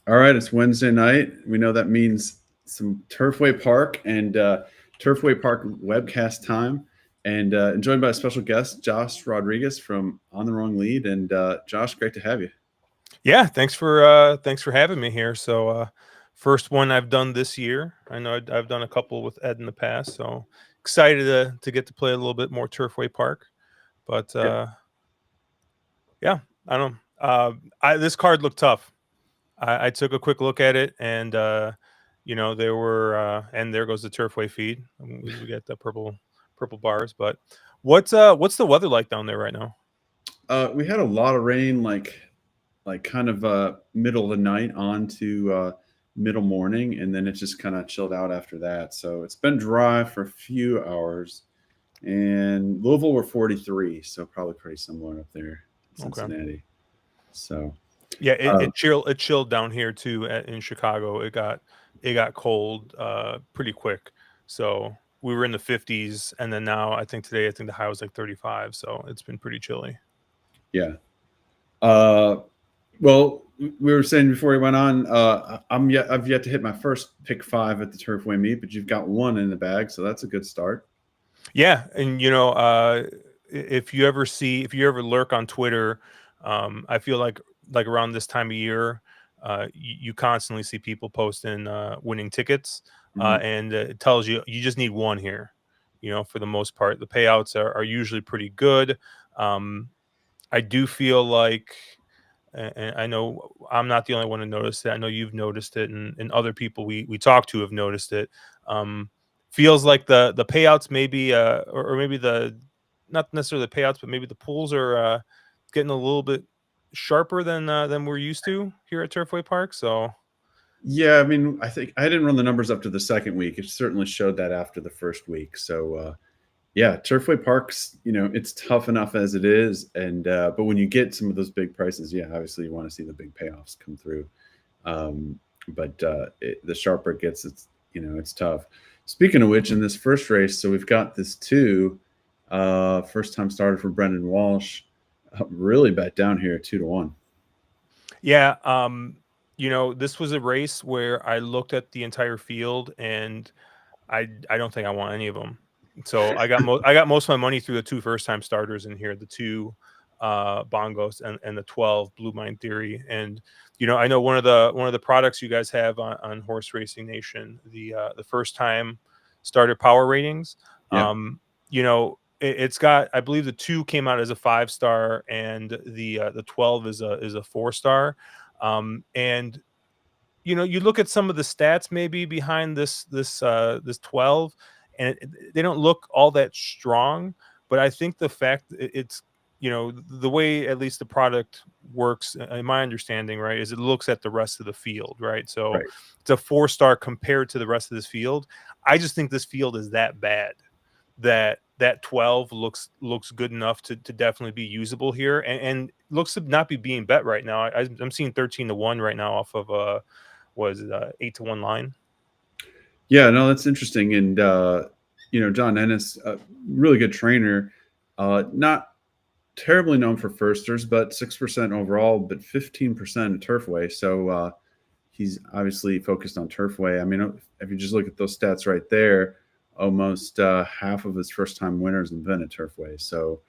All right, it's Wednesday night. We know that means some Turfway Park and Turfway Park webcast time. And joined by a special guest, Josh Rodriguez from On the Wrong Lead. And Josh, great to have you. Yeah, thanks for having me here. So first one I've done this year. I know I've done a couple with Ed in the past, so excited to get to play a little bit more Turfway Park. But yeah, I don't know. This card looked tough. I took a quick look at it, and there were and there goes the Turfway feed. We got the purple bars. But what's the weather like down there right now? We had a lot of rain, like kind of middle of the night on to middle morning, and then it just kind of chilled out after that. So it's been dry for a few hours. And Louisville were 43, so probably pretty similar up there in Cincinnati. Okay. So yeah, it chilled down here too in Chicago. It got cold pretty quick. So we were in the 50s, and then now I think the high was like 35. So it's been pretty chilly. yeah. Well, we were saying before we went on, I've yet to hit my first pick 5 at the Turfway meet, but you've got one in the bag, so that's a good start. Yeah, and if you ever lurk on Twitter, I feel like around this time of year, you constantly see people posting winning tickets, and it tells you just need one here. For the most part, the payouts are usually pretty good. I do feel like, and I know I'm not the only one to notice it. I know you've noticed it, and other people we talk to have noticed it. Feels like the payouts maybe or maybe not necessarily the payouts, but maybe the pools are getting a little bit sharper than we're used to here at Turfway Park. So yeah, I mean, I think I didn't run the numbers up to the second week. It certainly showed that after the first week. So yeah, Turfway Park's, it's tough enough as it is, and but when you get some of those big prices, yeah, obviously you want to see the big payoffs come through. But the sharper it gets, it's tough. Speaking of which, in this first race, so we've got this 2 first time starter for Brendan Walsh, really bet down here 2-1. Yeah, this was a race where I looked at the entire field, and I don't think I want any of them. So I got most of my money through the 2 first time starters in here, the 2 Bongos and the 12 Blue Mind Theory. And I know one of the products you guys have on Horse Racing Nation, the first time starter power ratings. Yeah. It's got, I believe the 2 came out as a 5-star, and the 12 is a 4-star. And you look at some of the stats maybe behind this 12, and they don't look all that strong. But I think the fact it's the way at least the product works, in my understanding, right, is it looks at the rest of the field, right? So Right. it's a 4-star compared to the rest of this field. I just think this field is that bad that 12 looks good enough to definitely be usable here, and looks to not be being bet right now. I'm seeing 13-1 right now off of was it 8-1 line. Yeah, no, that's interesting. And John Ennis, a really good trainer, not terribly known for firsters, but 6% overall, but 15% at Turfway. So he's obviously focused on Turfway. I mean, if you just look at those stats right there, almost half of his first-time winners have been at Turfway. So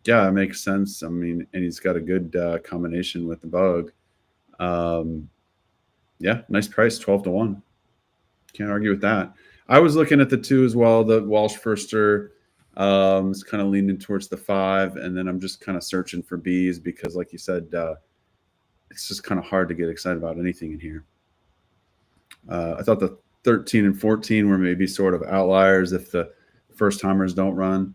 yeah, it makes sense. I mean, and he's got a good combination with the Bug. Yeah, nice price, 12-1. Can't argue with that. I was looking at the 2 as well. The Walsh Firster is kind of leaning towards the 5, and then I'm just kind of searching for B's because, like you said, it's just kind of hard to get excited about anything in here. I thought the 13 and 14 were maybe sort of outliers if the first timers don't run.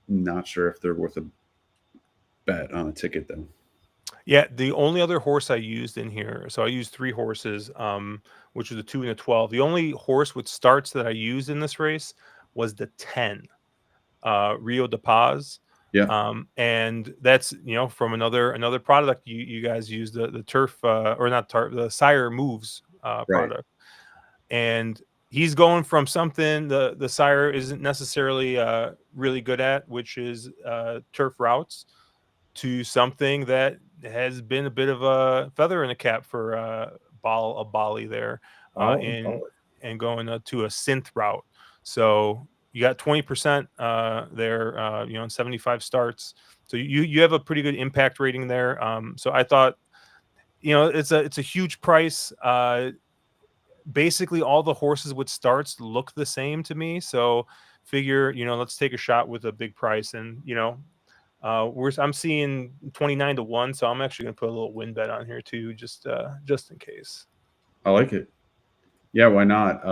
Not sure if they're worth a bet on a ticket though. Yeah, the only other horse I used in here, so I used 3 horses, which was the 2 and the 12. The only horse with starts that I used in this race was the 10, Rio de Paz. Yeah. And that's from another product you guys use, the turf or not turf, the Sire Moves Right. product. And he's going from something the Sire isn't necessarily really good at, which is turf routes, to something that has been a bit of a feather in the cap for Bali there Oh, and going to a synth route. So you got 20% there, in 75 starts. So you have a pretty good impact rating there. So I thought, it's a huge price. Basically all the horses with starts look the same to me. So figure, let's take a shot with a big price. And, I'm seeing 29 to 1. So I'm actually going to put a little win bet on here too, just in case. I like it. Yeah, why not?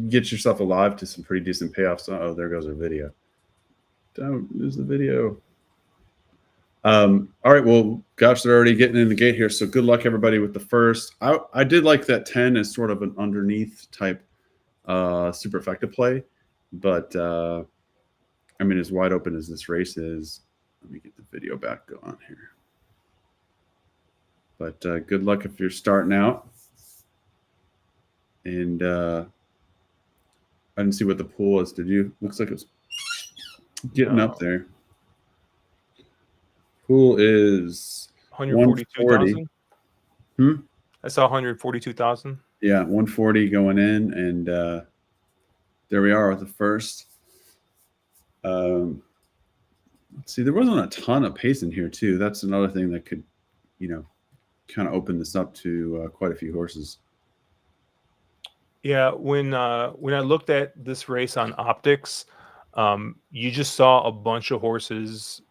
Get yourself alive to some pretty decent payoffs. Oh, there goes our video. Don't lose the video. All right. Well, gosh, they're already getting in the gate here. So good luck, everybody, with the first. I did like that 10 as sort of an underneath type super effective play. But, I mean, as wide open as this race is, let me get the video back on here. But good luck if you're starting out. And I didn't see what the pool is. Did you? Looks like it's getting up there. Pool is 142,000. I saw 142,000. Yeah, 140 going in, and there we are with the first. Let's see, there wasn't a ton of pace in here too. That's another thing that could, kind of open this up to quite a few horses. Yeah, when I looked at this race on optics, you just saw a bunch of horses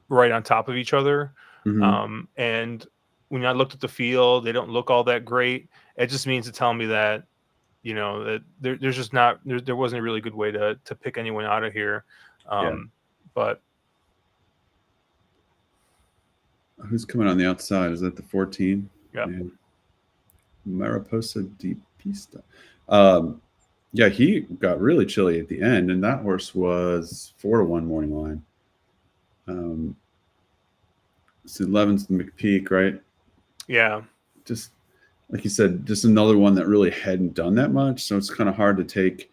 right on top of each other. Mm-hmm. And when I looked at the field, they don't look all that great. It just means to tell me that, that there's just not there wasn't a really good way to pick anyone out of here. But who's coming on the outside? Is that the 14? Yeah. Mariposa di Pista. Yeah, he got really chilly at the end, and that horse was 4 to 1 morning line. So 11's the McPeak, right? Yeah. Just like you said, just another one that really hadn't done that much. So it's kind of hard to take.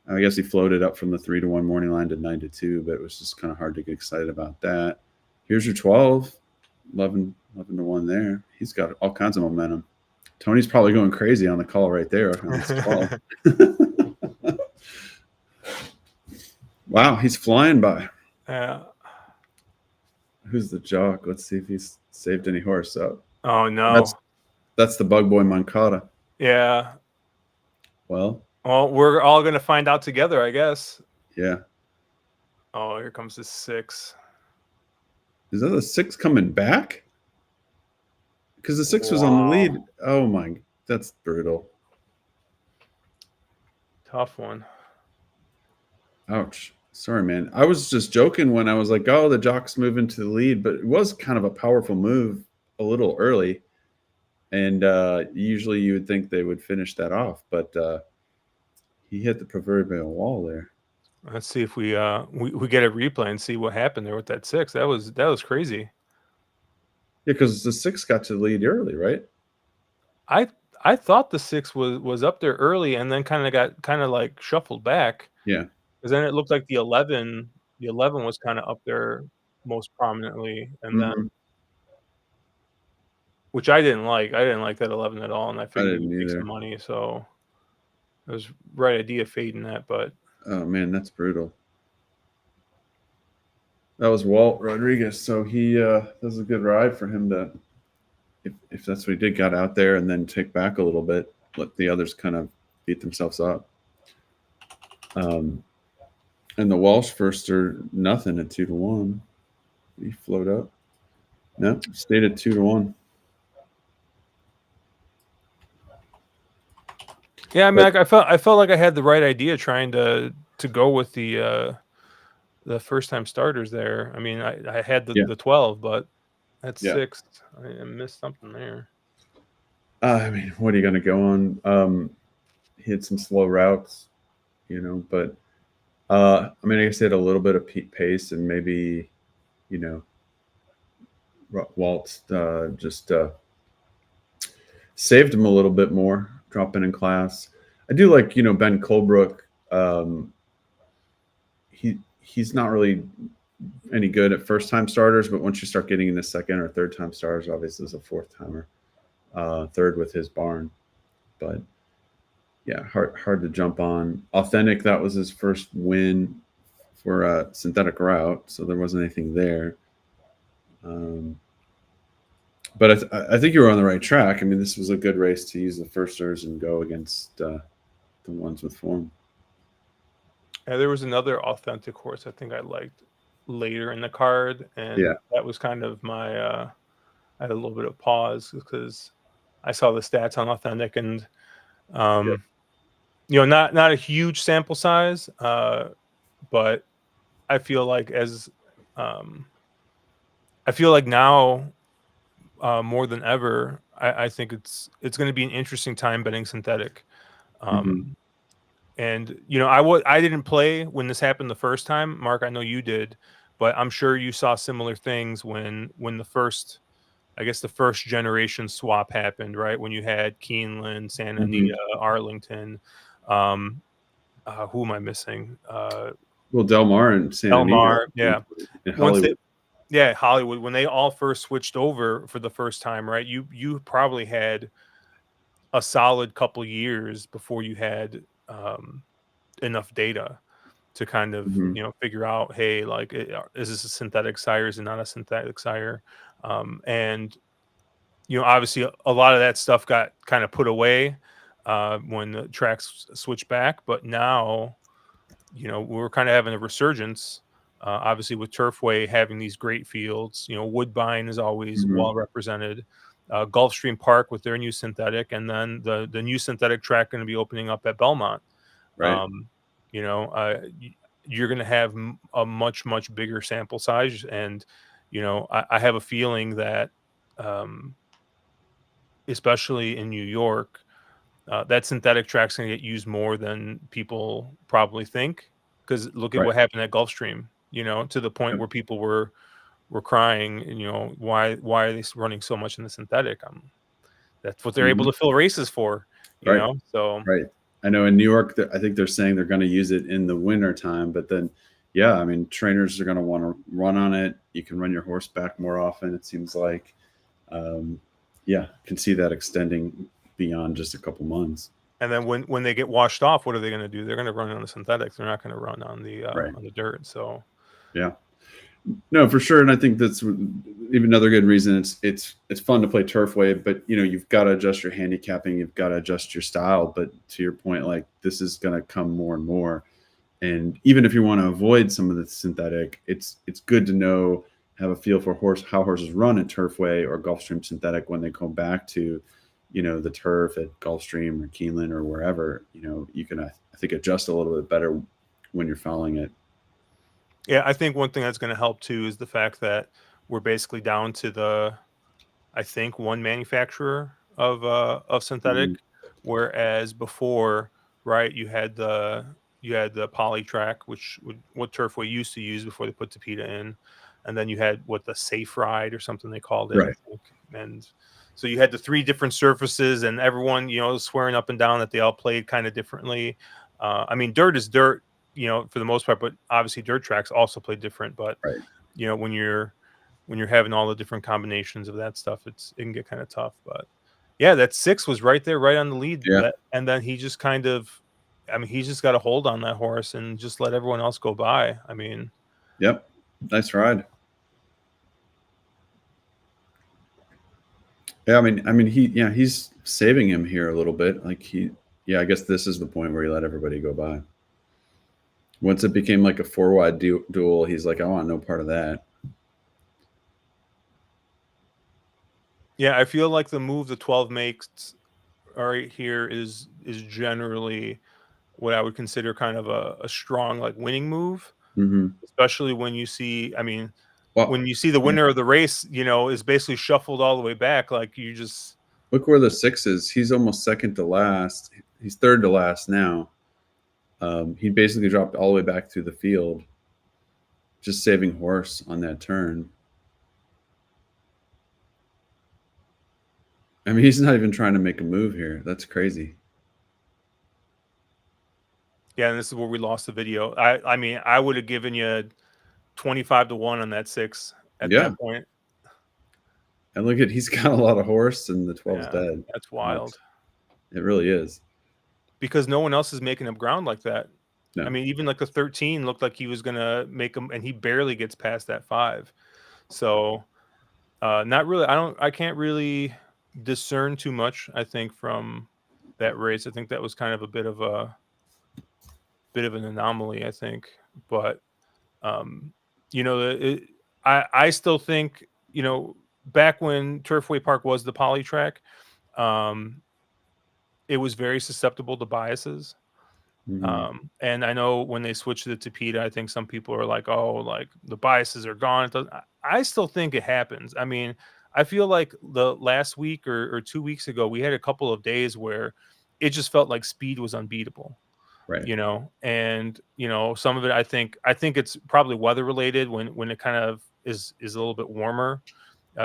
I guess he floated up from the 3 to 1 morning line to 9 to 2, but it was just kind of hard to get excited about that. Here's your 12, 11 to 1 there. He's got all kinds of momentum. Tony's probably going crazy on the call right there on this 12. Wow, he's flying by. Yeah. Who's the jock? Let's see if he's saved any horse up. Oh no. That's the Bug Boy Moncada. Yeah. Well, we're all gonna find out together, I guess. Yeah. Oh, here comes the 6. Is that the 6 coming back? Because the 6 was on the lead. Oh my, that's brutal. Tough one. Ouch. Sorry, man. I was just joking when I was like, oh, the jock's moving to the lead, but it was kind of a powerful move a little early. And usually you would think they would finish that off, but he hit the proverbial wall there. Let's see if we get a replay and see what happened there with that 6. That was crazy. Yeah, because the 6 got to the lead early, right? I thought the 6 was up there early and then kind of like shuffled back. Yeah. Because then it looked like the 11 was kind of up there most prominently, and then which I didn't like. I didn't like that 11 at all, and I figured we'd make some money. So it was right idea fading that, but oh man, that's brutal. That was Walt Rodriguez, so he that was a good ride for him to, if that's what he did, got out there and then take back a little bit, let the others kind of beat themselves up. And the Walsh first are nothing at 2 to 1. Did he float up? No, stayed at 2 to 1. Yeah, I mean, I felt like I had the right idea trying to go with the first time starters there. I mean, I had the 12, but at 6, I missed something there. I mean, what are you going to go on? He had some slow routes, but I mean, I guess he had a little bit of pace, and maybe, Walt just saved him a little bit more, dropping in class. I do like, Ben Colebrook. He's not really any good at first time starters, but once you start getting into second or third time starters, obviously there's a fourth timer, third with his barn. But yeah, hard to jump on. Authentic, that was his first win for a synthetic route, so there wasn't anything there. But I think you were on the right track. I mean, this was a good race to use the firsters and go against the ones with form. And there was another authentic horse I think I liked later in the card, and Yeah. that was kind of my I had a little bit of pause because I saw the stats on authentic, and you know, not a huge sample size, but I feel like I feel like now more than ever, I think it's going to be an interesting time betting synthetic. And you know, I didn't play when this happened the first time, Mark. I know you did, but I'm sure you saw similar things when the first, I guess, the first generation swap happened, right? When you had Keeneland, Santa Anita, Arlington. Who am I missing? Well, Del Mar and Santa Anita. Elmar, yeah. And Hollywood. Hollywood. When they all first switched over for the first time, right? You probably had a solid couple years before you had enough data to kind of you know, figure out, hey, like, is this a synthetic sire? Is it not a synthetic sire? And you know, obviously a lot of that stuff got kind of put away when the tracks switched back, but now, you know, we're kind of having a resurgence. Obviously, with Turfway having these great fields, you know, Woodbine is always well represented. Gulfstream Park with their new synthetic, and then the new synthetic track going to be opening up at Belmont. Right. You know, you're going to have a much bigger sample size, and you know, I have a feeling that, especially in New York, that synthetic track's going to get used more than people probably think. Because look at what happened at Gulfstream, you know, to the point where people were crying, and, you know, why are they running so much in the synthetic? That's what they're able to fill races for, you know? So I know in New York, I think they're saying they're going to use it in the winter time, but then, yeah, I mean, trainers are going to want to run on it. You can run your horse back more often, it seems like. Yeah, can see that extending beyond just a couple months. And then when they get washed off, what are they going to do? They're going to run on the synthetics. They're not going to run on the dirt. So, yeah, no, for sure. And I think that's even another good reason. It's fun to play Turfway, but you know, you've got to adjust your handicapping. You've got to adjust your style. But to your point, like, this is going to come more and more. And even if you want to avoid some of the synthetic, it's good to know, have a feel for how horses run at Turfway or Gulfstream synthetic when they come back to, you know, the turf at Gulfstream or Keeneland or wherever. You know, you can, I think, adjust a little bit better when you're following it. Yeah, I think one thing that's going to help too is the fact that we're basically down to I think, one manufacturer of synthetic, whereas before, right, you had the poly track, which what Turfway used to use before they put Tapeta in, and then you had the Safe Ride or something they called it, I think. And so you had the three different surfaces, and everyone, you know, swearing up and down that they all played kind of differently. I mean, dirt is dirt, you know, for the most part, but obviously dirt tracks also play different. But you know, when you're having all the different combinations of that stuff, it can get kind of tough. But yeah, that 6 was right there, right on the lead. Yeah. And then he just kind of, I mean, he's just got a hold on that horse and just let everyone else go by. I mean, yep, nice ride. Yeah, I mean, he's saving him here a little bit. Like I guess this is the point where he let everybody go by. Once it became like a 4-wide duel, he's like, I want no part of that. Yeah, I feel like the move the 12 makes right here is generally what I would consider kind of a strong, like, winning move, especially when you see, I mean, when you see the winner of the race, you know, is basically shuffled all the way back. Like, you just look where the 6 is. He's almost second to last. He's third to last now. He basically dropped all the way back through the field, just saving horse on that turn. I mean, he's not even trying to make a move here. That's crazy. Yeah, and this is where we lost the video. I mean, I would have given you 25-1 on that 6 at Yeah. that point. And look at, he's got a lot of horse, and the 12's Yeah, dead. that's wild. It really is. Because no one else is making up ground like that. No. I mean, even like the 13 looked like he was gonna make him, and he barely gets past that 5. So not really. I can't really discern too much, I think, from that race. I think that was kind of a bit of an anomaly, I think. But you know, I still think, you know, back when Turfway Park was the poly track, it was very susceptible to biases. And I know when they switched it to PETA, I think some people are like, oh, like the biases are gone. I still think it happens. I mean, I feel like the last week or 2 weeks ago, we had a couple of days where it just felt like speed was unbeatable, Right. you know, and, you know, some of it, I think it's probably weather related when it kind of is a little bit warmer.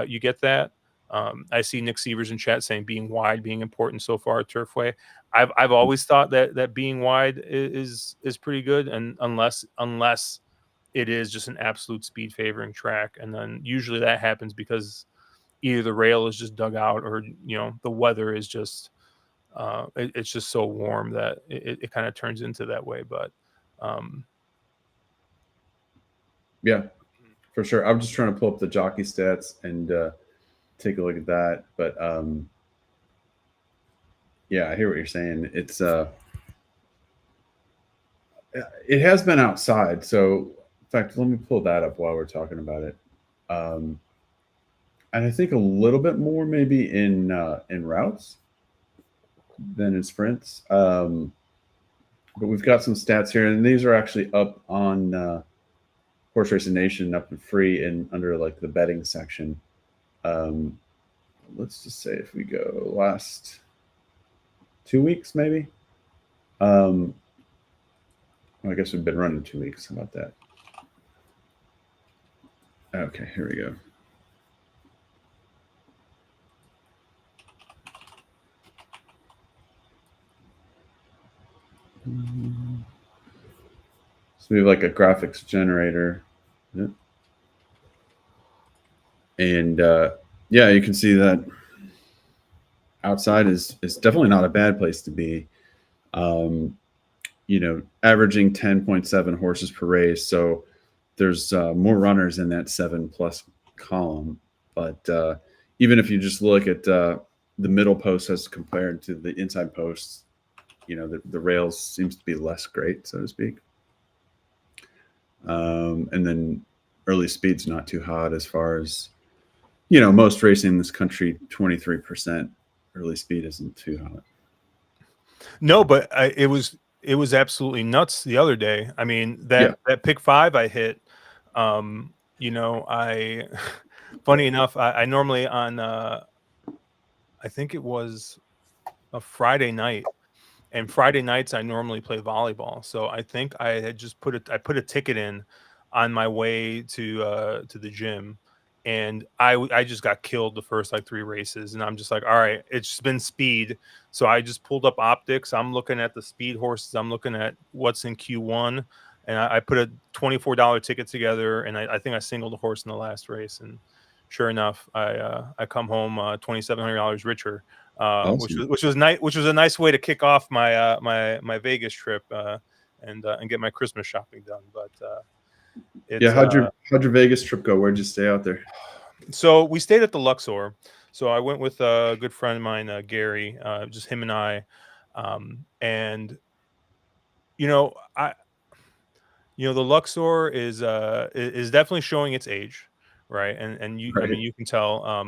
You get that. I see Nick Sievers in chat saying being wide being important so far at Turfway. I've always thought that being wide is pretty good, and unless it is just an absolute speed favoring track, and then usually that happens because either the rail is just dug out, or, you know, the weather is just it's just so warm that it kind of turns into that way. But yeah, for sure. I'm just trying to pull up the jockey stats and take a look at that. But yeah, I hear what you're saying. It's it has been outside. So in fact, let me pull that up while we're talking about it. And I think a little bit more maybe in routes than in sprints. But we've got some stats here, and these are actually up on Horse Racing Nation, up and free and under like the betting section. Let's just say if we go last 2 weeks, maybe. I guess we've been running 2 weeks. How about that? Okay, here we go. So we have like a graphics generator. Yeah. And yeah, you can see that outside is definitely not a bad place to be. You know, averaging 10.7 horses per race. So there's more runners in that 7+ column. But even if you just look at the middle post as compared to the inside posts, you know, the rails seems to be less great, so to speak. And then early speed's not too hot as far as, you know, most racing in this country, 23% early speed isn't too hot. No, but it was absolutely nuts the other day. I mean, that pick 5 I hit, you know, funny enough, I normally on I think it was a Friday night, and Friday nights I normally play volleyball. So I think I had just put a ticket in on my way to the gym, and I just got killed the first like 3 races, and I'm just like, all right, it's been speed. So I just pulled up optics. I'm looking at the speed horses. I'm looking at what's in Q1, and I put a $24 ticket together, and I think I singled a horse in the last race, and sure enough, I come home $2,700 richer, Awesome. which was nice. Which was a nice way to kick off my my Vegas trip and get my Christmas shopping done. But it's, yeah, how'd your Vegas trip go? Where'd you stay out there? So we stayed at the Luxor. So I went with a good friend of mine, Gary, just him and I, and you know, the Luxor is definitely showing its age, right? And you, I Right. mean, you can tell,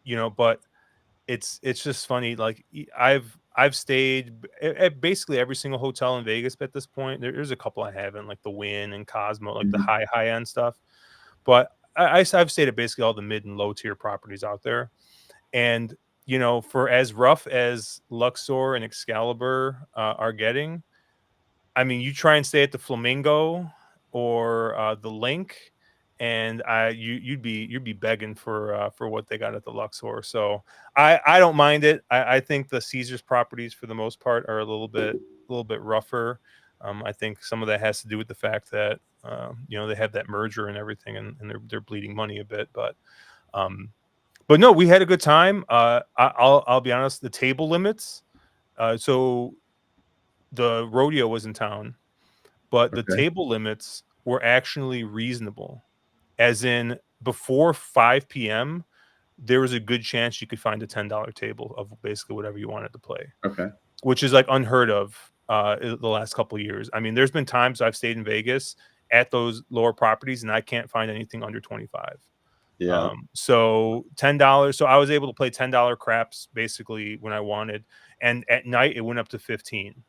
you know, but it's just funny. Like I've stayed at basically every single hotel in Vegas at this point. There's a couple I haven't, like the Wynn and Cosmo, like the Mhm. high end stuff. But I've stayed at basically all the mid and low tier properties out there. And you know, for as rough as Luxor and Excalibur are getting, I mean, you try and stay at the Flamingo or the Link, and you'd be begging for what they got at the Luxor. So I don't mind it. I think the Caesars properties for the most part are a little bit rougher. I think some of that has to do with the fact that they have that merger and everything, and they're bleeding money a bit. But no, we had a good time. I'll be honest, the table limits. So the rodeo was in town, but the Okay. table limits were actually reasonable. As in, before 5 p.m., there was a good chance you could find a $10 table of basically whatever you wanted to play, Okay. which is like unheard of the last couple of years. I mean, there's been times I've stayed in Vegas at those lower properties and I can't find anything under 25. Yeah. So $10. So I was able to play $10 craps basically when I wanted, and at night it went up to 15.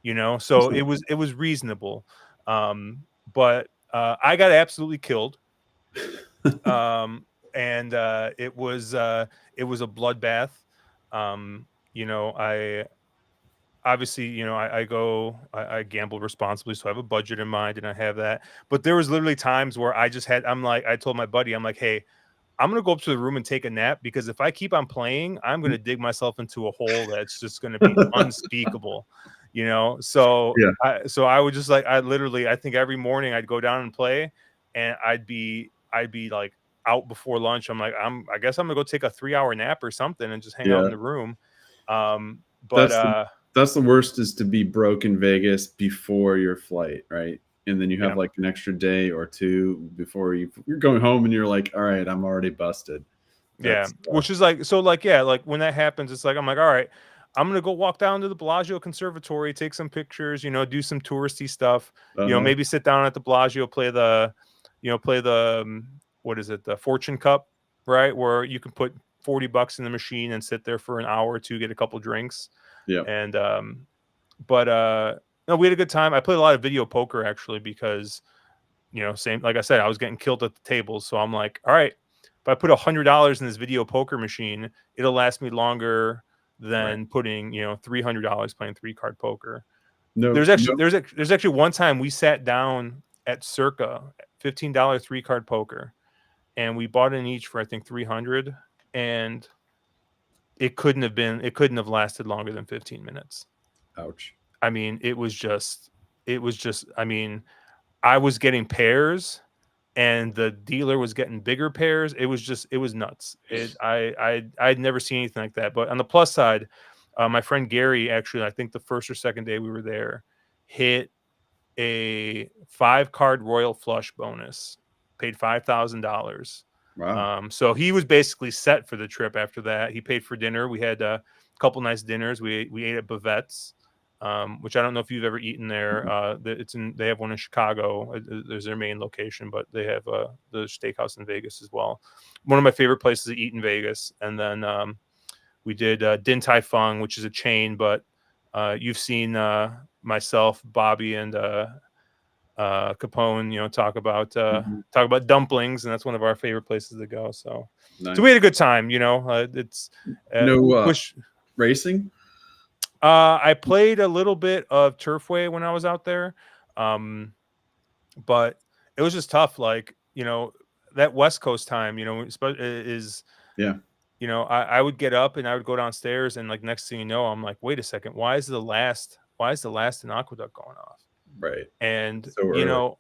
So That's it was reasonable. But I got absolutely killed. And it was a bloodbath. I obviously, I gamble responsibly, so I have a budget in mind and I have that. But there was literally times where I told my buddy, I'm like, hey, I'm gonna go up to the room and take a nap, because if I keep on playing, I'm gonna dig myself into a hole that's just gonna be unspeakable. So Yeah. I would just I think every morning I'd go down and play, and I'd be like out before lunch. I'm like, I guess I'm gonna go take a 3-hour nap or something and just hang out in Yeah. the room. But That's the worst, is to be broke in Vegas before your flight, right? And then you have yeah. like an extra day or two before you're going home, and you're like, all right, I'm already busted. Yeah, That's which is like when that happens, it's like I'm like, all right, I'm gonna go walk down to the Bellagio Conservatory, take some pictures, do some touristy stuff, uh-huh. maybe sit down at the Bellagio, play the what is it, the Fortune Cup, right, where you can put $40 in the machine and sit there for an hour or two, get a couple drinks, Yeah. and but no, we had a good time. I played a lot of video poker actually because same, like I said, I was getting killed at the tables. So I'm like, all right, if I put $100 in this video poker machine, it'll last me longer Right. than putting, $300 playing 3-card poker. No. There's actually one time we sat down at Circa, $15 3-card poker, and we bought in each for I think 300, and it couldn't have lasted longer than 15 minutes. Ouch. I mean, I mean, I was getting pairs and the dealer was getting bigger pairs. It was nuts. I'd never seen anything like that. But on the plus side, my friend Gary, actually, I think the first or second day we were there, hit a 5-card royal flush bonus, paid $5,000. Wow. So he was basically set for the trip after that. He paid for dinner. We had a couple nice dinners. We ate at Bavette's, which I don't know if you've ever eaten there. They have one in Chicago. There's their main location, but they have the steakhouse in Vegas as well. One of my favorite places to eat in Vegas. And then we did Din Tai Fung, which is a chain, but you've seen myself, Bobby, and Capone, talk about dumplings, and that's one of our favorite places to go. So Nice. we had a good time. It's No racing. I played a little bit of Turfway when I was out there, but it was just tough. Like that West Coast time, is Yeah. I would get up and I would go downstairs, and like next thing you know, I'm like, wait a second, why is the last in Aqueduct going off? Right. And So early.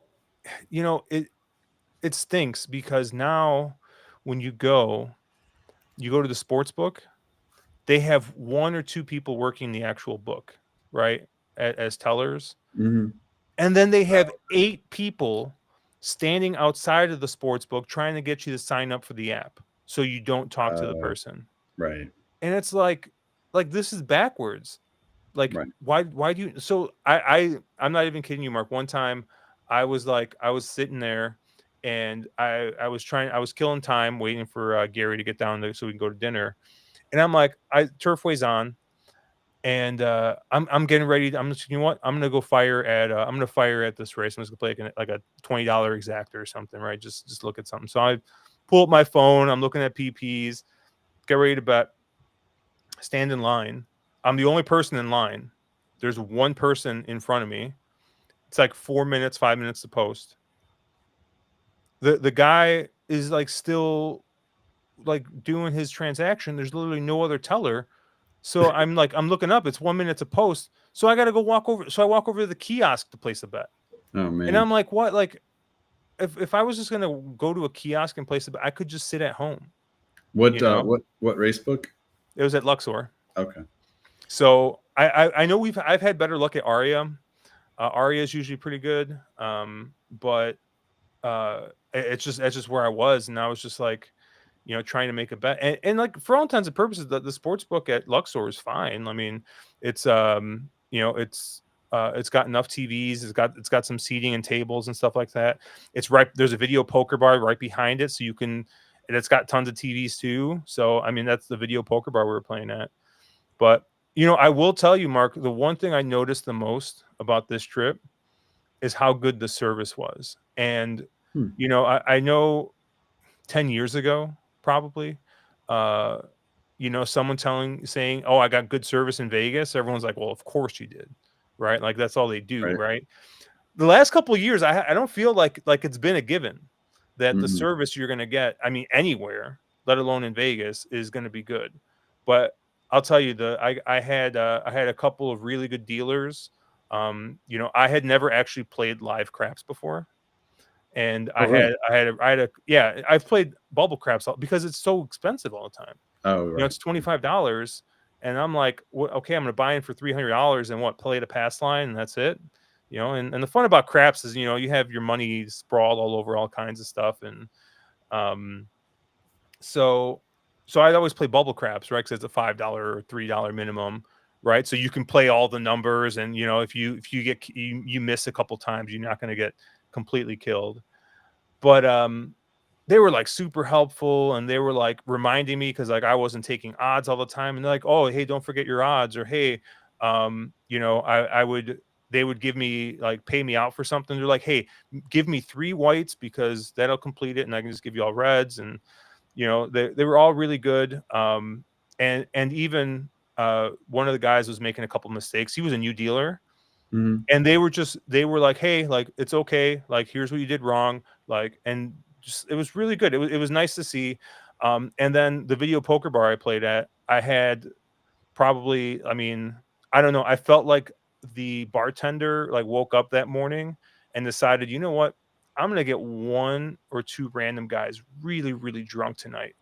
It stinks, because now when you go to the Sportsbook, they have 1 or 2 people working the actual book, right, as tellers. Mm-hmm. And then they have 8 people standing outside of the Sportsbook trying to get you to sign up for the app so you don't talk to the person. Right. And it's like this is backwards. Like, Right. why do you? So I'm not even kidding you, Mark. One time I was sitting there, and I was killing time waiting for Gary to get down there so we can go to dinner. And I'm like, Turfway's on, and I'm getting ready. I'm just, what? I'm gonna fire at this race. I'm just gonna play like a $20 exacta or something, right? Just look at something. So I pull up my phone. I'm looking at PPs. Get ready to bet. Stand in line. I'm the only person in line. There's one person in front of me. It's like 4 minutes, 5 minutes to post. The guy is like still like doing his transaction. There's literally no other teller. So I'm looking up. It's 1 minute to post. So I got to go walk over. So I walk over to the kiosk to place a bet. Oh man. And I'm like, what? Like, if I was just gonna go to a kiosk and place a bet, I could just sit at home. What You know? what race book? It was at Luxor. Okay. So I know I've had better luck at Aria. Aria is usually pretty good. But that's just where I was, and I was just like, trying to make a bet, and like for all intents and purposes, the sports book at Luxor is fine. I mean, it's it's got enough TVs, it's got some seating and tables and stuff like that. It's right there's a video poker bar right behind it, so you can, and it's got tons of TVs too. So I mean, that's the video poker bar we were playing at. But I will tell you, Mark, the one thing I noticed the most about this trip is how good the service was. And I know 10 years ago, probably, someone saying, oh, I got good service in Vegas. Everyone's like, well, of course you did. Right. Like that's all they do. Right. The last couple of years, I don't feel like it's been a given that the service you're going to get, I mean, anywhere, let alone in Vegas, is going to be good. But I'll tell you, I had a couple of really good dealers. I had never actually played live craps before. And I've played bubble craps because it's so expensive all the time. Oh, right. It's $25, and I'm like, okay, I'm going to buy in for $300 and play the pass line, and that's it. And the fun about craps is, you have your money sprawled all over all kinds of stuff, and so I'd always play bubble craps, right? Because it's a $5 or $3 minimum, right? So you can play all the numbers, and if you get you miss a couple times, you're not going to get completely killed. But they were like super helpful, and they were like reminding me, because like I wasn't taking odds all the time, and they're like, oh, hey, don't forget your odds, or hey, they would give me, like, pay me out for something. They're like, hey, give me 3 whites because that'll complete it, and I can just give you all reds. And they were all really good. And even one of the guys was making a couple mistakes. He was a new dealer. And they were like, hey, like, it's okay. Like, here's what you did wrong. Like, and just, it was really good. It was nice to see. And then the video poker bar I played at, I had probably, I mean, I don't know. I felt like the bartender like woke up that morning and decided, you know what? I'm going to get 1 or 2 random guys really, really drunk tonight.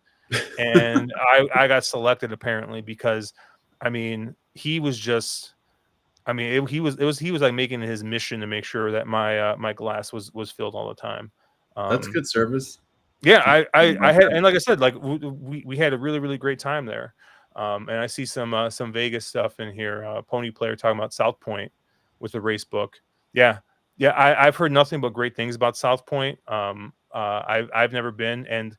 And I got selected apparently because, I mean, he was just, I mean, he was like making it his mission to make sure that my glass was filled all the time. That's good service. Yeah, I had, and like I said, like we had a really, really great time there. And I see some Vegas stuff in here. Pony Player talking about South Point with the race book. Yeah, I've heard nothing but great things about South Point. I've never been, and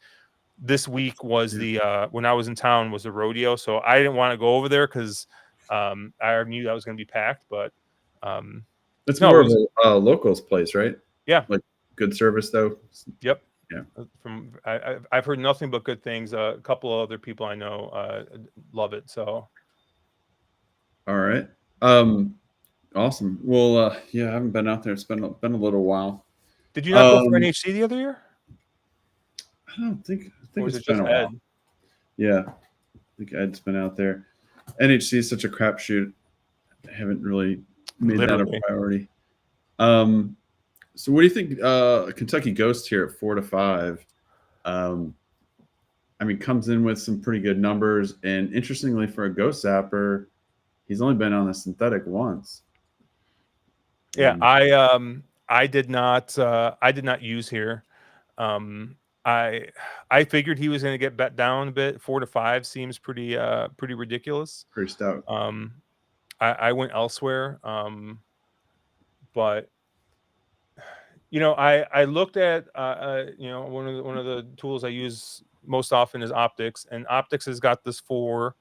this week was the when I was in town was the rodeo, so I didn't want to go over there because I knew that was going to be packed. But it's more of a locals place, right? Yeah, like good service though. Yep. Yeah. I've heard nothing but good things. A couple of other people I know love it. So. All right. Awesome. Well, yeah, I haven't been out there. It's been a little while. Did you not go for NHC the other year? I don't think. I think it's been a while. Yeah, I think Ed's been out there. NHC is such a crapshoot. I haven't really made that a priority. So what do you think? Kentucky Ghost here at 4 to 5. I mean, comes in with some pretty good numbers, and interestingly, for a Ghost Zapper, he's only been on the synthetic once. Yeah, I did not use here. I figured he was going to get bet down a bit. 4 to 5 seems pretty ridiculous. Pretty stout. I went elsewhere. But I looked at one of the tools I use most often is Optics, and Optics has got this 4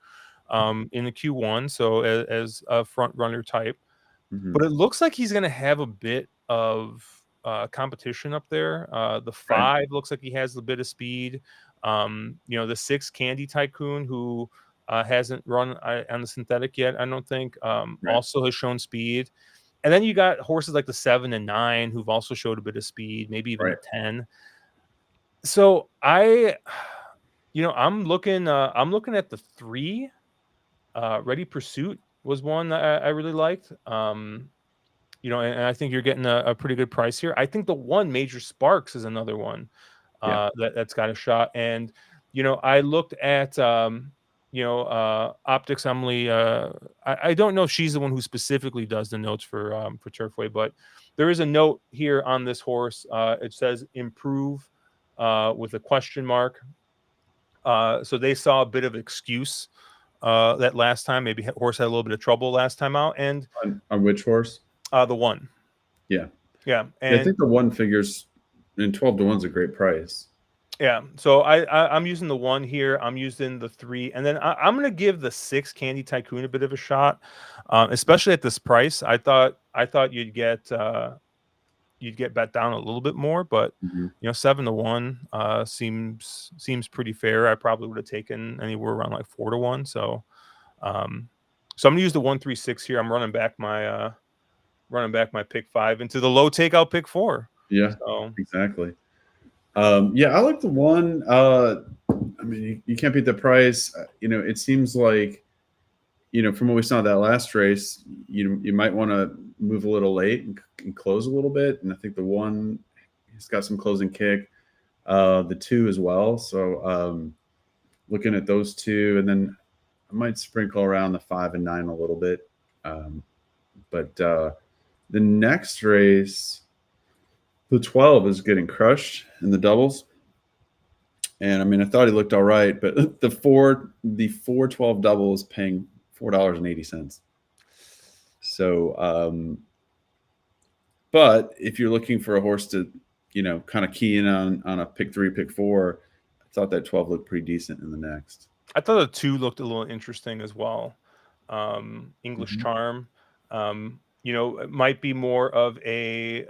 in the Q1, so as a front runner type. But it looks like he's going to have a bit of competition up there. The 5 looks like he has a bit of speed. The 6 Candy Tycoon, who hasn't run on the synthetic yet, I don't think, also has shown speed. And then you got horses like the 7 and 9 who've also showed a bit of speed, maybe even the 10. So I'm looking at the 3 Ready Pursuit. was one that I really liked. You know, and I think you're getting a pretty good price here. I think the one Major Sparks is another one Yeah. that's got a shot. And you know, I looked at Optics Emily. I don't know if she's the one who specifically does the notes for Turfway, but there is a note here on this horse. It says improve with a question mark. So they saw a bit of excuse that last time. Maybe horse had a little bit of trouble last time out, and On which horse? the one. Yeah. Yeah, Yeah, I and think the one figures in 12 to 1 is a great price. yeah. So I'm using the one here. I'm using the 3, and then I'm gonna give the 6 Candy Tycoon a bit of a shot, especially at this price. I thought you'd get bet down a little bit more, but Mhm. you know, 7 to 1 seems pretty fair. I probably would have taken anywhere around like 4 to 1. Um, so I'm gonna use the 136 here. I'm running back my pick 5 into the low takeout pick 4. Yeah, So exactly. Yeah, I like the one. I mean, you can't beat the price. You know, it seems like, you know, from what we saw that last race, you might want to move a little late and close a little bit. And I think the one, he's got some closing kick. The 2 as well. So looking at those 2, and then I might sprinkle around the 5 and 9 a little bit. But the next race, the 12 is getting crushed in the doubles. And I mean, I thought he looked all right, but the 412 double is paying $4.80. So, but if you're looking for a horse to, you know, kind of key in on a pick 3, pick 4, I thought that 12 looked pretty decent in the next. I thought the 2 looked a little interesting as well. English Mhm. Charm, you know, it might be more of a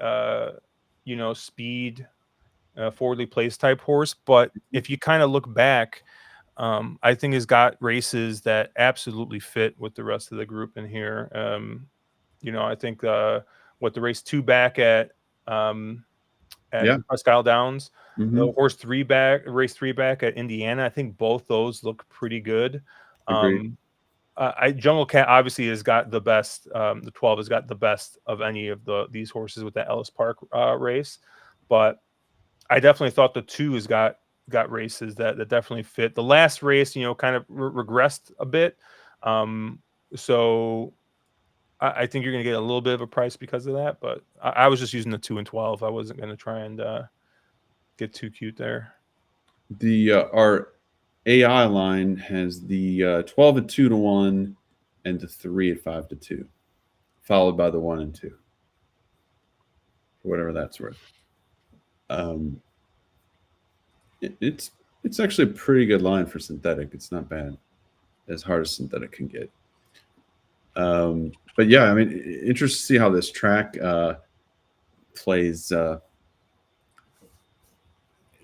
speed, forwardly placed type horse, but if you kind of look back, I think has got races that absolutely fit with the rest of the group in here. You know, I think what the race 2 back at Yeah. Presque Isle Downs, the Hmm. race 3 back at Indiana. I think both those look pretty good. Agreed. Jungle Cat obviously has got the best. The 12 has got the best of any of these horses with the Ellis Park race, but I definitely thought the 2 has got races that definitely fit. The last race, you know, kind of regressed a bit. So I think you're going to get a little bit of a price because of that, but I was just using the 2 and 12. I wasn't going to try and get too cute there. The our AI line has the 12 at 2 to 1 and the 3 at 5 to 2, followed by the 1 and 2, for whatever that's worth. It's actually a pretty good line for synthetic. It's not bad, as hard as synthetic can get. But yeah, I mean, interesting to see how this track plays.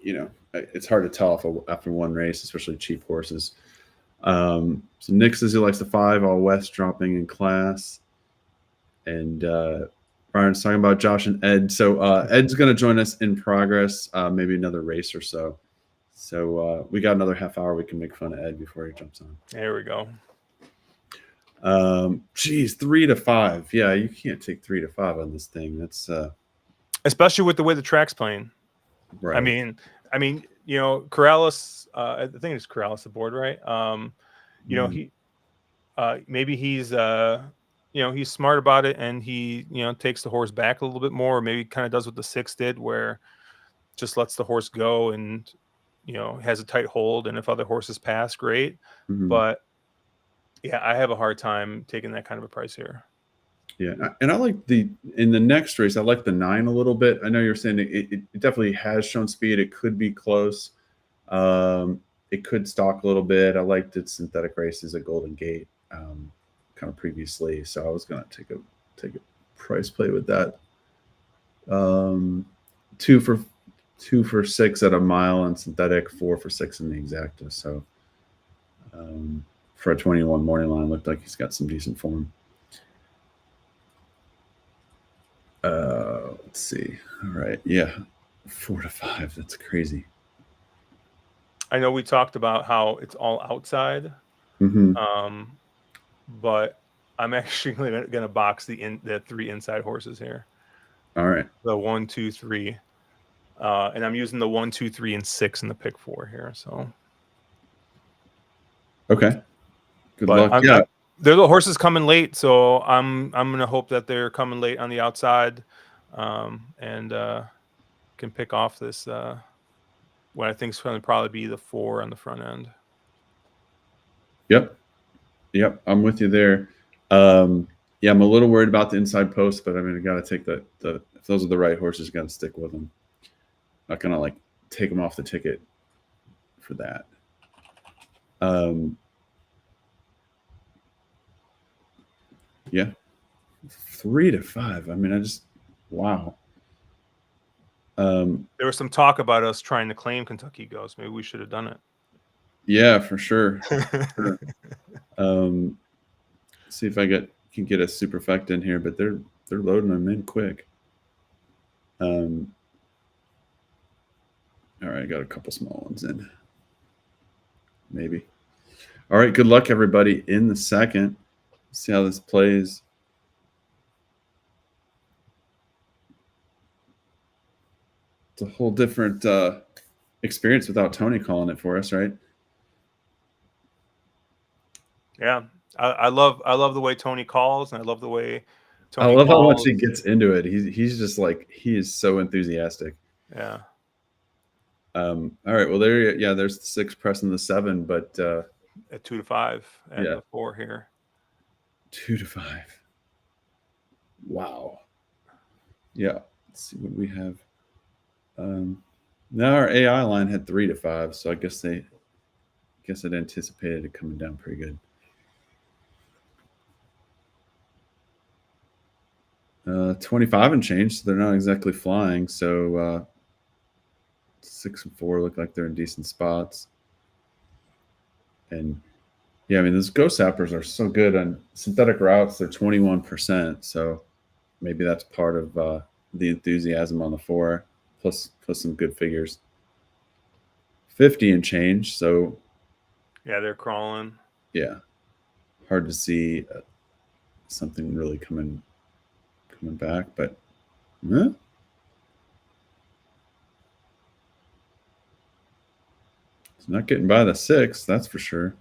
You know, it's hard to tell after one race, especially cheap horses. So Nick says he likes the 5, all West dropping in class. And Brian's talking about Josh and Ed. So Ed's going to join us in progress, maybe another race or so. So we got another half hour we can make fun of Ed before he jumps on. There we go. Geez, 3 to 5. Yeah, you can't take 3 to 5 on this thing. That's Especially with the way the track's playing. right. I mean, you know, Corrales, I think it's Corrales aboard, right? You know, he maybe he's he's smart about it, and he, you know, takes the horse back a little bit more, or maybe kind of does what the 6 did, where just lets the horse go and, you know, has a tight hold, and if other horses pass, great. Mhm. But yeah, I have a hard time taking that kind of a price here. Yeah, and I like in the next race, I like the 9 a little bit. I know you're saying it definitely has shown speed. It could be close. It could stalk a little bit. I liked its synthetic races at Golden Gate kind of previously, so I was going to take a price play with that. 2 for 6 at a mile on synthetic, 4 for 6 in the exacta. So for a 21 morning line, looked like he's got some decent form. Let's see. All right. Yeah. 4 to 5. That's crazy. I know we talked about how it's all outside, Mm-hmm. but I'm actually going to box the 3 inside horses here. All right. The 1, 2, 3. And I'm using the 1, 2, 3, and 6 in the pick 4 here. So Okay. Good but luck. Yeah. they're the horses coming late, so I'm gonna hope that they're coming late on the outside, and can pick off this what I think is going to probably be the 4 on the front end. Yep. I'm with you there. Yeah, I'm a little worried about the inside post, but I mean, I got to take the if those are the right horses, got to stick with them. Not gonna like take them off the ticket for that. Yeah, 3 to 5. I mean, wow. There was some talk about us trying to claim Kentucky Ghost. Maybe we should have done it. Yeah, for sure. Sure. See if I can get a superfect in here, but they're loading them in quick. All right, I got a couple small ones in. Maybe. All right, good luck everybody in the second. See how this plays. It's a whole different experience without Tony calling it for us, right? Yeah, I love the way Tony calls, and I love the way I love how much he gets into it. He's just like, he is so enthusiastic. Yeah. All right. Well, there's the 6 pressing the 7, but at 2 to 5 and yeah. the 4 here. 2 to 5. Wow. Yeah. Let's see what we have. Now our AI line had 3 to 5, so I guess it anticipated it coming down pretty good. 25 and change, so they're not exactly flying. So 6 and 4 look like they're in decent spots. And yeah, I mean, those ghost sappers are so good on synthetic routes. They're 21%, so maybe that's part of the enthusiasm on the 4, plus some good figures. 50 and change, so yeah, they're crawling. Yeah, hard to see something really coming back, but it's not getting by the 6, that's for sure.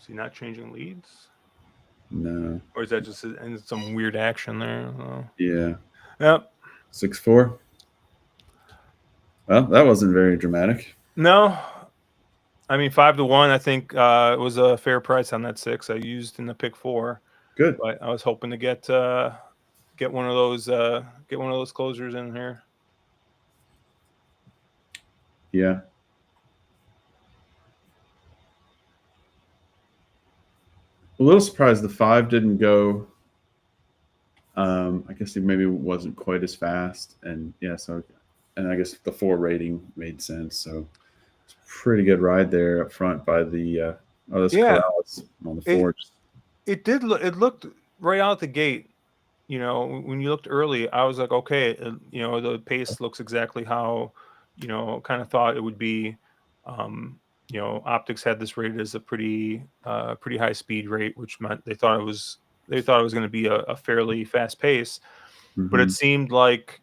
Is he not changing leads? No. Or is that just some weird action there? Oh. Yeah. Yep. 6-4. Well, that wasn't very dramatic. No. I mean, 5 to 1, I think it was a fair price on that 6 I used in the pick 4. Good. But I was hoping to get one of those closers in here. Yeah. A little surprised the 5 didn't go. I guess he maybe wasn't quite as fast, and yeah, so, and I guess the 4 rating made sense. So it's a pretty good ride there up front by the Corrales on the 4. It did. It looked right out the gate. You know, when you looked early, I was like, okay, the pace looks exactly how, kind of thought it would be. Optics had this rated as a pretty high speed rate, which meant they thought it was going to be a fairly fast pace. Mm-hmm. But it seemed like,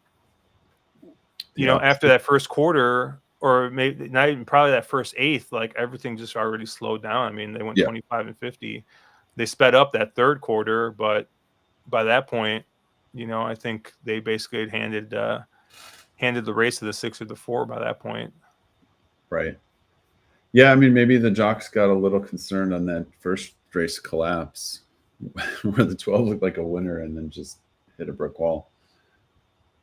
after that first quarter, or maybe not even probably that first eighth, like everything just already slowed down. I mean, they went 25 and 50. They sped up that third quarter, but by that point, I think they basically had handed the race to the 6 or the 4 by that point. Right. Yeah, I mean, maybe the jocks got a little concerned on that first race collapse where the 12 looked like a winner and then just hit a brick wall.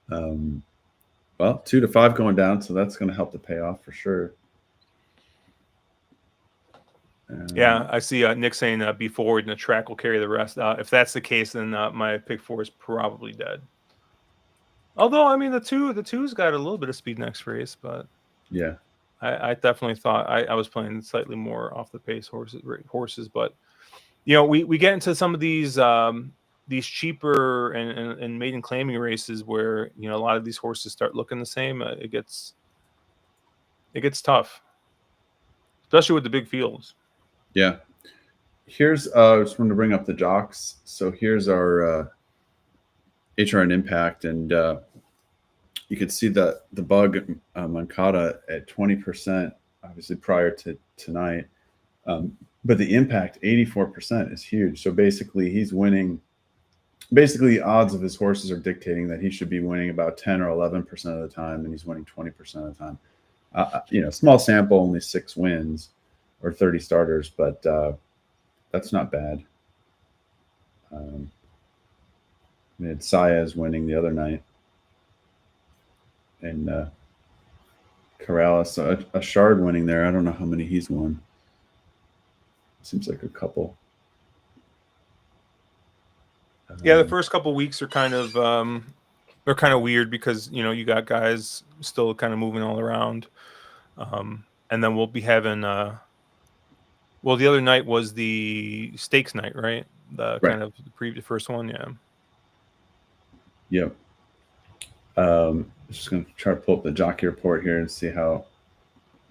Well, 2 to 5 going down, so that's going to help the payoff for sure. Yeah, I see Nick saying be forward and the track will carry the rest. If that's the case, then my pick 4 is probably dead. Although, I mean, the two's got a little bit of speed next race, but yeah, I definitely thought I was playing slightly more off the pace horses. But we get into some of these cheaper and maiden claiming races where a lot of these horses start looking the same. It gets tough, especially with the big fields. Yeah. Here's I just wanted to bring up the jocks. So here's our HRN impact, and you could see that the bug Mancada at 20%, obviously prior to tonight. But the impact 84% is huge. So basically, he's winning. Basically, the odds of his horses are dictating that he should be winning about 10 or 11% of the time, and he's winning 20% of the time. Small sample, only 6 wins or 30 starters, but that's not bad. We had Saez winning the other night, and Corrales, a Shard winning there. I don't know how many he's won. Seems like a couple. Yeah, the first couple weeks are kind of they're kind of weird because you got guys still kind of moving all around, and then we'll be having well, the other night was the stakes night, right? The Right. kind of the first one, yeah. Yep. Just gonna try to pull up the jockey report here and see how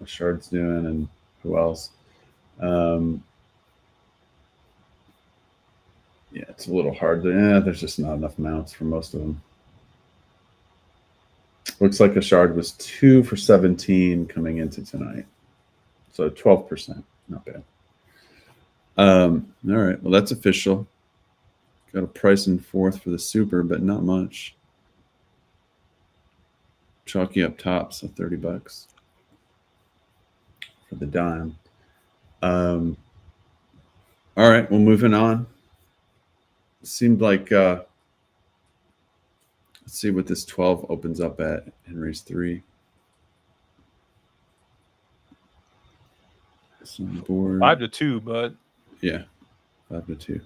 Shard's doing and who else. Yeah, it's a little hard. There's just not enough mounts for most of them. Looks like Ashard was 2 for 17 coming into tonight, so 12%, not bad. All right, well that's official. Got a price in fourth for the super, but not much. Chalky up top, so $30 for the dime. All right, well, moving on. Seemed like let's see what this 12 opens up at in race 3. It's on board. 5-2, but yeah, 5-2.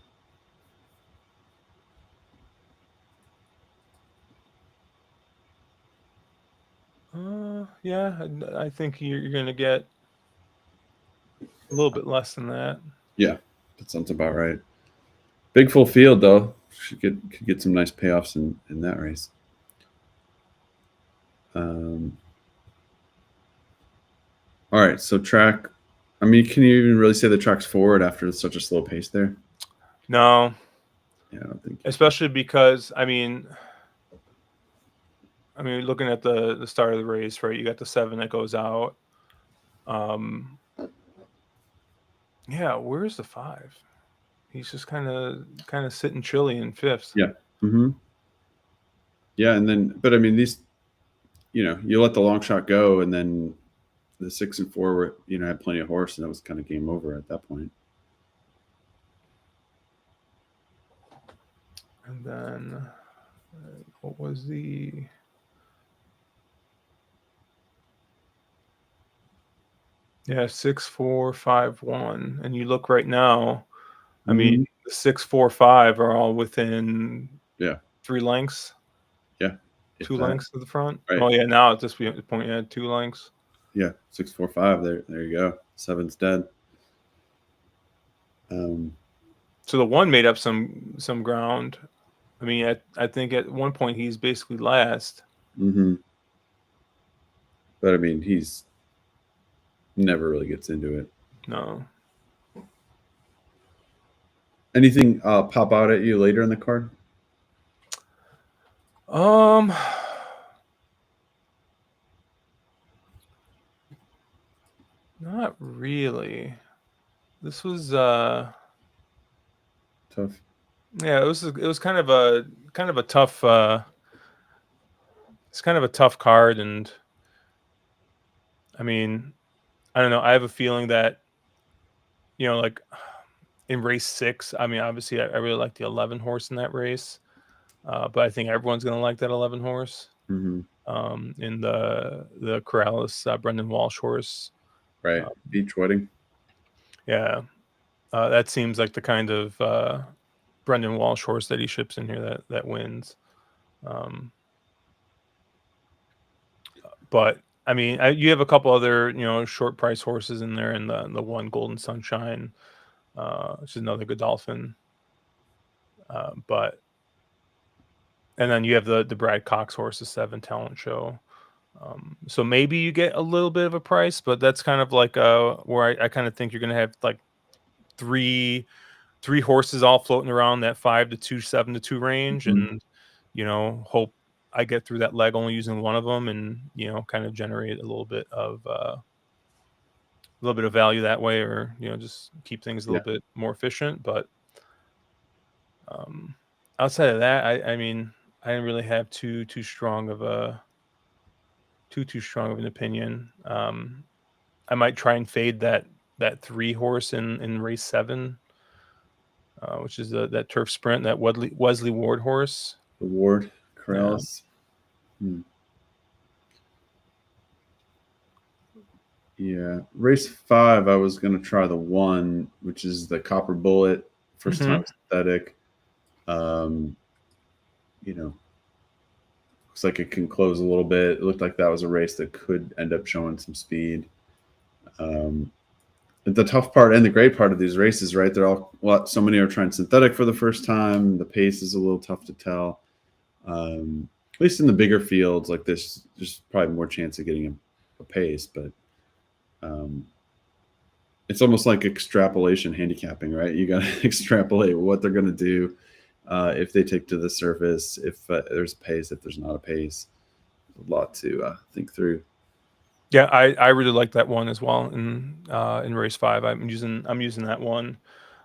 Yeah, I think you're gonna get a little bit less than that. Yeah, that sounds about right. Big full field though. Could get some nice payoffs in that race. All right, so track. I mean, can you even really say the track's forward after such a slow pace there? No. Yeah, I don't think. Especially because I mean, looking at the start of the race, right? You got the 7 that goes out. Yeah, where's the 5? He's just kind of sitting chilly in 5th. Yeah. Mm-hmm. Yeah, and then, but I mean, these, you let the long shot go, and then the 6 and 4 were, had plenty of horse, and that was kind of game over at that point. And then, what was the? Yeah, 6, 4, 5, 1. And you look right now, I mean, the 6, 4, 5 are all within 3 lengths. Yeah. 2 lengths to the front. Right. Oh yeah, now at this point, you had 2 lengths. Yeah, 6, 4, 5. There you go. 7's dead. So the 1 made up some ground. I mean, I think at one point he's basically last. Mm-hmm. But I mean, he's never really gets into it. No. Anything pop out at you later in the card? Not really. This was tough. Yeah, it was kind of a tough it's kind of a tough card, and I mean, I don't know. I have a feeling that like in race 6, I mean, obviously I really like the 11 horse in that race, but I think everyone's gonna like that 11 horse. Mm-hmm. In the Corrales Brendan Walsh horse. Right. Beach wedding. Yeah. That seems like the kind of Brendan Walsh horse that he ships in here that wins. But I mean, you have a couple other short price horses in there, and the 1 Golden Sunshine, which is another Godolphin. But and then you have the Brad Cox horse, the 7 Talent Show. So maybe you get a little bit of a price, but that's kind of like where I kind of think you're going to have like three horses all floating around that 5 to 2, 7 to 2 range, and hope I get through that leg only using one of them, and kind of generate a little bit of value that way, or just keep things a little bit more efficient. But outside of that, I mean, I didn't really have too strong of an opinion. I might try and fade that 3 horse in race 7, which is that turf sprint, that Wesley Ward horse. The Ward Corrales. Yeah. Race 5, I was going to try the 1, which is the Copper Bullet, first time synthetic. Looks like it can close a little bit. It looked like that was a race that could end up showing some speed. The tough part and the great part of these races, right? So many are trying synthetic for the first time. The pace is a little tough to tell. At least in the bigger fields like this, there's probably more chance of getting a pace, but it's almost like extrapolation handicapping, right? You got to extrapolate what they're going to do if they take to the surface, if there's a pace, if there's not a pace. A lot to think through. Yeah, I really like that one as well. In race 5, I'm using that one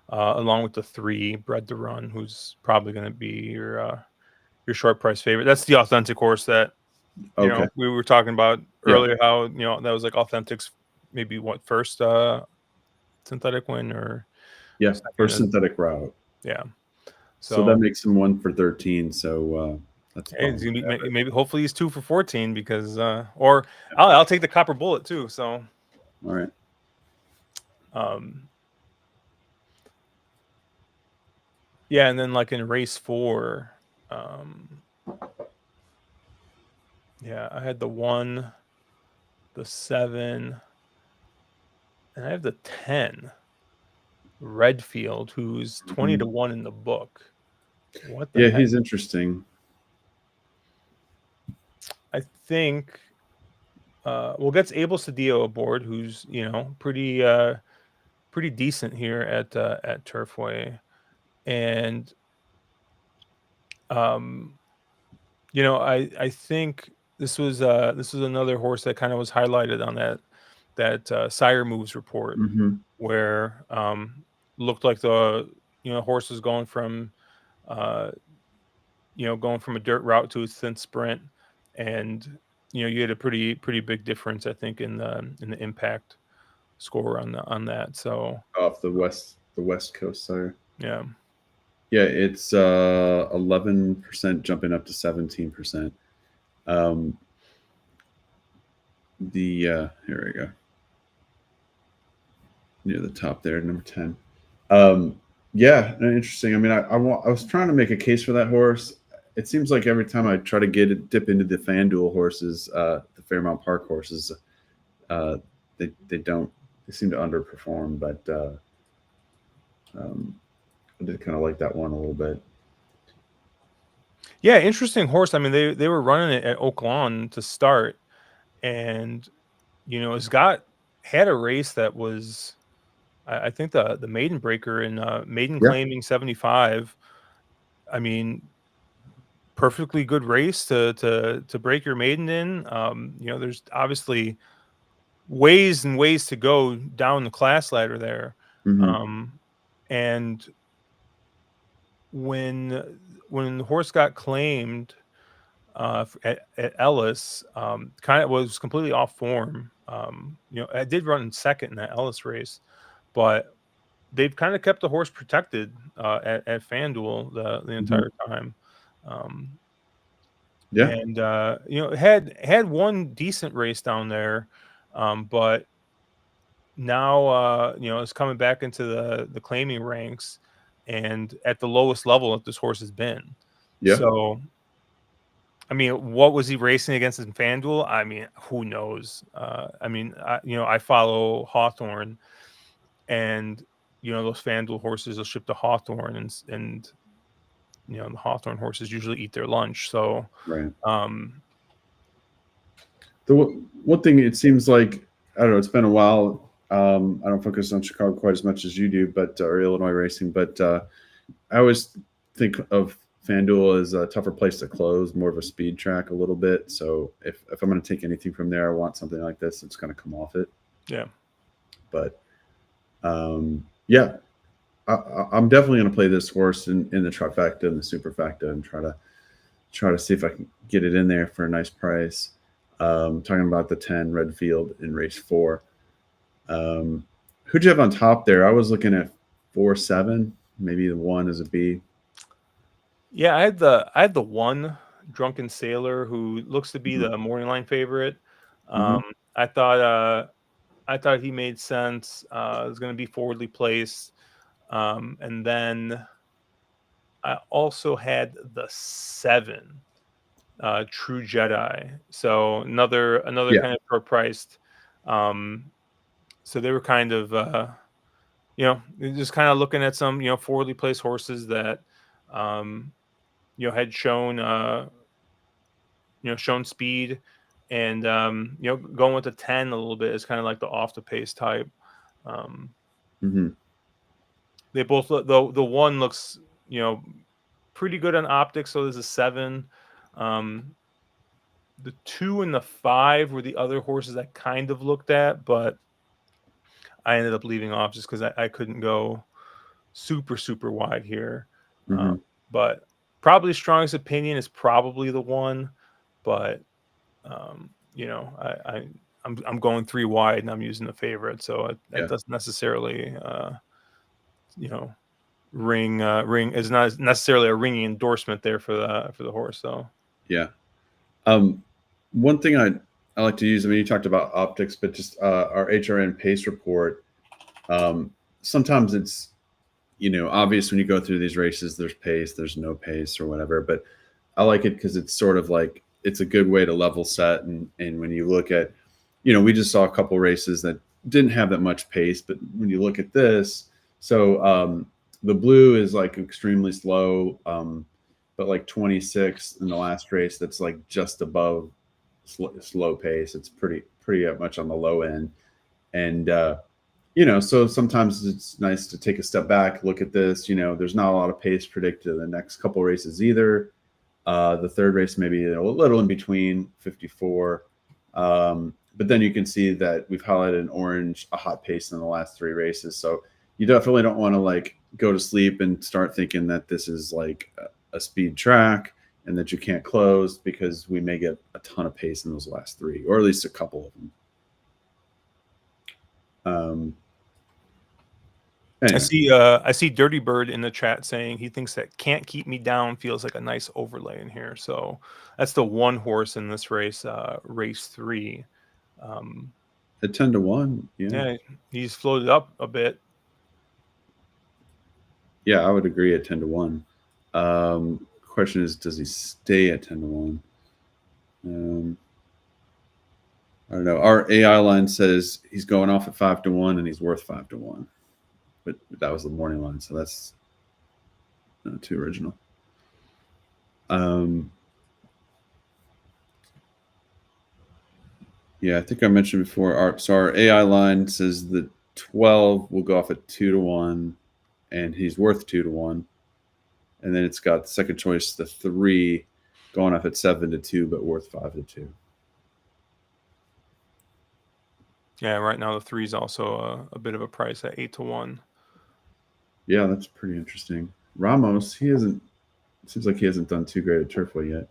along with the 3 Bred to Run, who's probably going to be your short price favorite. That's the authentic horse that we were talking about earlier. How that was like Authentic's maybe first synthetic win, or first synthetic route. Yeah, so that makes him 1 for 13. So that's he's gonna be, maybe hopefully he's 2 for 14 because or I'll take the Copper Bullet too. So all right. Yeah, and then like in race 4, I had the 1, the 7, and I have the 10, Redfield, who's 20 to 1 in the book. What the heck? He's interesting. I think gets Abel Cedillo aboard, who's pretty decent here at Turfway, and I think this was another horse that kind of was highlighted on that Sire Moves report, where looked like the horse was going from going from a dirt route to a thin sprint, and you had a pretty big difference, I think, in the impact score on that. So off the west coast Sire. Yeah, it's 11% jumping up to 17%. Here we go. Near the top there, number 10. Interesting. I mean, I was trying to make a case for that horse. It seems like every time I try to dip into the FanDuel horses, the Fairmount Park horses, they seem to underperform. But I did kind of like that one a little bit. Yeah, interesting horse. I mean, they were running it at Oak Lawn to start, and it's had a race that was, I think the maiden breaker in maiden claiming 75. I mean, perfectly good race to break your maiden in. There's obviously ways and ways to go down the class ladder there. And when the horse got claimed at Ellis, kind of was completely off form. I did run second in that Ellis race, but they've kind of kept the horse protected at FanDuel the entire time. And had one decent race down there, but now it's coming back into the claiming ranks and at the lowest level that this horse has been. So I mean, what was he racing against in FanDuel? I mean, who knows? I follow Hawthorne, and those FanDuel horses will ship to Hawthorne, and the Hawthorne horses usually eat their lunch. So right. The one thing, it seems like, I don't know, it's been a while. I don't focus on Chicago quite as much as you do, but or Illinois racing. But I always think of FanDuel as a tougher place to close, more of a speed track a little bit. So if I'm going to take anything from there, I want something like this that's going to come off it. Yeah. But yeah, I'm definitely going to play this horse in the trifecta and the superfecta and try to see if I can get it in there for a nice price. Talking about the 10 Redfield in race 4. Who'd you have on top there? I was looking at 4-7, maybe the 1 is a B. Yeah, I had the one Drunken Sailor who looks to be Mm-hmm. the morning line favorite. Mm-hmm. I thought he made sense. It was going to be forwardly placed. And then I also had the 7 True Jedi. So another Yeah. kind of short priced. So they were kind of just kind of looking at some forwardly placed horses that um, had shown speed, and going with the 10 a little bit is kind of like the off the pace type. Um, Mm-hmm. they both look, the one looks pretty good on optics, so there's a 7. Um, the 2 and the 5 were the other horses I kind of looked at, but I ended up leaving off just because I couldn't go super wide here. Um, Mm-hmm. but probably strongest opinion is probably the 1, but I'm going 3 wide and I'm using the favorite, so that Yeah. doesn't necessarily you know ring is not necessarily a ringing endorsement there for the horse. So Yeah. One thing I like to use, I mean, you talked about optics, but just our HRN pace report. Sometimes it's, obvious when you go through these races, there's pace, there's no pace or whatever, but I like it because it's sort of like, it's a good way to level set. And when you look at, we just saw a couple races that didn't have that much pace, but when you look at this, so the blue is like extremely slow, but like 26 in the last race, that's like just above slow pace. It's pretty much on the low end. And, so sometimes it's nice to take a step back, look at this. There's not a lot of pace predicted in the next couple races either. The third race maybe a little in between 54. But then you can see that we've highlighted in orange a hot pace in the last 3 races. So you definitely don't want to like go to sleep and start thinking that this is like a speed track and that you can't close, because we may get a ton of pace in those last 3, or at least a couple of them. Anyway. I see Dirty Bird in the chat saying he thinks that Can't Keep Me Down feels like a nice overlay in here. So that's the one horse in this race, race 3. At 10-1, Yeah, he's floated up a bit. Yeah, I would agree at 10-1. Question is, does he stay at 10-1? I don't know. Our AI line says he's going off at 5-1 and he's worth 5-1, but that was the morning line, so that's not too original. Yeah, I think I mentioned before. Our AI line says the 12 will go off at 2-1, and he's worth 2-1. And then it's got the second choice, the 3, going off at 7-2, but worth 5-2. Yeah, right now the 3 is also a bit of a price at 8-1. Yeah, that's pretty interesting. Ramos, seems like he hasn't done too great at Turfway yet.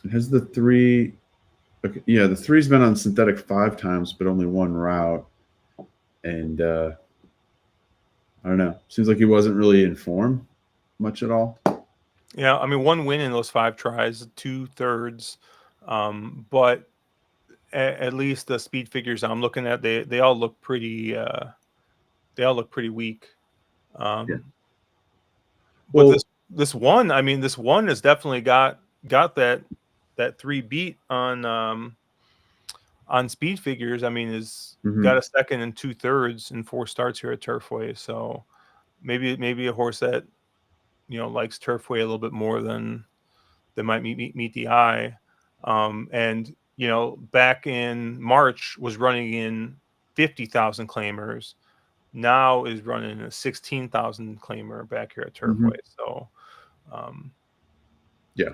It has the 3. Okay, yeah, the 3's been on synthetic 5 times, but only 1 route. And I don't know. Seems like he wasn't really in form much at all. Yeah, I mean 1 win in those 5 tries, 2/3. But at least the speed figures I'm looking at, they all look pretty weak. Yeah. But Well, this one, I mean, this one has definitely got that 3 beat on speed figures. I mean, is got a second and 2/3 in 4 starts here at Turfway. So maybe a horse that likes Turfway a little bit more than might meet the eye. And back in March was running in 50,000 claimers. Now is running a 16,000 claimer back here at Turfway. So, yeah,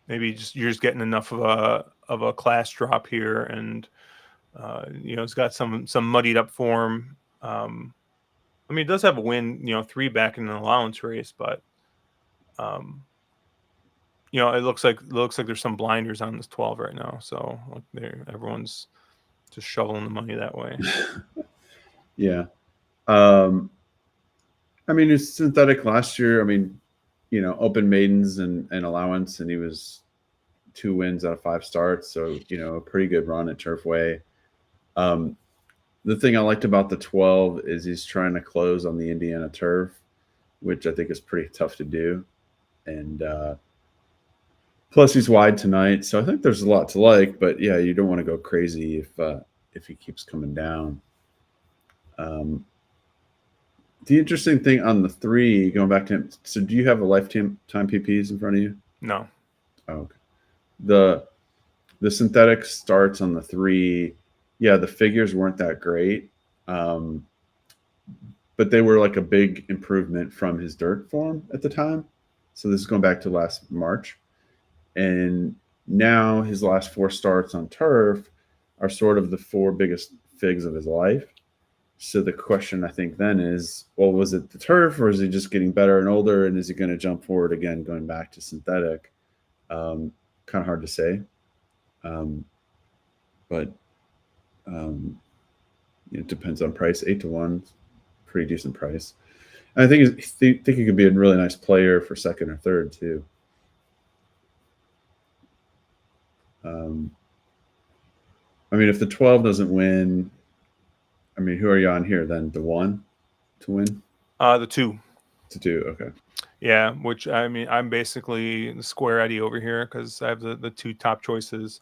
maybe you're just getting enough of a class drop here, and it's got some muddied up form. I mean, it does have a win, 3 back in an allowance race, but it looks like there's some blinders on this 12 right now. So everyone's just shoveling the money that way. yeah. I mean, it's synthetic last year. I mean, open maidens and allowance, and he was 2 wins out of 5 starts. So, a pretty good run at Turfway. The thing I liked about the 12 is he's trying to close on the Indiana turf, which I think is pretty tough to do. And plus he's wide tonight. So I think there's a lot to like, but yeah, you don't want to go crazy if he keeps coming down. The interesting thing on the 3, going back to him, so do you have a lifetime PPs in front of you? No. Oh, okay. The synthetic starts on the 3. Yeah, the figures weren't that great, but they were like a big improvement from his dirt form at the time. So this is going back to last March. And now his last 4 starts on turf are sort of the 4 biggest figs of his life. So the question I think then is, well, was it the turf, or is he just getting better and older, and is he going to jump forward again, going back to synthetic? Kind of hard to say. But it depends on price. 8-1, pretty decent price. And I think he could be a really nice player for second or third too. I mean, if the 12 doesn't win, I mean, who are you on here then? The 1 to win? The 2. To 2, okay. Yeah, which I mean, I'm basically the square Eddie over here because I have the 2 top choices.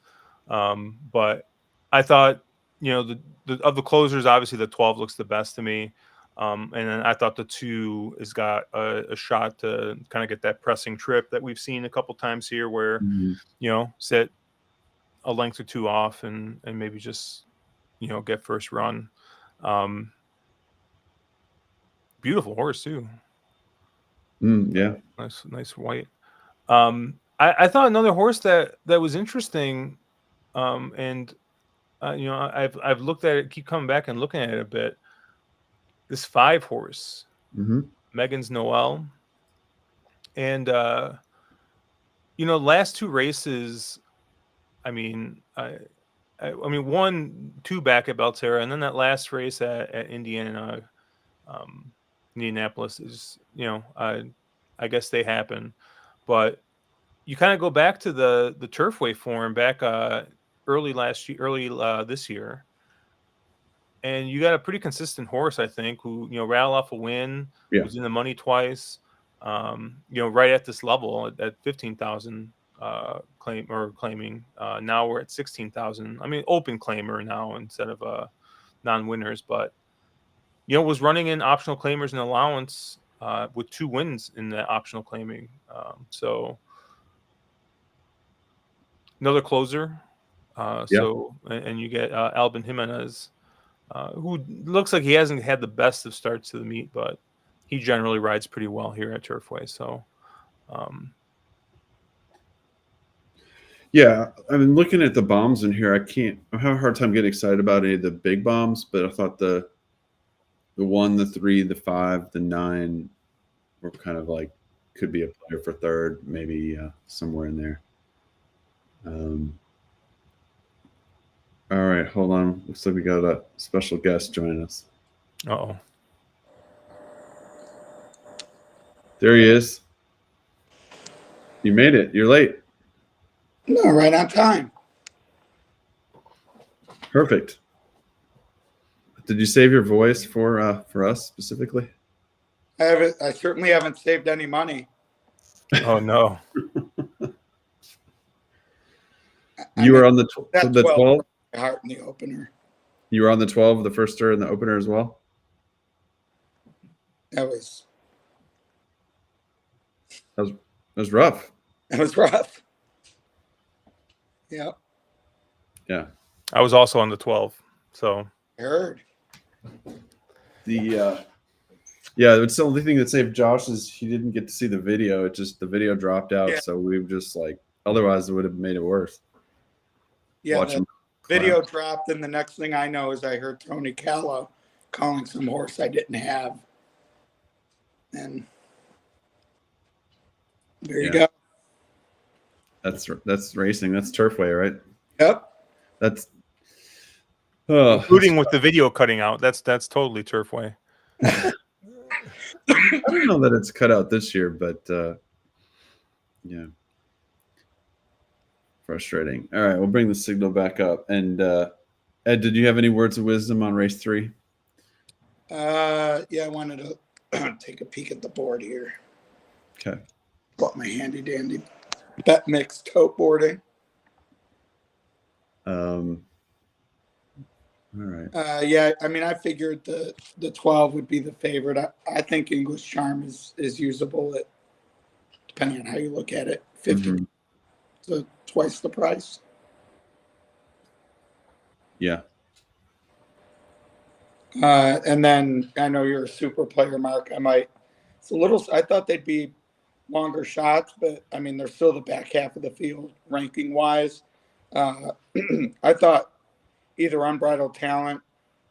But I thought, of the closers, obviously the 12 looks the best to me. And then I thought the 2 has got a shot to kind of get that pressing trip that we've seen a couple times here, where sit a length or 2 off and maybe just get first run. Beautiful horse too. Yeah, nice white. I thought another horse that was interesting, and I've looked at it, keep coming back and looking at it a bit. This 5 horse, Megan's Noel, and last 2 races. I mean, I mean 2 back at Belterra, and then that last race at Indianapolis is, I guess they happen, but you kind of go back to the Turfway form back early this year, and you got a pretty consistent horse, I think, who rattle off a win, was in the money twice, right at this level at 15,000 claiming. Now we're at 16,000. I mean, open claimer now instead of non-winners, but was running in optional claimers and allowance with 2 wins in the optional claiming. So another closer. So and you get Albin Jimenez, who looks like he hasn't had the best of starts to the meet, but he generally rides pretty well here at Turfway. So yeah, I mean, looking at the bombs in here, I'm having a hard time getting excited about any of the big bombs, but I thought the 1, the 3, the 5, the 9 were kind of like could be a player for third, maybe somewhere in there. All right, hold on. Looks like we got a special guest joining us. Uh-oh. There he is. You made it. You're late. No, right on time. Perfect. Did you save your voice for us specifically? I certainly haven't saved any money. Oh no. You were on the 12? Heart in the opener. You were on the 12, the first stir in the opener as well? That was rough. It was rough. Yeah. Yeah. I was also on the 12. So Heard. Yeah, it's the only thing that saved Josh is he didn't get to see the video. It just the video dropped out, so we just like otherwise it would have made it worse. Yeah, Watch him video dropped, and the next thing I know is I heard Tony Callow calling some horse I didn't have. And there you go. That's racing. That's Turfway, right? Yep. That's including with the video cutting out. That's totally Turfway. I don't know that it's cut out this year, but yeah. Frustrating. All right, we'll bring the signal back up. And Ed, did you have any words of wisdom on race 3? Yeah, I wanted to take a peek at the board here. Okay. Got my handy dandy bet mix tote boarding. All right. Yeah, I mean, I figured the 12 would be the favorite. I think English Charm is usable at, depending on how you look at it, 50 to twice the price. Yeah. And then I know you're a super player, Mark. I thought they'd be longer shots, but I mean, they're still the back half of the field ranking wise. I thought either Unbridled Talent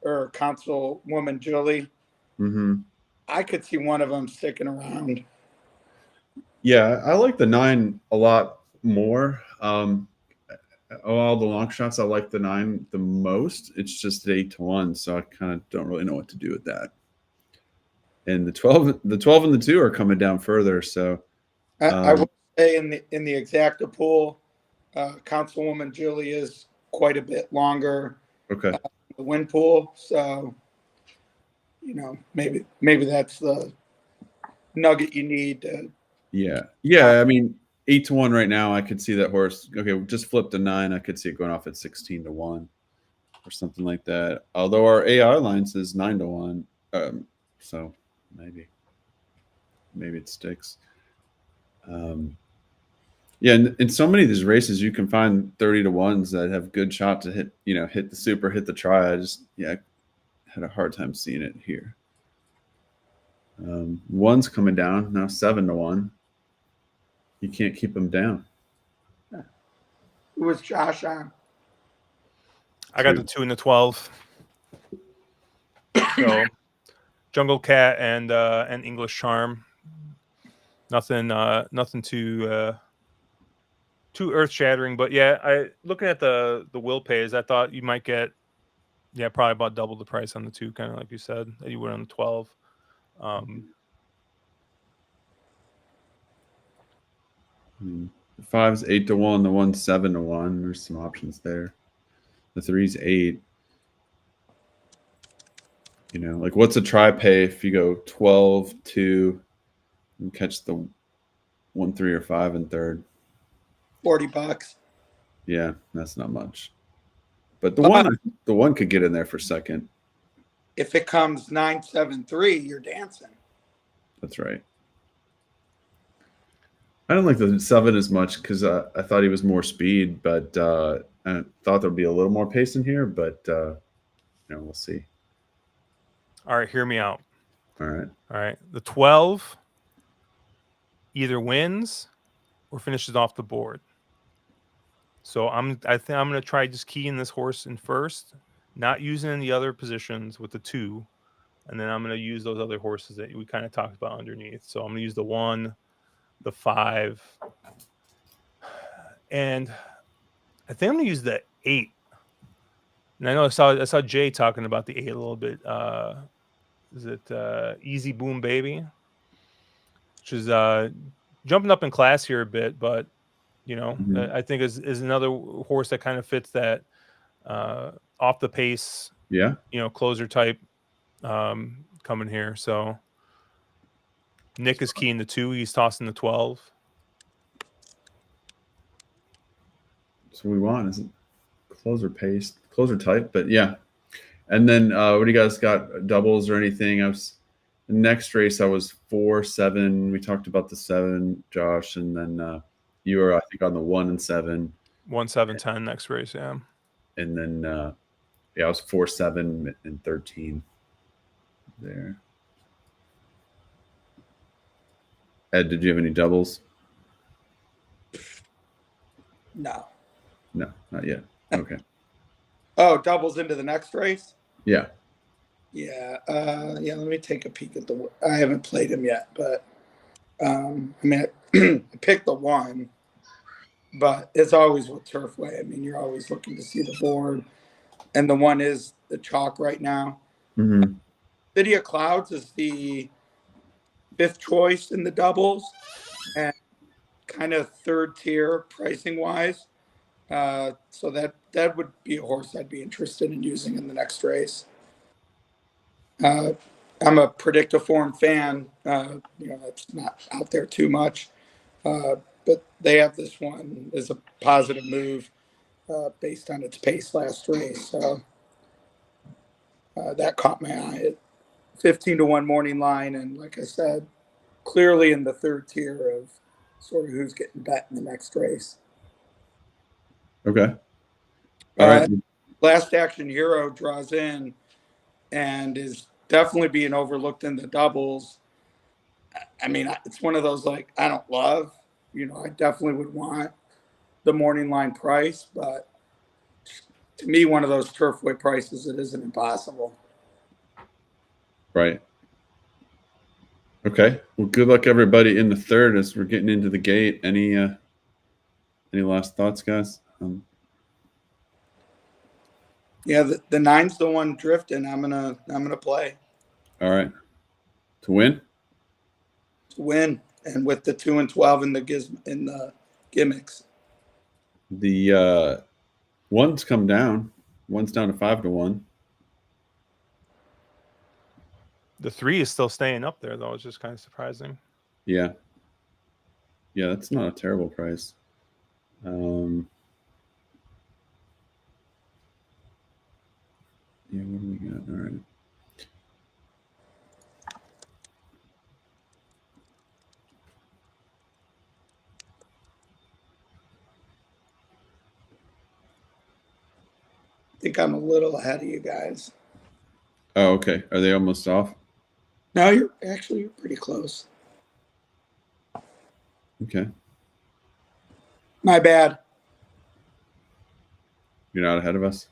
or Councilwoman Julie. I could see one of them sticking around. Yeah, I like the 9 a lot more. All the long shots, I like the 9 the most. It's just 8-1, so I kind of don't really know what to do with that. And the 12 and the 2 are coming down further. So I would say in the exacta pool, Councilwoman Julie is quite a bit longer. Okay. The win pool, so maybe that's the nugget you need to. Yeah. I mean, 8-1 right now. I could see that horse. Okay, just flip to 9. I could see it going off at 16-1 or something like that. Although our AI line says 9-1, so maybe it sticks. Yeah, in so many of these races, you can find 30-1s that have good shot to hit. Hit the super, hit the try. I just had a hard time seeing it here. 1's coming down now, 7-1. You can't keep them down. Who was Josh on? I got the 2 and the 12. So Jungle Cat and English Charm. Nothing too earth shattering, but yeah, looking at the will pays, I thought you might get probably about double the price on the 2, kind of like you said that you would on the 12. The 5's 8-1, the 1's 7-1. There's some options there. The 3's 8. Like what's a try pay if you go 12-2 and catch the 1, 3, or 5 in third? $40. Yeah, that's not much. But the one could get in there for second. If it comes 9-7-3, you're dancing. That's right. I don't like the 7 as much because I thought he was more speed, but I thought there'd be a little more pace in here. But we'll see. All right, hear me out. All right. The 12 either wins or finishes off the board. So I think I'm going to try just keying this horse in first, not using any other positions with the 2, and then I'm going to use those other horses that we kind of talked about underneath. So I'm going to use the 1, the 5, and I think I'm going to use the 8. And I know I saw Jay talking about the 8 a little bit. Is it Easy Boom Baby, which is jumping up in class here a bit, but I think is another horse that kind of fits that off the pace, closer type coming here. So Nick is keying the 2. He's tossing the 12. So we want isn't closer pace, closer type, but yeah. And then what do you guys got? Doubles or anything? The next race I was 4-7. We talked about the 7, Josh, and then you were I think on the 1 and 7. 1-7-10 next race, yeah. And then, I was 4, 7, and 13 there. Ed, did you have any doubles? No. No, not yet. Okay. Oh, doubles into the next race? Yeah. Yeah. Let me take a peek at I haven't played him yet, but I picked the 1, but it's always with Turfway. I mean, you're always looking to see the board, and the 1 is the chalk right now. Mm-hmm. City of Clouds is the 5th choice in the doubles, and kind of 3rd tier pricing wise. So that would be a horse I'd be interested in using in the next race. I'm a Predictiform fan. That's not out there too much, but they have this one as a positive move based on its pace last race. So that caught my eye at 15-1 morning line, and like I said, clearly in the 3rd tier of sort of who's getting bet in the next race. Okay. All right. Last Action Hero draws in and is definitely being overlooked in the doubles. I mean, it's one of those, like, I don't love, I definitely would want the morning line price, but to me, one of those Turfway prices, it isn't impossible. Right. Okay. Well, good luck everybody in the 3rd as we're getting into the gate. Any last thoughts, guys? Yeah, the 9's the one drifting. I'm gonna play. All right. To win? To win, and with the 2 and 12 in the gimmicks. The 1's come down. 1's down to 5-1. The 3 is still staying up there, though. It's just kind of surprising. Yeah. Yeah, that's not a terrible price. Yeah, what do we got? All right. I think I'm a little ahead of you guys. Oh, okay. Are they almost off? No, you're pretty close. Okay. My bad. You're not ahead of us?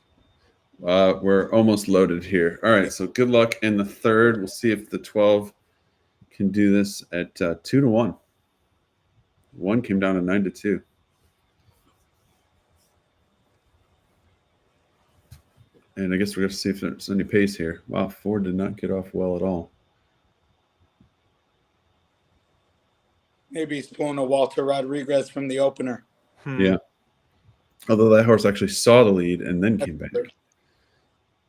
We're almost loaded here. All right, so good luck in the 3rd. We'll see if the 12 can do this at 2-1. 1 came down to 9-2. And I guess we're going to see if there's any pace here. Wow, 4 did not get off well at all. Maybe he's pulling a Walter Rodriguez from the opener. Yeah. Although that horse actually saw the lead and then came back.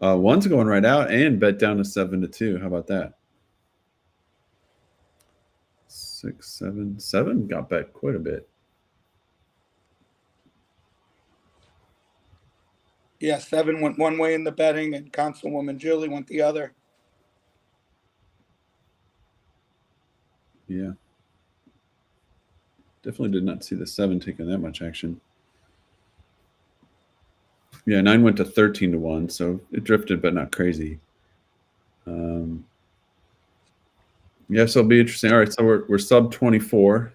1's going right out and bet down to 7-2. How about that? 6, 7. 7 got bet quite a bit. Yeah, 7 went one way in the betting, and Councilwoman Julie went the other. Yeah. Definitely did not see the 7 taking that much action. Yeah, 9 went to 13-1, so it drifted, but not crazy. Yeah, so it'll be interesting. All right, so we're sub 24.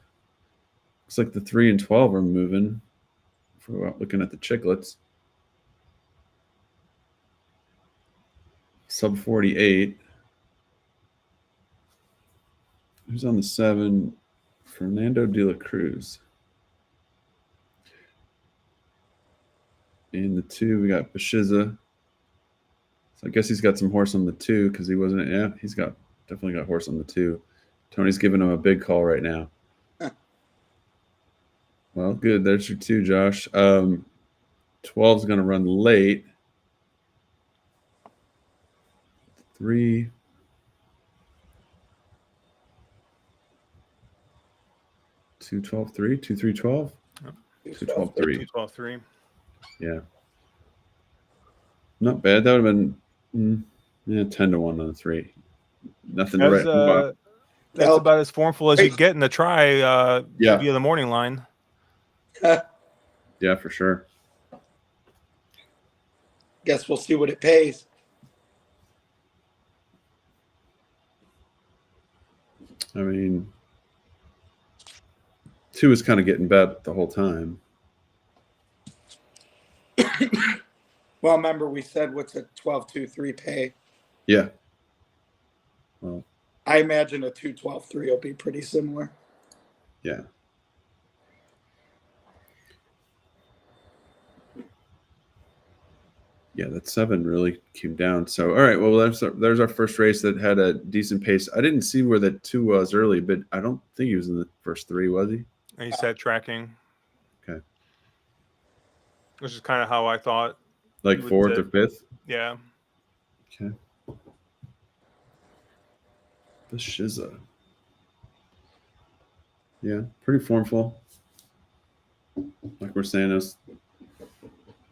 Looks like the 3 and 12 are moving. If we're looking at the chicklets. Sub 48. Who's on the 7? Fernando de la Cruz. In the 2, we got Bashiza. So I guess he's got some horse on the 2 because he wasn't. Yeah, he's definitely got horse on the 2. Tony's giving him a big call right now. Well, good. There's your 2, Josh. 12's going to run late. 3. 2, 12, 3. 2, 3, 12. 2, 12, 3. 2, 12, 3. Yeah. Not bad. That would have been 10-1 on the 3. Nothing to write about. That's about as formful as you get in the try via the morning line. Yeah, for sure. guess we'll see what it pays. I mean, 2 is kind of getting bet the whole time. Well, remember we said what's a 12-2-3 pay? Yeah. Well, I imagine a 2-12-3 will be pretty similar. yeah. Yeah, that 7 really came down. So, all right. Well, there's our first race that had a decent pace. I didn't see where that 2 was early, but I don't think he was in the first 3, was he? And he said tracking. Okay. Which is kind of how I thought. Like he would 4th dip. or 5th? Yeah. Okay. The Shiza. Yeah, pretty formful. Like we're saying, it's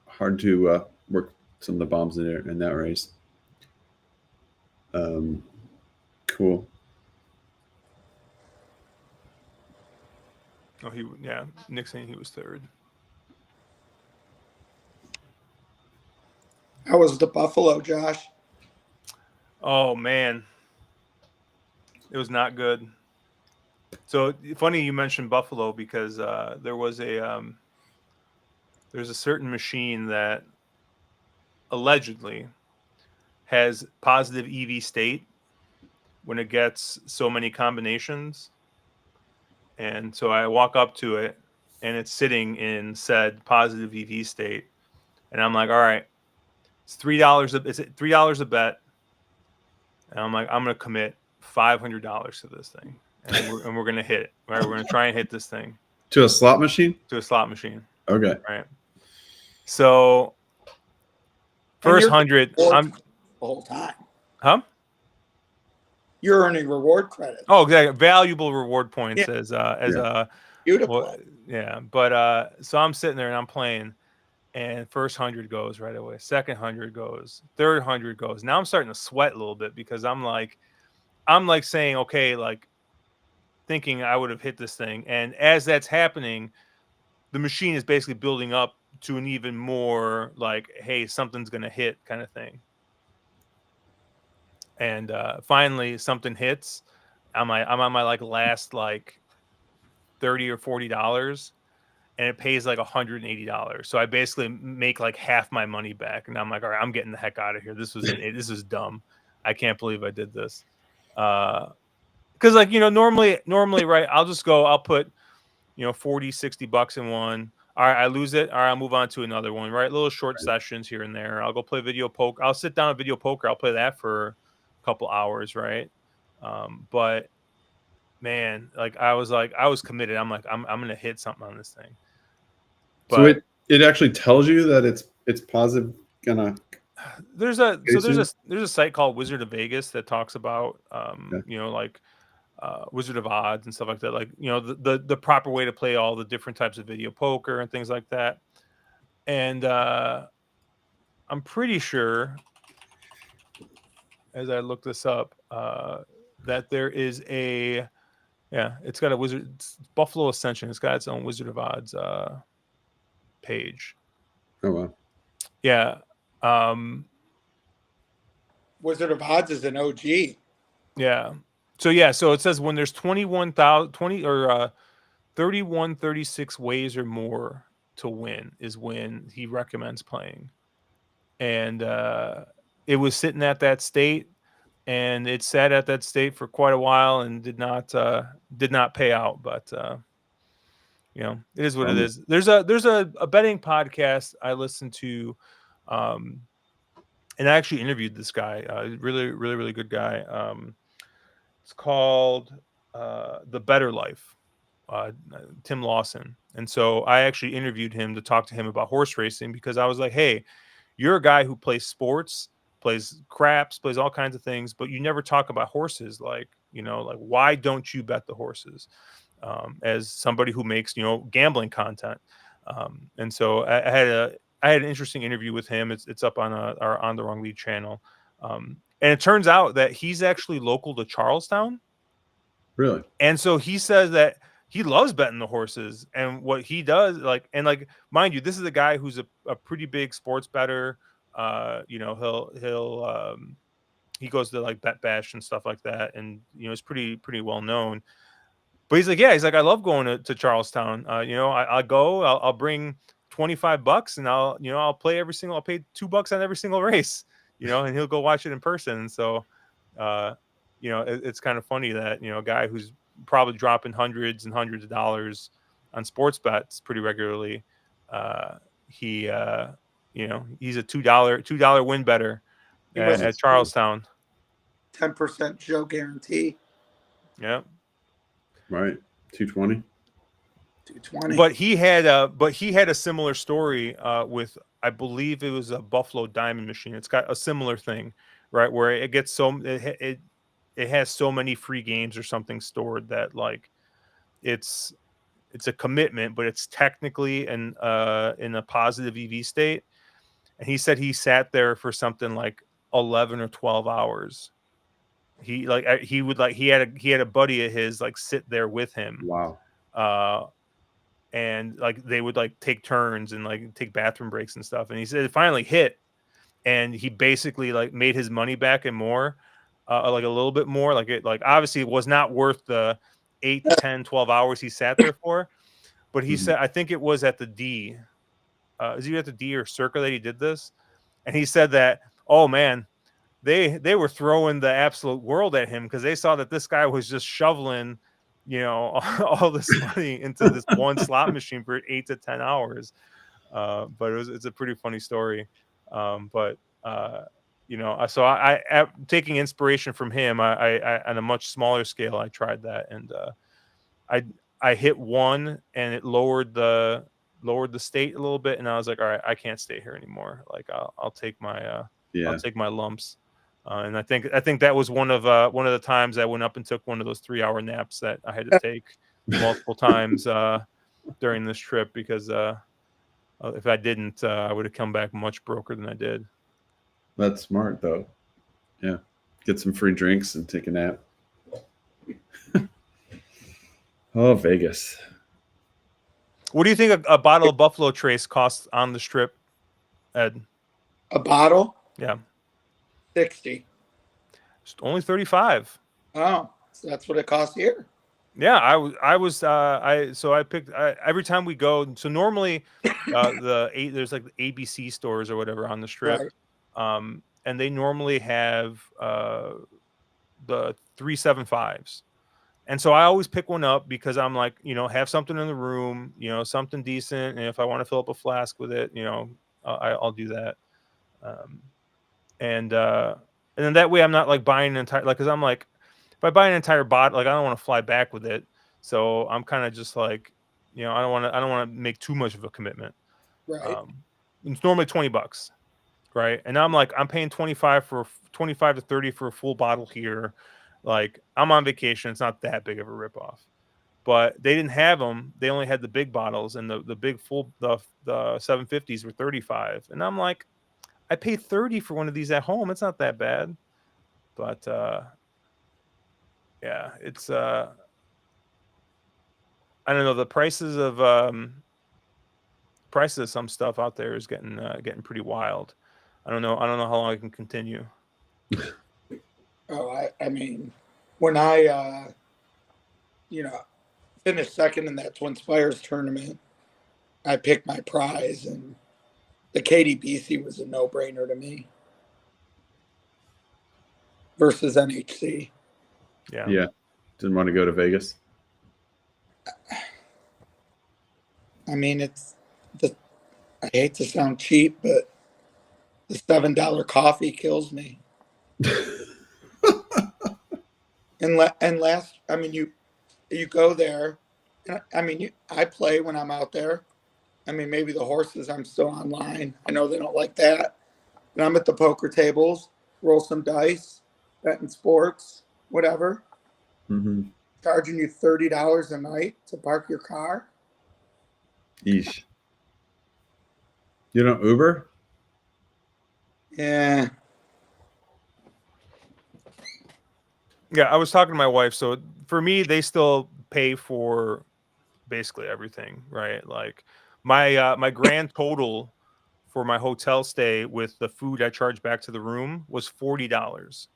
hard to work some of the bombs in that race. Cool. Oh, Nick saying he was 3rd. How was the Buffalo, Josh? Oh man, it was not good. So funny you mentioned Buffalo because there's a certain machine that allegedly has positive EV state when it gets so many combinations. And so I walk up to it and it's sitting in said positive EV state. And I'm like, all right, it's $3. It's $3 a bet. And I'm like, I'm going to commit $500 to this thing. And we're going to hit it. Right? We're going to try and hit this thing. To a slot machine? To a slot machine. Okay. Right. So first 100, I'm the whole time. Huh? You're earning reward credit. Oh, exactly. Valuable reward points Yeah. as a Beautiful. yeah. But so I'm sitting there and I'm playing, and first 100 goes right away. Second 100 goes. Third 100 goes. Now I'm starting to sweat a little bit because I'm like saying, okay, like thinking I would have hit this thing, and as that's happening, the machine is basically building up to an even more like, hey, something's gonna hit kind of thing. And finally something hits. I'm on my like last like $30 or $40, and it pays like $180. So I basically make like half my money back, and I'm like, all right, I'm getting the heck out of here. This was dumb. I can't believe I did this. Because like, normally right, I'll put 40, $60 in one. All right, I lose it. All right, I'll move on to another one. Right, little short sessions here and there. I'll go play video poker. I'll sit down at video poker. I'll play that for couple hours, right? But man, like I was committed. I'm like, I'm gonna hit something on this thing. But so it actually tells you that it's positive. There's a site called Wizard of Vegas that talks about Wizard of Odds and stuff like that, like the proper way to play all the different types of video poker and things like that. And I'm pretty sure, as I look this up, that there is it's got a it's Buffalo Ascension. It's got its own Wizard of Odds page. Oh wow. Yeah. Wizard of Odds is an OG. Yeah. So it says when there's 3136 ways or more to win is when he recommends playing. And it was sitting at that state, and it sat at that state for quite a while and did not pay out. But it is what it is. There's a betting podcast I listened to, and I actually interviewed this guy. Really, really, really good guy. It's called The Better Life, Tim Lawson. And so I actually interviewed him to talk to him about horse racing, because I was like, hey, you're a guy who plays sports, plays craps, plays all kinds of things, but you never talk about horses. Like, like why don't you bet the horses? As somebody who makes, gambling content. And so I had an interesting interview with him. It's up on our On the Wrong Lead channel. And it turns out that he's actually local to Charlestown. Really? And so he says that he loves betting the horses, and what he does, mind you, this is a guy who's a pretty big sports bettor, he goes to like Bet Bash and stuff like that, and it's pretty well known. But he's like, yeah, he's like, I love going to Charlestown. I'll go, I'll bring $25 and I'll play I'll pay $2 on every single race, and he'll go watch it in person. And so, it's kind of funny that, a guy who's probably dropping hundreds and hundreds of dollars on sports bets pretty regularly, he's a $2 win better at Charlestown. 10% Joe guarantee. Yeah. Right. 220. 220. But he had a similar story with, I believe it was a Buffalo Diamond machine. It's got a similar thing, right? Where it gets it has so many free games or something stored that like it's a commitment, but it's technically in a positive EV state. And he said he sat there for something like 11 or 12 hours. He had a buddy of his like sit there with him. Wow. And like they would like take turns and like take bathroom breaks and stuff. And he said it finally hit, and he basically like made his money back and more, like a little bit more. Like obviously it was not worth the 8, 10, 12 hours he sat there for. But he said, I think it was at the D. Is he at the D or Circa that he did this? And he said that, oh man, they were throwing the absolute world at him because they saw that this guy was just shoveling, all this money into this one slot machine for 8 to 10 hours. But it's a pretty funny story. So I taking inspiration from him, I on a much smaller scale, I tried that, and I hit one, and it lowered the state a little bit, and I was like, all right, I can't stay here anymore. Like I'll take my I'll take my lumps. And I think that was one of the times I went up and took one of those 3-hour naps that I had to take multiple times during this trip, because if I didn't, I would have come back much broker than I did. That's smart though. Yeah, get some free drinks and take a nap. Oh, Vegas. What do you think a bottle of Buffalo Trace costs on the Strip, Ed? A bottle? Yeah. 60. It's only 35. Oh, so that's what it costs here. Yeah, I picked every time we go. So normally, there's like the ABC stores or whatever on the Strip, right. And they normally have the 375s, and so I always pick one up because I'm like, have something in the room, something decent, and if I want to fill up a flask with it, I'll do that. And then that way I'm not like buying an entire, like, because I'm like, if I buy an entire bottle, like I don't want to fly back with it, so I'm kind of just like, I don't want to make too much of a commitment. Right. It's normally $20, right? And I'm like, I'm paying 25 to 30 for a full bottle here. Like, I'm on vacation. It's not that big of a ripoff. But they didn't have them. They only had the big bottles, and the big full the 750s were 35. And I'm like, I paid 30 for one of these at home. It's not that bad. But yeah, it's I don't know, the prices of some stuff out there is getting pretty wild. I don't know how long I can continue. Oh, I mean, when I finished second in that Twin Spires tournament, I picked my prize, and the KDBC was a no-brainer to me versus NHC. Yeah. Didn't want to go to Vegas. I mean, I hate to sound cheap, but the $7 coffee kills me. And last, I mean, you go there. I mean, I play when I'm out there. I mean, maybe the horses, I'm still online. I know they don't like that. And I'm at the poker tables, roll some dice, betting sports, whatever. Mm-hmm. Charging you $30 a night to park your car. Eesh. You don't Uber? Yeah. Yeah, I was talking to my wife. So for me, they still pay for basically everything, right? Like my grand total for my hotel stay with the food I charged back to the room was $40.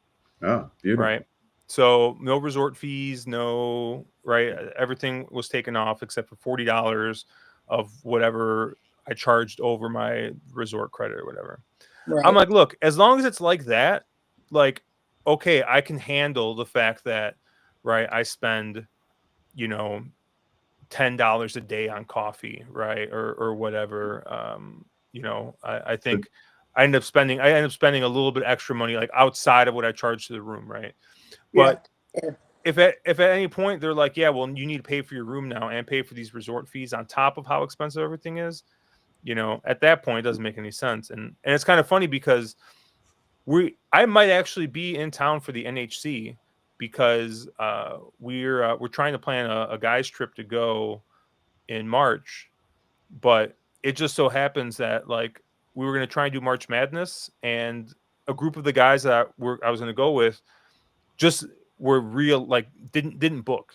Oh, beautiful. Right. So no resort fees, no, right. Everything was taken off except for $40 of whatever I charged over my resort credit or whatever. Right. I'm like, look, as long as it's like that, like, okay, I can handle the fact that, right, I spend, you know, $10 a day on coffee, right, or whatever. I think I end up spending a little bit extra money like outside of what I charge to the room, right? But Yeah. if at any point they're like, yeah, well, you need to pay for your room now and pay for these resort fees on top of how expensive everything is, at that point, it doesn't make any sense. And it's kind of funny because I might actually be in town for the NHC because we're trying to plan a guys trip to go in March, but it just so happens that like we were going to try and do March Madness, and a group of the guys that I was going to go with just were didn't book.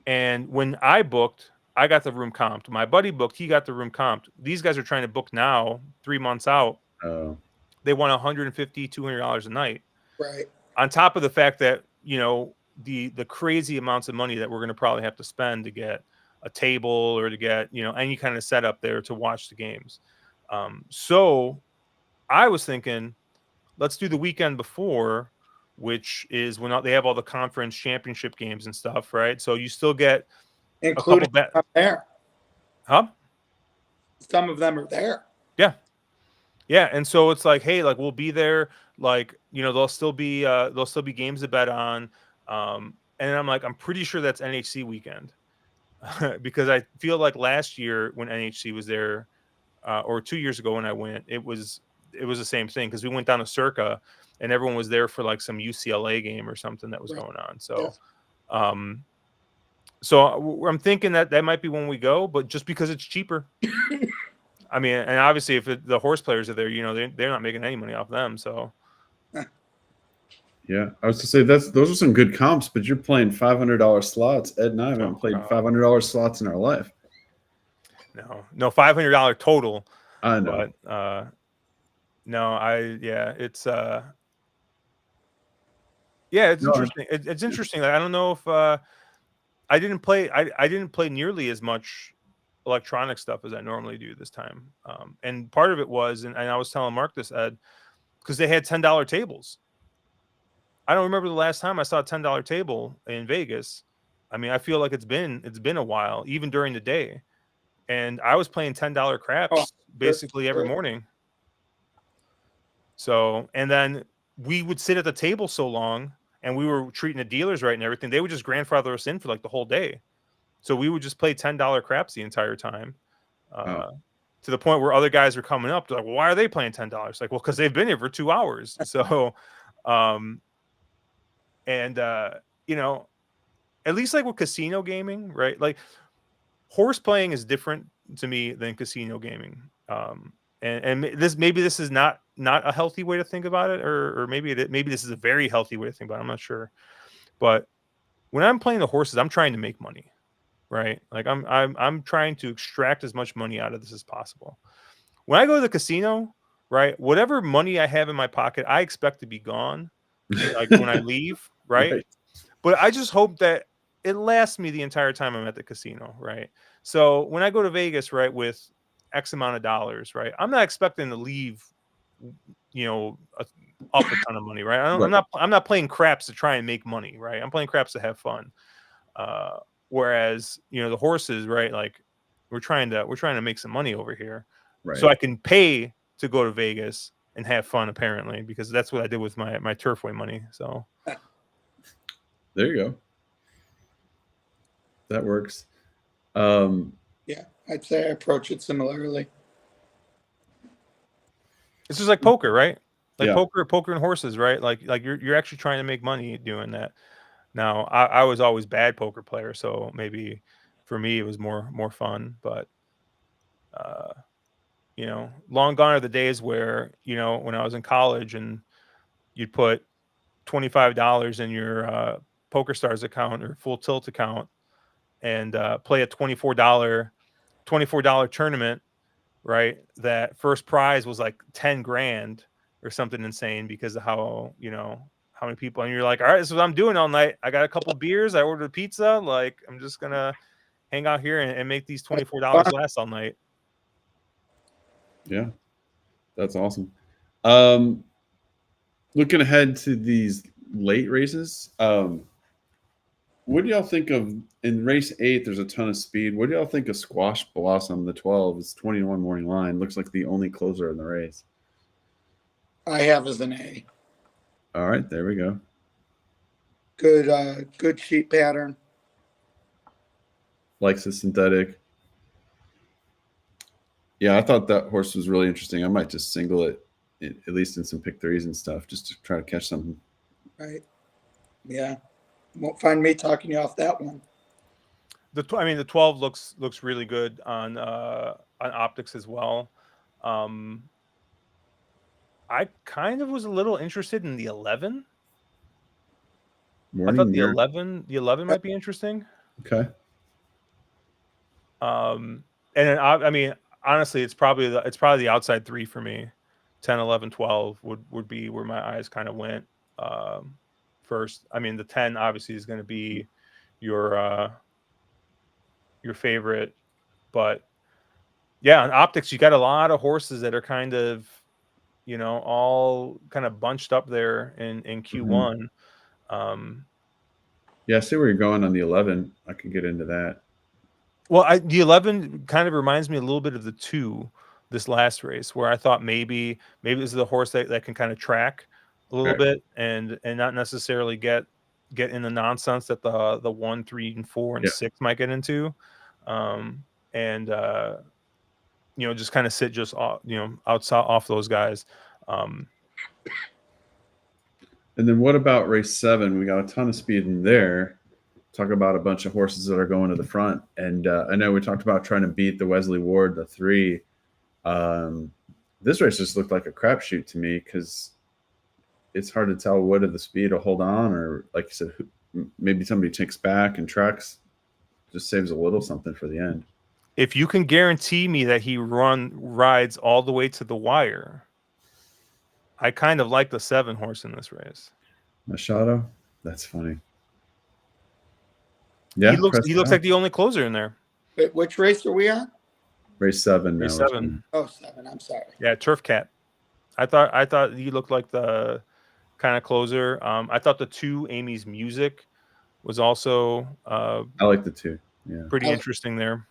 And when I booked, I got the room comped. My buddy booked, he got the room comped. These guys are trying to book now, 3 months out. Oh, They want $150, $200 a night. Right. On top of the fact that, the crazy amounts of money that we're going to probably have to spend to get a table or to get, any kind of setup there to watch the games. So I was thinking, let's do the weekend before, which is when they have all the conference championship games and stuff, right? So you still get Including a couple there. Huh? Some of them are there. Yeah. Yeah. And so it's like, hey, like we'll be there, like, there'll still be games to bet on. And I'm like, I'm pretty sure that's NHC weekend. Because I feel like last year when NHC was there, or 2 years ago when I went, it was the same thing because we went down to Circa and everyone was there for like some UCLA game or something that was going on. So, so I'm thinking that might be when we go, but just because it's cheaper. I mean, and obviously if the horse players are there, they're not making any money off them. So, yeah. I was to say those are some good comps, but you're playing $500 slots. Ed and I haven't played $500 slots in our life. No, $500 total. I know. But it's interesting. It's interesting. I don't know if I didn't play nearly as much electronic stuff as I normally do this time. And part of it was, and I was telling Mark this, Ed, because they had $10 tables. I don't remember the last time I saw a $10 table in Vegas. I mean, I feel like it's been a while, even during the day. And I was playing $10 craps basically every morning. So, and then we would sit at the table so long, and we were treating the dealers right and everything. They would just grandfather us in for like the whole day. So we would just play $10 craps the entire time, to the point where other guys were coming up. They're like, well, why are they playing $10? Like, well, because they've been here for 2 hours. So, at least like with casino gaming, right? Like horse playing is different to me than casino gaming. And this is not a healthy way to think about it, or maybe this is a very healthy way to think about it. I'm not sure. But when I'm playing the horses, I'm trying to make money, right? Like I'm trying to extract as much money out of this as possible. When I go to the casino, right, whatever money I have in my pocket, I expect to be gone, like when I leave, right? But I just hope that it lasts me the entire time I'm at the casino, right? So when I go to Vegas, right, with X amount of dollars, right, I'm not expecting to leave, up a ton of money, right? I'm not playing craps to try and make money, right? I'm playing craps to have fun. Whereas the horses, right, like we're trying to make some money over here, right? So I can pay to go to Vegas and have fun, apparently, because that's what I did with my Turfway money. So there you go. That works. Yeah, I'd say I approach it similarly. It's just like poker, right? Like poker and horses, right? Like you're actually trying to make money doing that. Now, I was always bad poker player, so maybe for me it was more fun. But long gone are the days where when I was in college and you'd put $25 in your PokerStars account or Full Tilt account and play a $24 tournament, right? That first prize was like 10 grand or something insane because of how, you know, how many people, and you're like, all right, this is what I'm doing all night. I got a couple beers. I ordered a pizza. Like, I'm just going to hang out here and make these $24 last all night. Yeah, that's awesome. Looking ahead to these late races, what do y'all think of in race 8? There's a ton of speed. What do y'all think of Squash Blossom? The 12 is 21 morning line. Looks like the only closer in the race. I have as an A. All right, there we go. Good sheep pattern. Likes the synthetic. Yeah, I thought that horse was really interesting. I might just single it, at least in some pick threes and stuff, just to try to catch something. Right. Yeah. Won't find me talking you off that one. The 12 looks really good on optics as well. I kind of was a little interested in the 11. I thought the 11 might be interesting. Okay. And then I mean, honestly, it's probably the outside 3 for me. 10, 11, 12 would be where my eyes kind of went first. I mean, the 10 obviously is going to be your favorite, but yeah, on optics, you got a lot of horses that are kind of, you know, all kind of bunched up there in Q1. Yeah, I see where you're going on the 11. I could get into that. Well, the 11 kind of reminds me a little bit of the 2 this last race, where I thought maybe this is the horse that can kind of track a little bit and not necessarily get in the nonsense that the 1, 3, and 4 and 6 might get into, and you know, just kind of sit just off, you know, outside off those guys. And then what about race 7? We got a ton of speed in there. Talk about a bunch of horses that are going to the front. And I know we talked about trying to beat the Wesley Ward, the 3. This race just looked like a crapshoot to me because it's hard to tell what of the speed will hold on, or like you said, maybe somebody takes back and tracks, just saves a little something for the end. If you can guarantee me that he rides all the way to the wire, I kind of like the 7 horse in this race. Machado? That's funny. Yeah, he looks like the only closer in there. Wait, which race are we on? Race 7. Race 7. Oh, 7. I'm sorry. Yeah, Turf Cat. I thought he looked like the kind of closer. I thought the 2, Amy's Music, was also I like the 2. Yeah, pretty interesting there.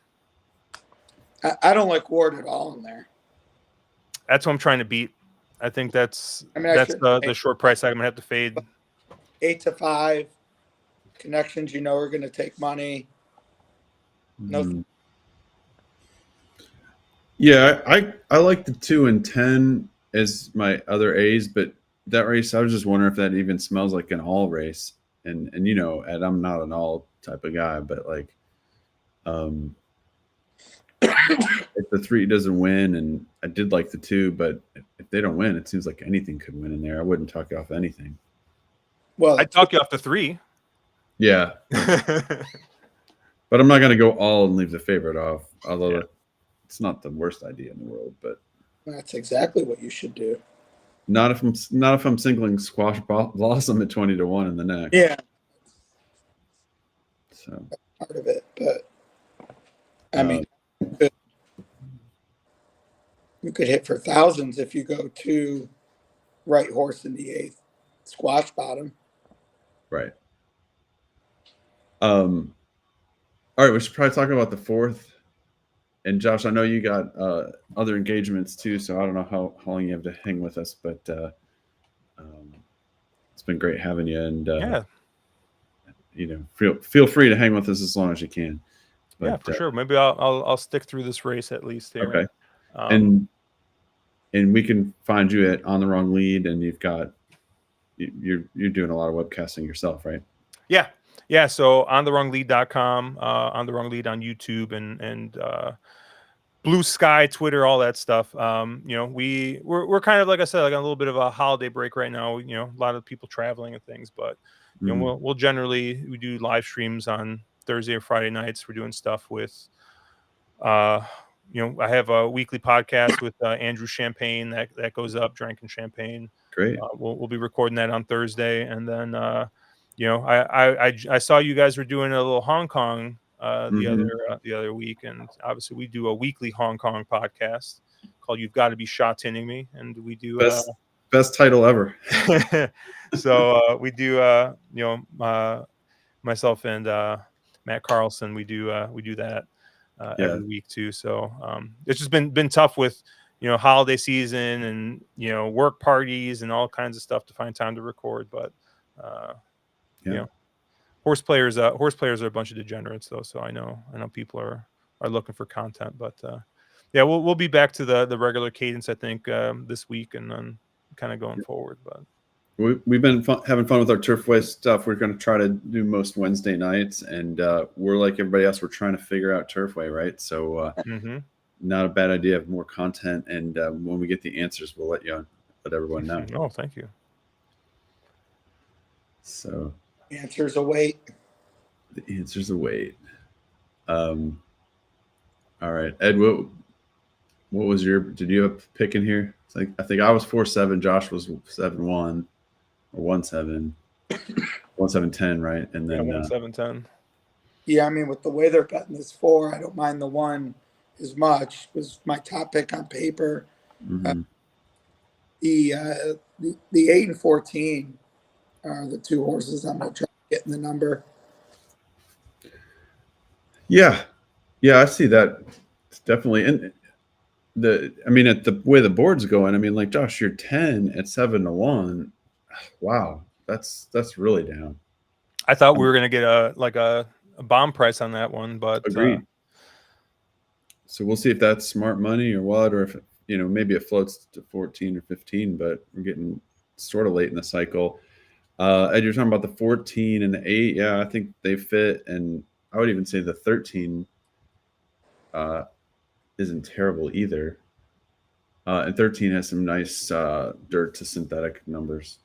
I don't like Ward at all in there. That's what I'm trying to beat. I think that's the short price I'm gonna have to fade. 8 to 5 connections, you know, are going to take money. No. Yeah, I like the 2 and 10 as my other A's, but that race, I was just wondering if that even smells like an all race. And you know, Ed, I'm not an all type of guy, but like, if the 3 doesn't win, and I did like the 2, but if they don't win, it seems like anything could win in there. I wouldn't talk you off anything. Well, I'd talk you off the 3. Yeah. But I'm not going to go all and leave the favorite off, although it's not the worst idea in the world. But that's exactly what you should do. Not if I'm singling Squash Blossom at 20 to 1 in the next. Yeah. So that's part of it, but I mean, you could hit for thousands if you go to right horse in the 8th, Squash Bottom. Right. All right, we should probably talk about the 4th. And Josh, I know you got other engagements too, so I don't know how long you have to hang with us, but it's been great having you. And you know, feel free to hang with us as long as you can. But, yeah, for sure. Maybe I'll stick through this race at least here. Okay. And we can find you at On the Wrong Lead, and you're doing a lot of webcasting yourself, right? Yeah. Yeah, so ontherewronglead.com, On the Wrong Lead on YouTube and Blue Sky, Twitter, all that stuff. You know, we're kind of, like I said, like on a little bit of a holiday break right now. You know, a lot of people traveling and things, but you know, we'll generally do live streams on Thursday or Friday nights. We're doing stuff with I have a weekly podcast with Andrew Champagne that goes up, Drinking Champagne. Great. We'll be recording that on Thursday, and then I saw you guys were doing a little Hong Kong the other week, and obviously we do a weekly Hong Kong podcast called "You've Got to Be Shot Tinning Me," and we do best title ever. So we do myself and Matt Carlson, we do that every week too. So it's just been tough with holiday season and work parties and all kinds of stuff to find time to record. But horse players are a bunch of degenerates though. So I know people are looking for content. But we'll be back to the regular cadence I think this week, and then kind of going forward. But we've been having fun with our Turfway stuff. We're going to try to do most Wednesday nights, and we're like everybody else. We're trying to figure out Turfway, right? So not a bad idea of more content. And when we get the answers, we'll let everyone know. Oh, thank you. So answers await. The answers await. All right, Ed. What was your? Did you have a pick in here? I think I was 4-7. Josh was 7-1 or 1-7. 1-7-10, right? And then 1-7-10. Yeah, I mean, with the way they're betting this 4, I don't mind the 1 as much. It was my top pick on paper. The 8 and 14 are the 2 horses I'm going to try to get in the number. Yeah, I see that. It's definitely at the way the board's going. I mean, like Josh, you're 10 at 7-1. Wow, that's really down. I thought we were gonna get a bomb price on that one, but agreed. So we'll see if that's smart money or what, or if maybe it floats to 14 or 15. But we're getting sort of late in the cycle. Ed, you're talking about the 14 and the 8. Yeah, I think they fit, and I would even say the 13 isn't terrible either. And 13 has some nice dirt to synthetic numbers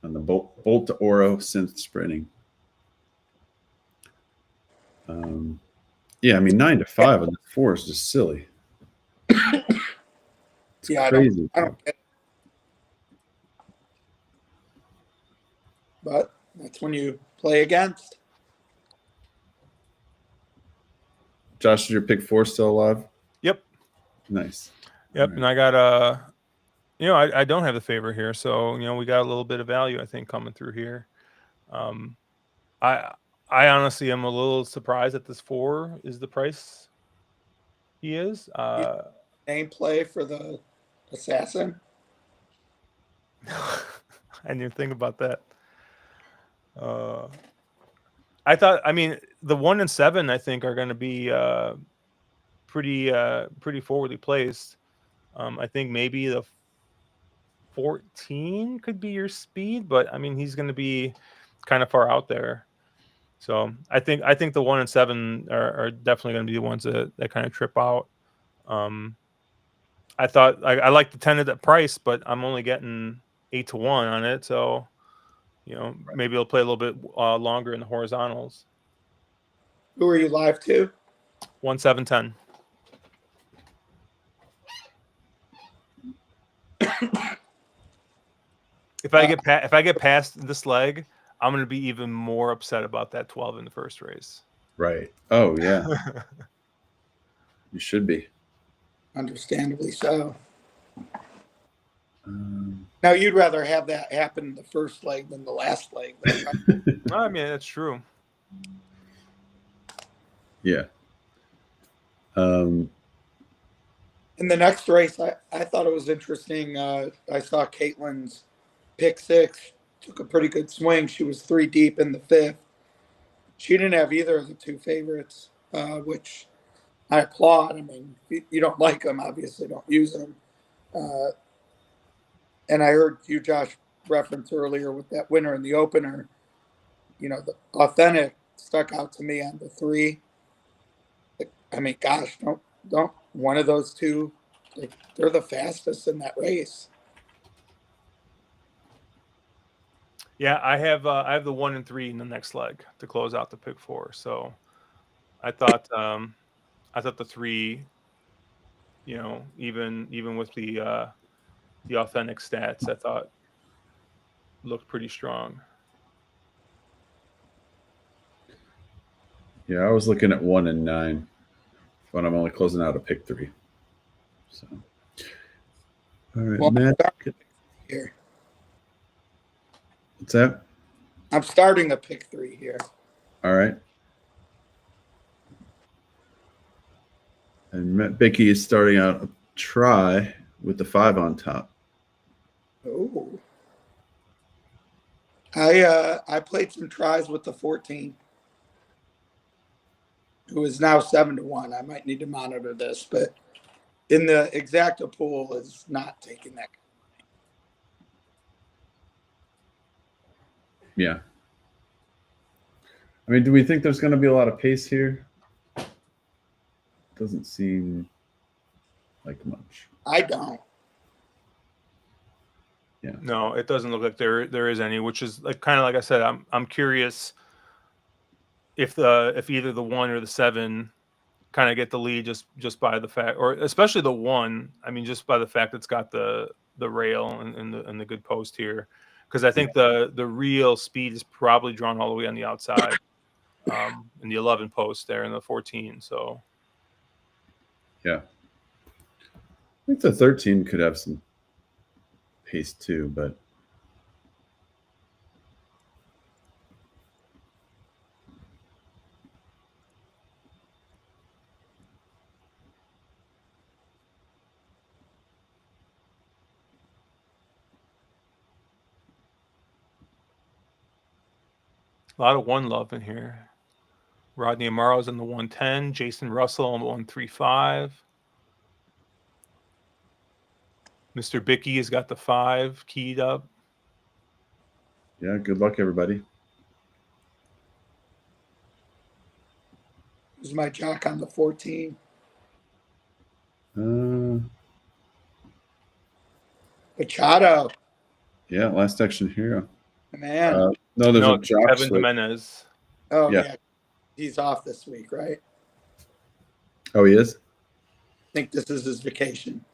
on the Bolt to Oro synth sprinting. I mean 9-5 on the 4 is just silly. It's crazy. I don't get it. But that's when you play against. Josh, is your pick 4 still alive? Yep. Nice. Yep. Right. And I got I don't have the favor here, so we got a little bit of value I think coming through here. I honestly am a little surprised that this 4 is the price he is. Name play for the assassin. I didn't think about that. I thought, the 1 and 7 I think are going to be pretty forwardly placed. I think maybe the 14 could be your speed, but he's going to be kind of far out there. So I think the 1 and 7 are definitely going to be the ones that kind of trip out. I thought I like the 10 at that price, but I'm only getting 8-1 on it. So, maybe it'll play a little bit longer in the horizontals. Who are you live to? 1-7-10. If I get past this leg, I'm going to be even more upset about that 12 in the first race. Right. Oh yeah. You should be. Understandably so. Now you'd rather have that happen the first leg than the last leg. Right? That's true. Yeah. In the next race, I thought it was interesting. I saw Caitlin's pick 6 took a pretty good swing. She was 3 deep in the 5th. She didn't have either of the 2 favorites, which I applaud. If you don't like them, obviously don't use them. And I heard you, Josh, reference earlier with that winner in the opener. The authentic stuck out to me on the 3. Gosh, don't one of those 2. They're the fastest in that race. Yeah, I have the 1 and 3 in the next leg to close out the pick 4. So I thought the 3 You know, even with the authentic stats, I thought looked pretty strong. Yeah, I was looking at 1 and 9, but I'm only closing out a pick 3. So, all right, Well, Matt. here. What's that? I'm starting a pick 3 here. All right. And Matt Bickey is starting out a try with the 5 on top. Oh. I played some tries with the 14, who is now 7-1. I might need to monitor this, but in the exacta pool is not taking that. Yeah. I mean, do we think there's going to be a lot of pace here? Doesn't seem like much. I don't. Yeah. No, it doesn't look like there is any, which is like kind of like I said, I'm curious if either the 1 or the 7 kind of get the lead just by the fact, or especially the 1. I mean, just by the fact it's got the rail and the good post here, because I think the real speed is probably drawn all the way on the outside, in the 11 post there in the 14. So Yeah. I think the 13 could have some pace too, but a lot of 1 love in here. Rodney Amaro's in the 110, Jason Russell on the 135. Mr. Bickey has got the 5 keyed up. yeah, good luck, everybody. Who's my jock on the 14? Machado. Yeah, last action hero. Man. No, there's a jock Kevin switch. Jimenez. Oh, Yeah. yeah. He's off this week, right? Oh, he is? I think this is his vacation.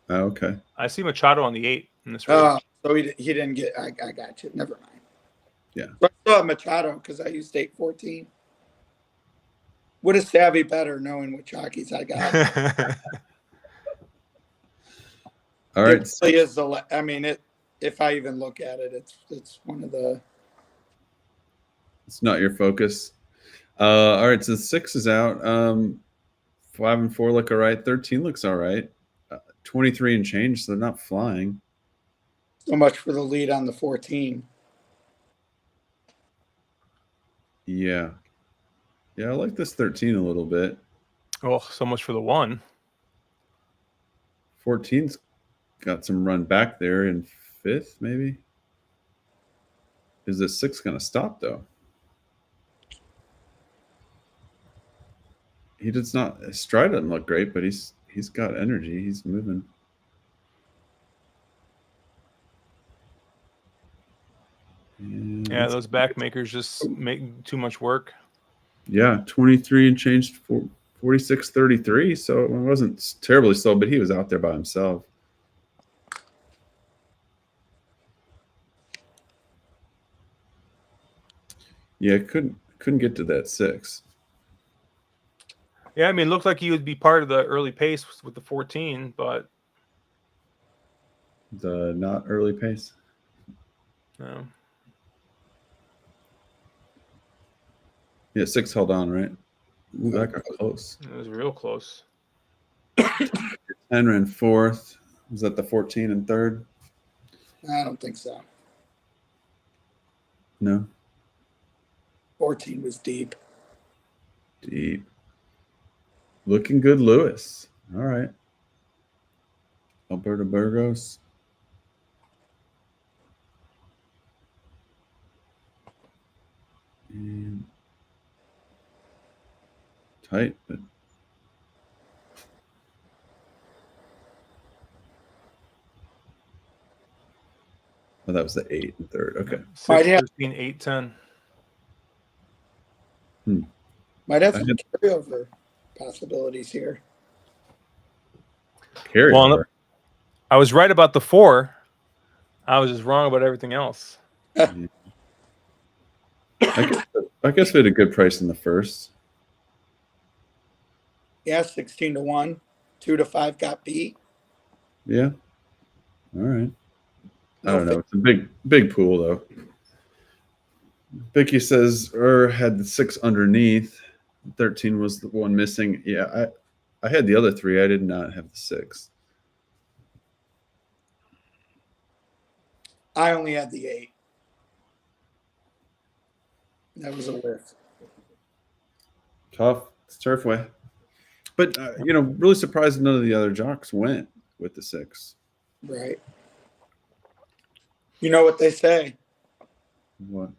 Oh, okay. I see Machado on the 8 in this race. Oh, so he didn't get. I got you. Never mind. Yeah. So I still have Machado because I used 8-14. Would have savvy better knowing what jockeys I got. All right. It really is the. I mean, it. If I even look at it, it's one of the. It's not your focus. All right. So 6 is out. 5 and 4 look all right. 13 looks all right. 23 and change, so they're not flying. So much for the lead on the 14. Yeah. Yeah, I like this 13 a little bit. Oh, so much for the 1. 14's got some run back there in 5th, maybe. Is the 6 going to stop, though? He does not. His stride doesn't look great, but he's got energy. He's moving. And Yeah, those back makers just make too much work. Yeah, 23 and changed for 46.33. So it wasn't terribly slow, but he was out there by himself. Yeah, couldn't get to that 6. Yeah, I mean, it looked like he would be part of the early pace with the 14, but The not early pace. no. Yeah, 6 held on, right? Ooh, that got close. It was real close. 10 ran 4th. Was that the 14 and 3rd? I don't think so. No. 14 was deep. Deep. Looking good, Lewis. All right. Alberto Burgos. And tight, but oh, that was the 8 and 3rd. Okay. 6, 13, 8, 10. Might have some carryover possibilities here. carryover. I was right about the 4. I was just wrong about everything else. I guess we had a good price in the first. Yeah, 16-1. 2 to 5 got beat. Yeah. All right. I No don't know. It's a big pool though. Vicky says had the 6 underneath. 13 was the one missing. Yeah, I had the other 3. I did not have the 6. I only had the 8. That was a whiff. Tough. It's Turfway. But really surprised none of the other jocks went with the 6. Right. You know what they say? What?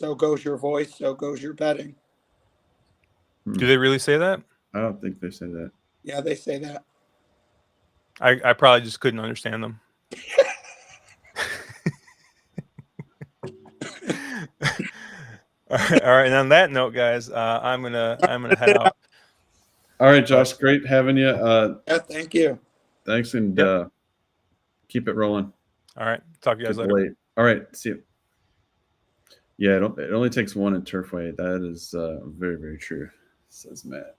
So goes your voice, so goes your betting. Do they really say that? I don't think they say that. Yeah, they say that. I probably just couldn't understand them. All right. And on that note, guys, I'm gonna head out. All right, Josh. Great having you. Yeah, thank you. Thanks, and keep it rolling. All right. Talk to you guys later. Late. All right. See you. Yeah, it only takes 1 in Turfway. That is very, very true, says Matt.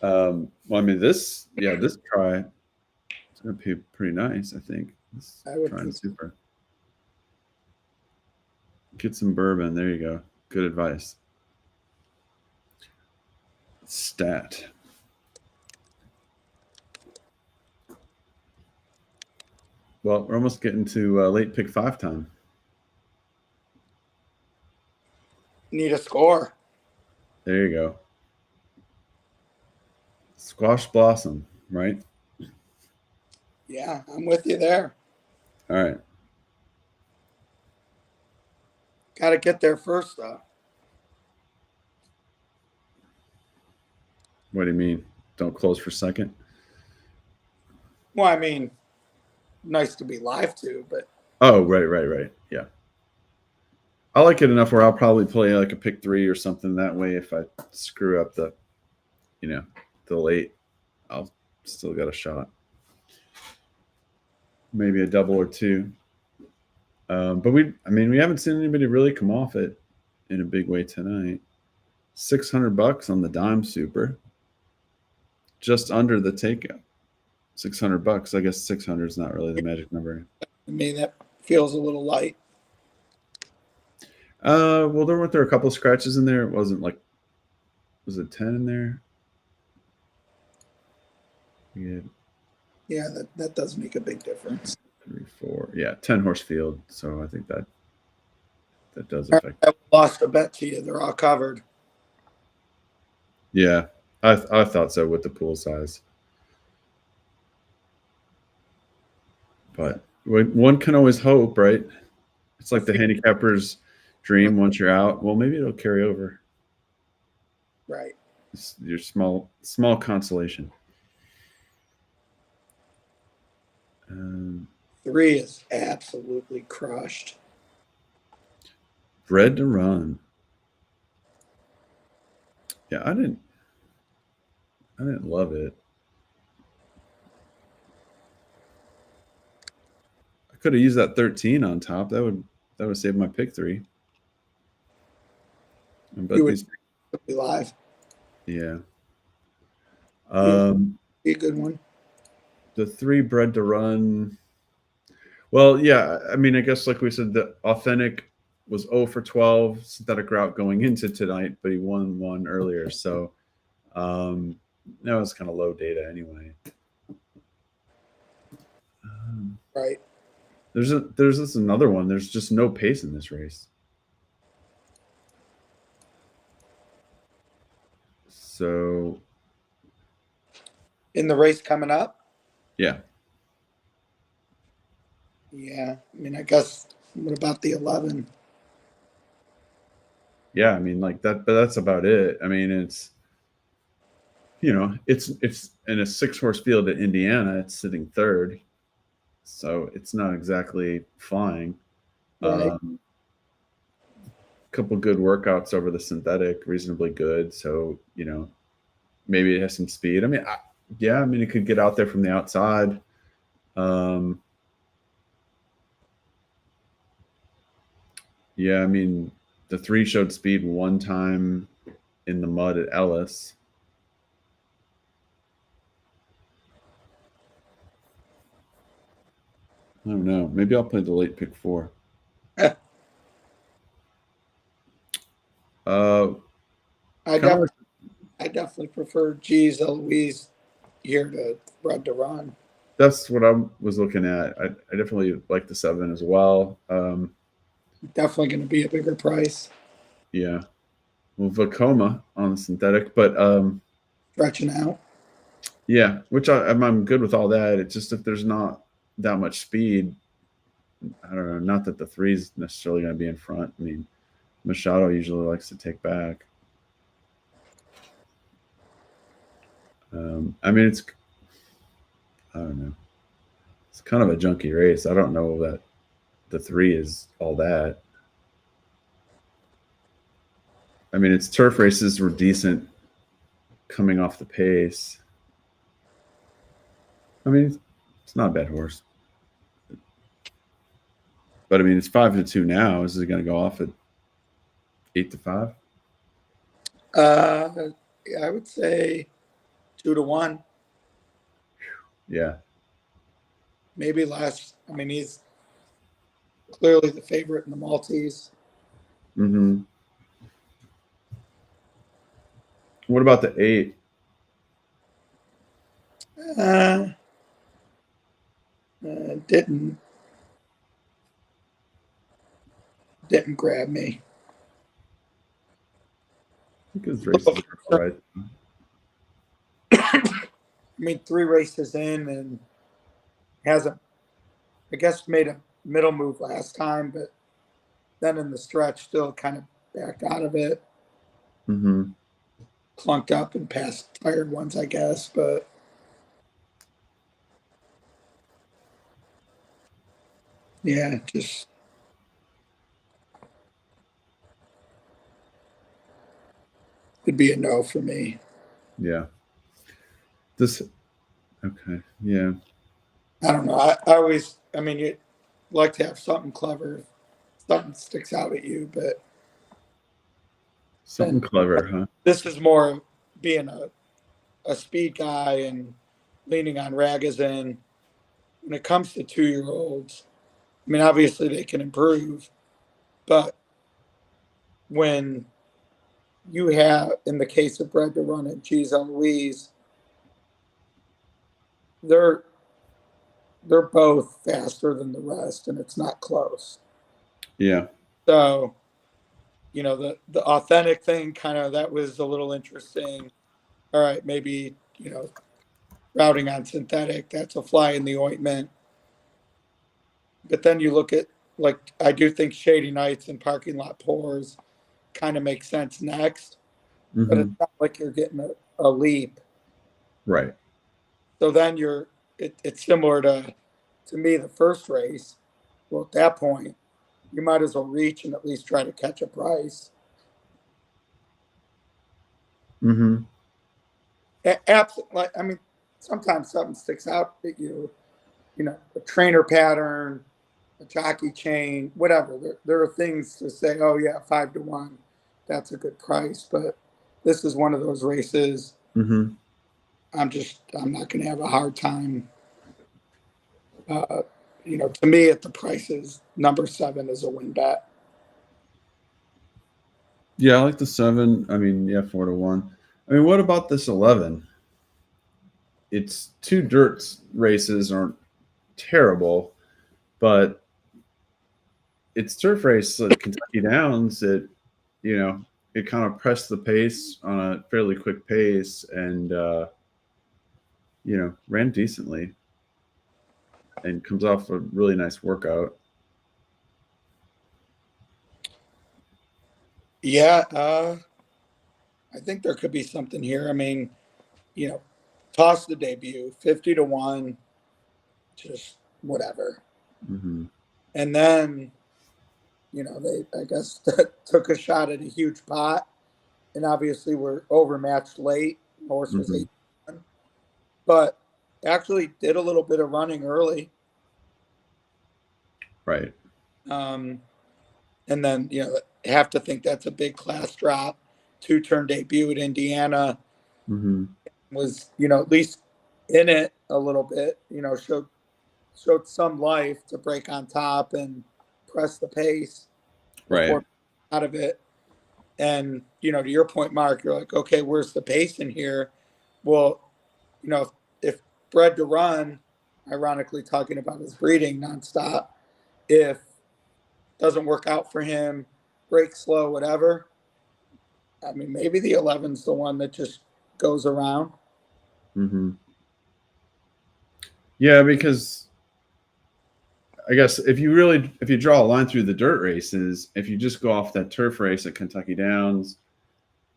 Well, I mean, this try is going to be pretty nice, I think. This try super. Get some bourbon. There you go. Good advice. Stat. Well, we're almost getting to late pick 5 time. Need a score. There you go. Squash Blossom, right? Yeah, I'm with you there. All right. Got to get there first, though. What do you mean? Don't close for second? Well, I mean, nice to be live too, but. Oh, right. Yeah. I like it enough where I'll probably play like a pick 3 or something. That way, if I screw up the late, I'll still got a shot. Maybe a double or 2. But we haven't seen anybody really come off it in a big way tonight. $600 on the dime super. Just under the takeout. $600. I guess 600 is not really the magic number. I mean, that feels a little light. Well, there weren't a couple scratches in there. It wasn't like, was it 10 in there? Yeah, that does make a big difference. 3, 4, yeah, 10 horse field. So I think that does affect. I lost a bet to you. They're all covered. Yeah, I thought so with the pool size. But one can always hope, right? It's like the handicapper's dream. Once you're out, well, maybe it'll carry over. Right. It's your small consolation. 3 is absolutely crushed. Bred to run. Yeah, I didn't love it. I could have used that 13 on top. That would save my pick 3. But You would be live. Yeah. Be a good one. The 3 bred to run. Well, yeah. I mean, I guess like we said, the authentic was 0 for 12 synthetic route going into tonight, but he won 1 earlier. So that was kind of low data anyway. Right. There's this another one. There's just no pace in this race. So In the race coming up? yeah. Yeah. I mean, I guess, what about the 11? Yeah, I mean, like that, but that's about it. I mean, it's it's in a 6 horse field at Indiana. It's sitting 3rd, so it's not exactly flying. Right. Couple good workouts over the synthetic, reasonably good. So maybe it has some speed. I mean, Yeah, I mean, it could get out there from the outside. Yeah, I mean, the 3 showed speed one time in the mud at Ellis. I don't know. Maybe I'll play the late pick 4. I Kind of. definitely prefer G's Louise here to Red to Run. That's what I was looking at. I definitely like the 7 as well. Definitely going to be a bigger price. Yeah. Well, Vacoma on the synthetic, but Stretching out. yeah, which I'm good with all that. It's just if there's not that much speed, I don't know. Not that the 3 is necessarily going to be in front. I mean, Machado usually likes to take back. I mean, I don't know. It's kind of a junky race. I don't know that the 3 is all that. I mean, its turf races were decent coming off the pace. I mean, it's not a bad horse. But I mean, it's 5-2 now. Is it going to go off at 8-5? Yeah, I would say 2-1. Yeah. Maybe less. I mean, he's clearly the favorite in the Maltese. Mm-hmm. What about the 8? Didn't grab me. I think his races are all right. I mean, 3 races in and hasn't, I guess, made a middle move last time, but then in the stretch still kind of backed out of it. Mm-hmm. Clunked up and passed tired ones, I guess, but yeah, just it'd be a no for me. Yeah. This. Okay. Yeah. I don't know. I mean, you like to have something clever, something sticks out at you, but Something clever, huh? this is more being a speed guy and leaning on Ragozin. When it comes to 2-year-olds, I mean, obviously they can improve, but when you have, in the case of Bred to Run and G's Louise, they're both faster than the rest, and it's not close. Yeah. So, you know, the authentic thing kind of that was a little interesting. All right, maybe, you know, routing on synthetic, that's a fly in the ointment. But then you look at, like, I do think Shady Nights and Parking Lot Pours kind of make sense next, but Mm-hmm. it's not like you're getting a leap. Right. So then it's similar to me, the first race. Well, at that point, you might as well reach and at least try to catch a price. Mm-hmm. Like, I mean, sometimes something sticks out at you, you know, a trainer pattern, a jockey chain, whatever. There are things to say, oh yeah, 5-1, that's a good price. But this is one of those races. Mm-hmm. I'm not going to have a hard time. You know, to me, at the prices, number 7 is a win bet. Yeah, I like the 7. I mean, yeah, 4-1. I mean, what about this 11? It's 2 dirt races aren't terrible, but it's turf race at Kentucky Downs. It kind of pressed the pace on a fairly quick pace and ran decently and comes off a really nice workout. Yeah, I think there could be something here. I mean, you know, toss the debut, 50-1, just whatever. Mm-hmm. And then, you know, they, I guess, took a shot at a huge pot and obviously were overmatched late. Horse was Mm-hmm. 8. but actually did a little bit of running early. Right. And then, have to think that's a big class drop. 2-turn debut at Indiana. Mm-hmm. Was, at least in it a little bit, showed some life to break on top and press the pace Right. before out of it. And, to your point, Mark, you're like, okay, where's the pace in here? Well, if bred to run, ironically talking about his breeding nonstop, if doesn't work out for him, break slow, whatever, I mean, maybe the 11's the one that just goes around. Mm-hmm. Yeah, because I guess if you draw a line through the dirt races, if you just go off that turf race at Kentucky Downs,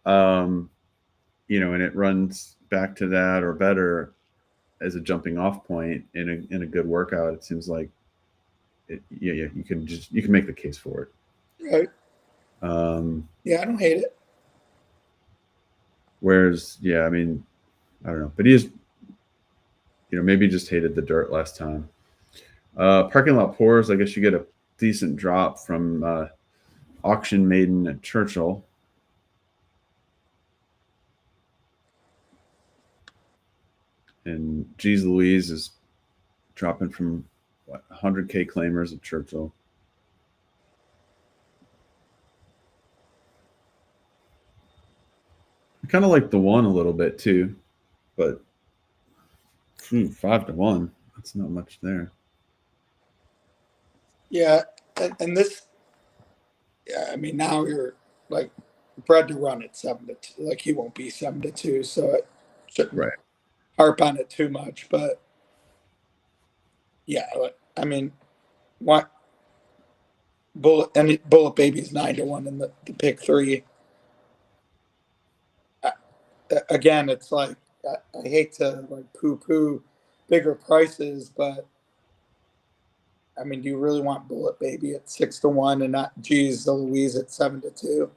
and it runs back to that or better as a jumping off point in a good workout, it seems like you can make the case for it. Right. Yeah, I don't hate it. Whereas, yeah, I mean, I don't know, but he is, maybe just hated the dirt last time. Parking lot pours, I guess you get a decent drop from Auction Maiden at Churchill. And Geez Louise is dropping from 100K claimers at Churchill. I kind of like the one a little bit too, but 5-1. That's not much there. Yeah, and this, yeah, I mean, now you're like bred to run at 7-2. Like he won't be 7-2, so it shouldn't harp on it too much. But yeah, I mean, what Bullet Baby's 9-1 in the pick 3. Again, it's like I hate to like poo bigger prices, but I mean, do you really want Bullet Baby at 6-1 and not Geez Louise at 7-2?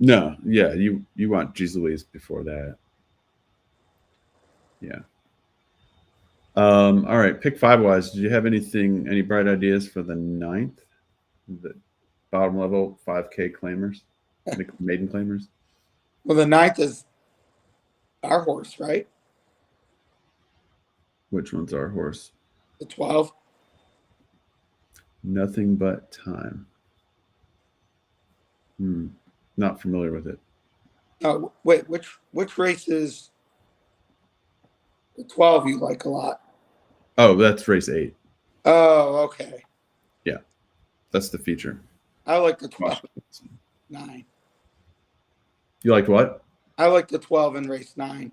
No, yeah, you want Geez Louise before that. Yeah. All right, pick 5 wise. Did you have any bright ideas for the 9th? The bottom level 5K claimers, maiden claimers? Well, the 9th is our horse, right? Which one's our horse? The 12. Nothing But Time. Not familiar with it. Oh, wait, which race is the 12 you like a lot? Oh, that's race 8. Oh, okay. Yeah, that's the feature. I like the 12. 9. You liked what? I like the 12 in race 9.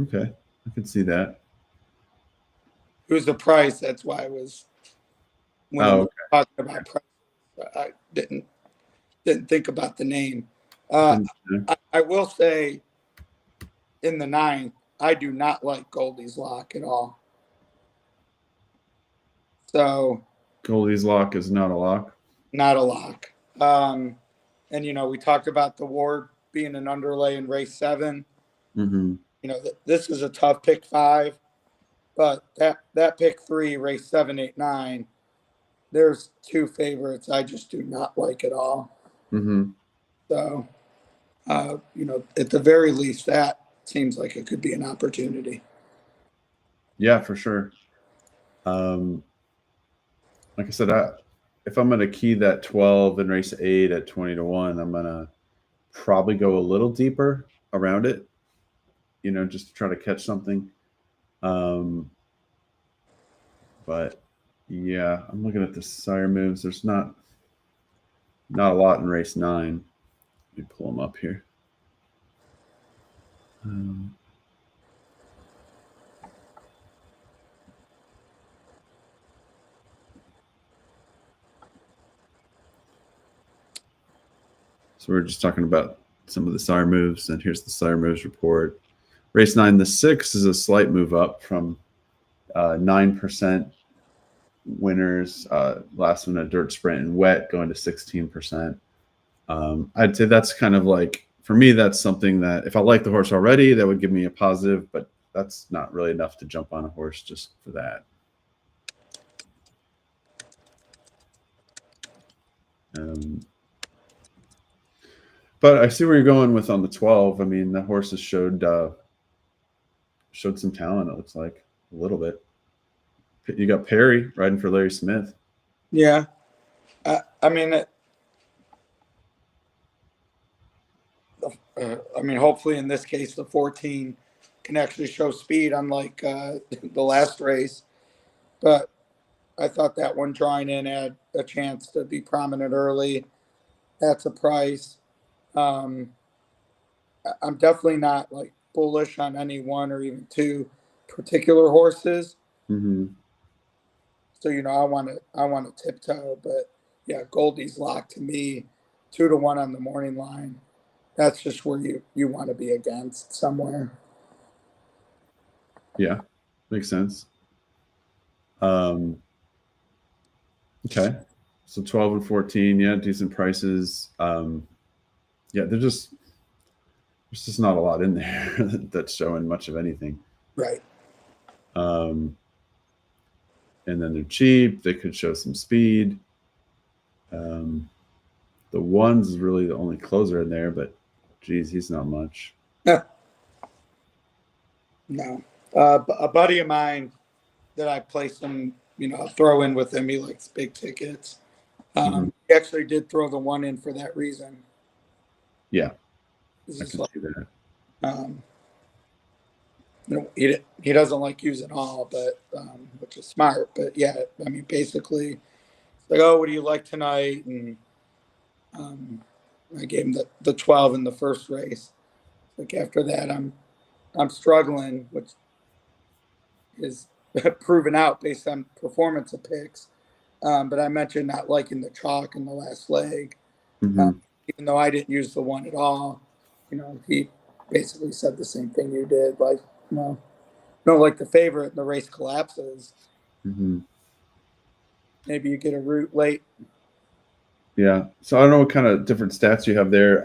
Okay, I can see that. It was the price. That's why I was when we were talking about price. I didn't think about the name. I will say in the 9th, I do not like Goldie's Lock at all. So Goldie's Lock is not a lock. Not a lock. And we talked about the Ward being an underlay in race 7. Mm-hmm. This is a tough pick 5, but that pick 3, race 7, 8, 9. There's 2 favorites I just do not like at all. Mm-hmm. So, at the very least, that seems like it could be an opportunity. Yeah, for sure. Like I said, if I'm going to key that 12 in race 8 at 20-1, I'm going to probably go a little deeper around it, just to try to catch something. But yeah, I'm looking at the sire moves. There's not a lot in race 9. Let me pull them up here. So we're just talking about some of the sire moves, and here's the sire moves report. Race 9, the 6 is a slight move up from 9% winners. Last one, a dirt sprint and wet, going to 16%. I'd say that's kind of like for me, that's something that if I like the horse already, that would give me a positive, but that's not really enough to jump on a horse just for that. But I see where you're going with on the 12. I mean, the horses showed some talent. It looks like a little bit. You got Perry riding for Larry Smith. Yeah. I mean, hopefully in this case, the 14 can actually show speed, unlike the last race. But I thought that one drawing in had a chance to be prominent early. That's a price. I'm definitely not like bullish on any one or even two particular horses. Mm-hmm. So I want to tiptoe, but yeah, Goldie's locked to me, 2-1 on the morning line. That's just where you want to be against somewhere. Yeah, makes sense. Okay, so 12 and 14, yeah, decent prices. Yeah, there's just not a lot in there that's showing much of anything. Right. And then they're cheap. They could show some speed. The one's is really the only closer in there, but geez, he's not much. No. A buddy of mine that I play some, throw in with him. He likes big tickets. He actually did throw the one in for that reason. Yeah, He's I just can like, see that. he doesn't like using all, but which is smart. But yeah, I mean, basically, it's like, oh, what do you like tonight? And I gave him the 12 in the first race. Like after that, I'm struggling, which is proven out based on performance of picks. But I mentioned not liking the chalk in the last leg, even though I didn't use the one at all. He basically said the same thing you did. Like, don't like the favorite and the race collapses. Mm-hmm. Maybe you get a route late. Yeah. So I don't know what kind of different stats you have there.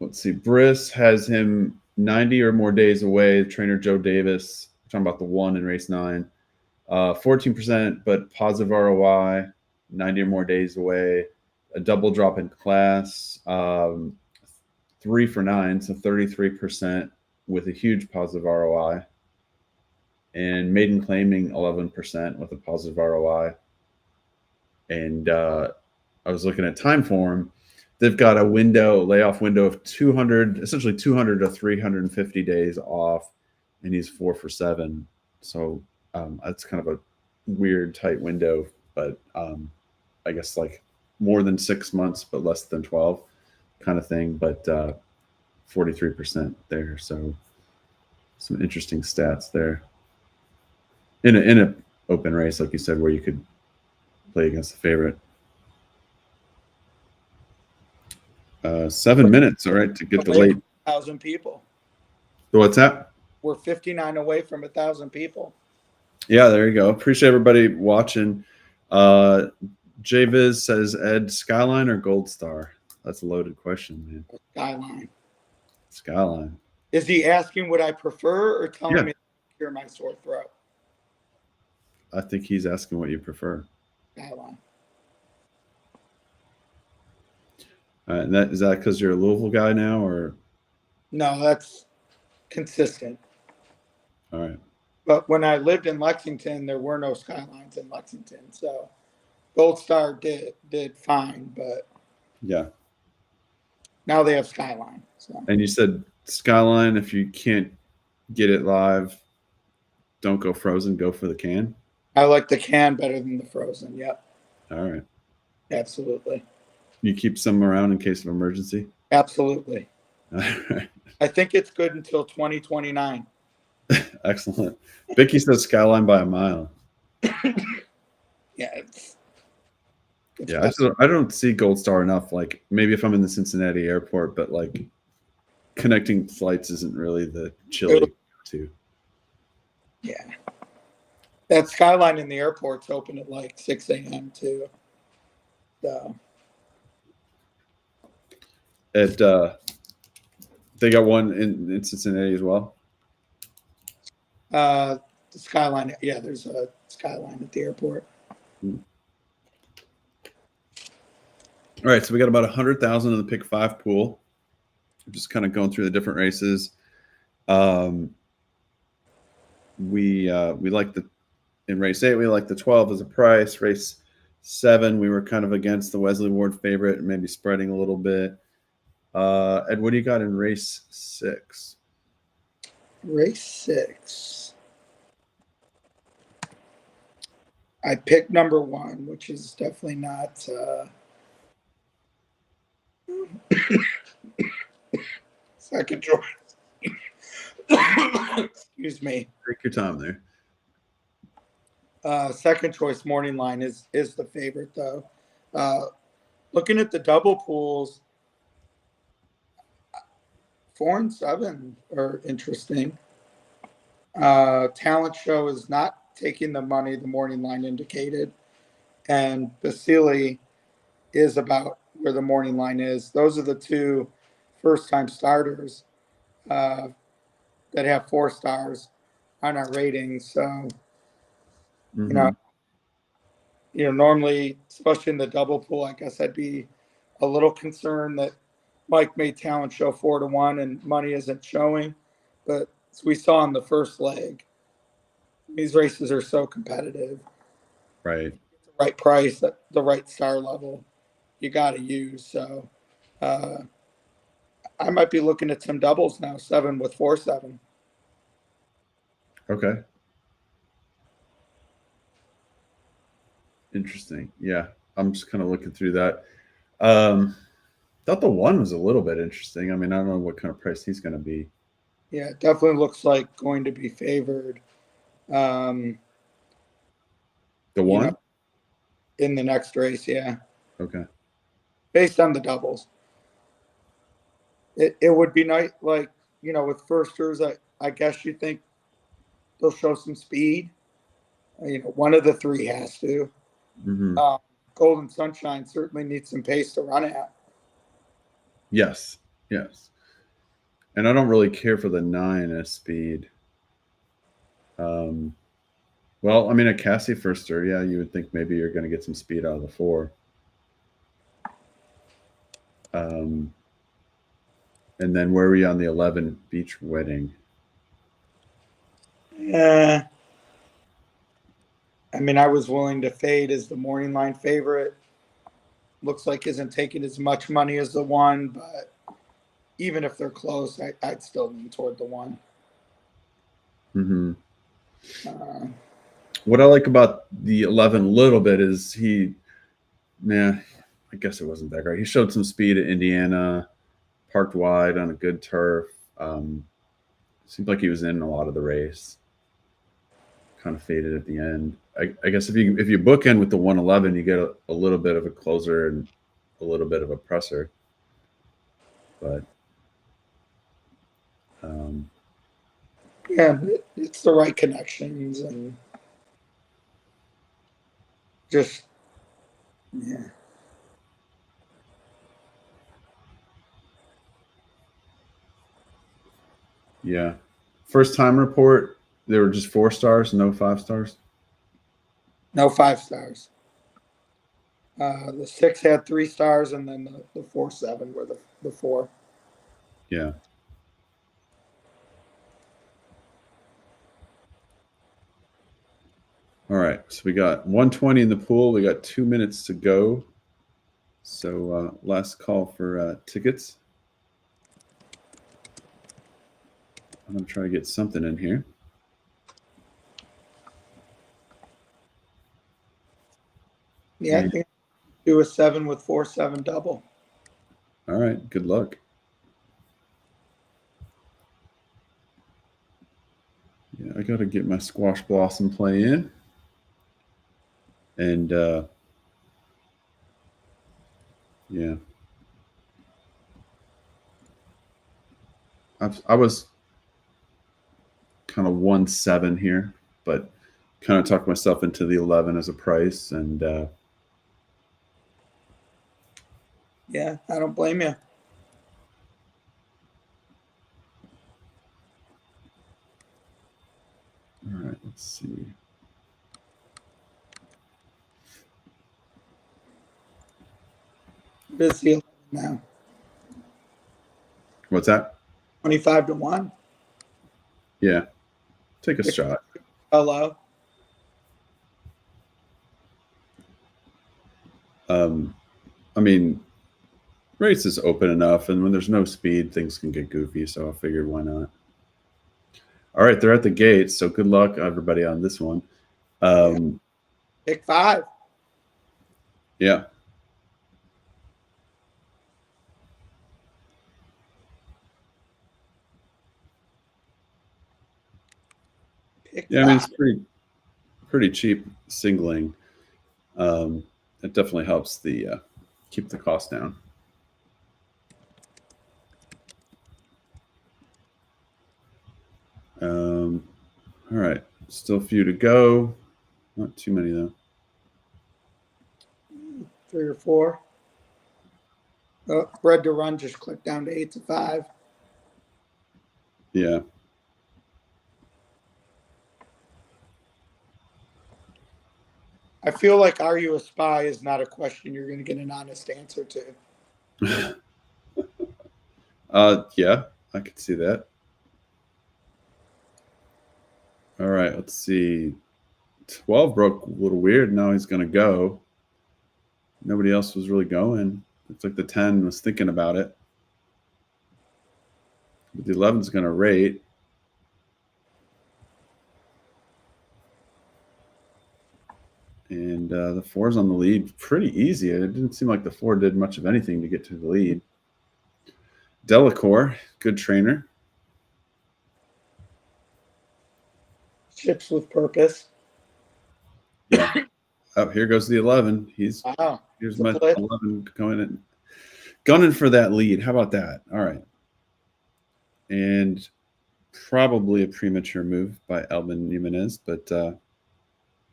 Let's see. Briss has him 90 or more days away. Trainer Joe Davis, we're talking about the one in race 9, 14%, but positive ROI, 90 or more days away. A double drop in class, 3 for 9, so 33% with a huge positive ROI. And maiden claiming 11% with a positive ROI. And I was looking at time form. They've got a layoff window of 200 to 350 days off, and he's 4 for 7. So that's kind of a weird tight window, but I guess like more than 6 months, but less than 12 kind of thing. But 43% there. So some interesting stats there. In a open race, like you said, where you could play against the favorite. 7 minutes, all right, to get the late. 1,000 people. What's that? We're 59 away from 1,000 people. Yeah, there you go. Appreciate everybody watching. JViz says, Ed, Skyline or Gold Star? That's a loaded question, man. Skyline. Skyline. Is he asking what I prefer or telling me to cure my sore throat? I think he's asking what you prefer. Skyline. And is that because you're a Louisville guy now, or? No, that's consistent. All right. But when I lived in Lexington, there were no Skylines in Lexington, so Gold Star did fine, but yeah, now they have Skyline. So. And you said Skyline, if you can't get it live, don't go frozen, go for the can. I like the can better than the frozen. Yep. All right. Absolutely. You keep some around in case of emergency? Absolutely. All right. I think it's good until 2029. Excellent. Vicky says Skyline by a mile. Yeah. It's yeah, I don't see Gold Star enough. Like maybe if I'm in the Cincinnati airport, but like connecting flights isn't really the chilly too. Yeah. That Skyline in the airport's open at like 6 a.m. too. So at they got one in Cincinnati as well. The Skyline. Yeah, there's a Skyline at the airport. All right, so we got about 100,000 in the pick 5 pool. I'm just kind of going through the different races. We like in race 8, we like the 12 as a price. Race 7, we were kind of against the Wesley Ward favorite and maybe spreading a little bit. Ed, what do you got in race 6? Race 6. I picked number 1, which is definitely not. Second choice. Excuse me. Take your time there. Second choice morning line is the favorite though. Looking at the double pools, 4 and 7 are interesting. Talent Show is not taking the money the morning line indicated, and Basili is about where the morning line is. Those are the 2 first-time starters that have 4 stars on our ratings. So, you know, normally, especially in the double pool, I guess I'd be a little concerned that Mike made Talent Show 4-1 and money isn't showing. But as we saw in the first leg, these races are so competitive. Right. The right price, at the right star level, you got to use. So I might be looking at some doubles now, 7 with 4-7. Okay. Interesting. Yeah, I'm just kind of looking through that. Thought the 1 was a little bit interesting. I mean, I don't know what kind of price he's going to be. Yeah, it definitely looks like going to be favored. The 1? In the next race, yeah. Okay. Based on the doubles. It would be nice, like, with firsters, I guess you think they'll show some speed. One of the 3 has to. Golden Sunshine certainly needs some pace to run at. Yes. And I don't really care for the 9 as speed. Well, I mean, a Cassie firster, yeah, you would think maybe you're going to get some speed out of the 4. And then where are we on the 11 Beach Wedding? Yeah. I mean, I was willing to fade as the morning line favorite. Looks like isn't taking as much money as the 1, but even if they're close, I'd still lean toward the 1. What I like about the 11 a little bit is I guess it wasn't that great. He showed some speed at Indiana, parked wide on a good turf. Seemed like he was in a lot of the race. Kind of faded at the end. I guess if you book in with the 111, you get a little bit of a closer and a little bit of a presser. But yeah, it's the right connections and just yeah. First time report, they were just 4 stars, no 5 stars. No 5 stars. The 6 had 3 stars, and then the 4-7 were the 4. Yeah. All right, so we got 120 in the pool. We got 2 minutes to go. So last call for tickets. I'm going to try to get something in here. Yeah, I think do a 7 with 4-7 double. All right, good luck. Yeah, I got to get my Squash Blossom play in. And yeah. I was kind of 1-7 here, but kind of talked myself into the 11 as a price. And yeah, I don't blame you. All right, let's see. What is the 11 now? What's that? 25-1. Yeah, take a shot. Hello. I mean, race is open enough, and when there's no speed, things can get goofy. So I figured, why not? All right, they're at the gates. So good luck, everybody, on this one. Pick 5. Yeah. Pick Yeah, I mean, 5. it's pretty cheap singling. It definitely helps the keep the cost down. All right, still a few to go. Not too many though. 3 or 4. Oh, Bread to Run just clicked down to 8-5. Yeah. I feel like "Are you a spy?" is not a question you're going to get an honest answer to. Yeah, I could see that. All right, let's see. 12 broke a little weird. Now he's going to go. Nobody else was really going. It's like the 10 was thinking about it. But the 11's going to rate. And the 4's on the lead pretty easy. It didn't seem like the 4 did much of anything to get to the lead. Delacour, good trainer. Ships with purpose. Yeah. Oh, here goes the 11. Here's my 11 going in, gunning for that lead. How about that? All right. And probably a premature move by Alvin Jimenez, but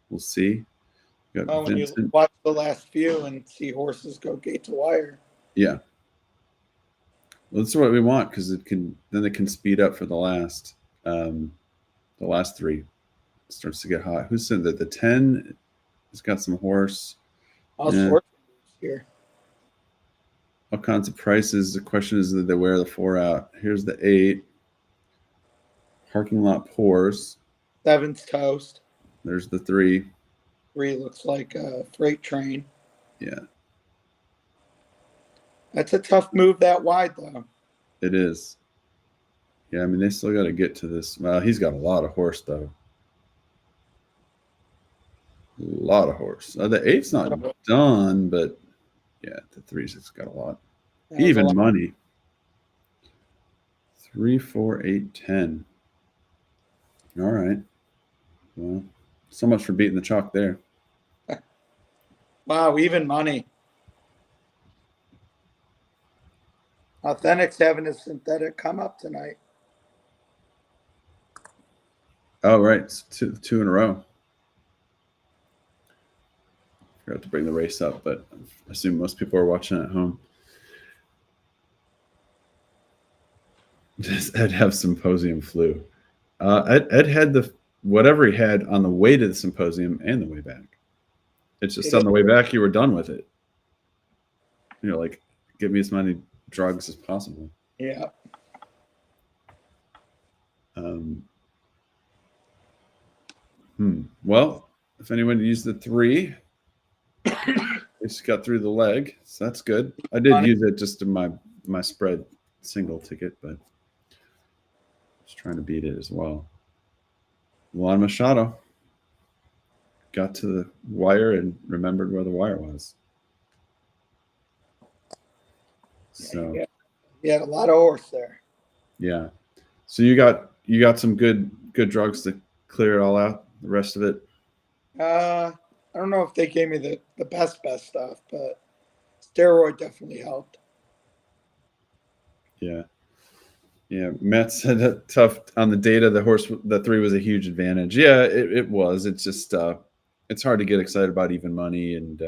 we'll see. When you watch the last few and see horses go gate to wire. Yeah. Well, that's what we want, because it can speed up for the last 3. It starts to get hot. Who said that the 10 has got some horse? Here. All kinds of prices. The question is, that they wear the 4 out. Here's the 8. Parking lot pours. 7's toast. There's the 3. 3 looks like a freight train. Yeah. That's a tough move that wide, though. It is. Yeah, I mean, they still got to get to this. Well, he's got a lot of horse, though. A lot of horse. The 8's not done, but yeah, the 3's it's got a lot. Even money. 3, 4, 8, 10. All right. Well, so much for beating the chalk there. Wow, even money. Authentic's having a synthetic come up tonight. Oh, right. It's two in a row. Forgot to bring the race up, but I assume most people are watching at home. Does Ed have symposium flu? Ed had whatever he had on the way to the symposium and the way back. It's just on the way back, you were done with it. You're like, give me as many drugs as possible. Yeah. Well, if anyone used the 3, they just got through the leg, so that's good. I did use it just in my spread single ticket, but just trying to beat it as well. Juan Machado got to the wire and remembered where the wire was. So yeah, a lot of horse there. Yeah. So you got some good drugs to clear it all out. The rest of it. I don't know if they gave me the best stuff, but steroid definitely helped. Yeah. Yeah. Matt said that tough on the data. The 3 was a huge advantage. Yeah, it was. It's just it's hard to get excited about even money, and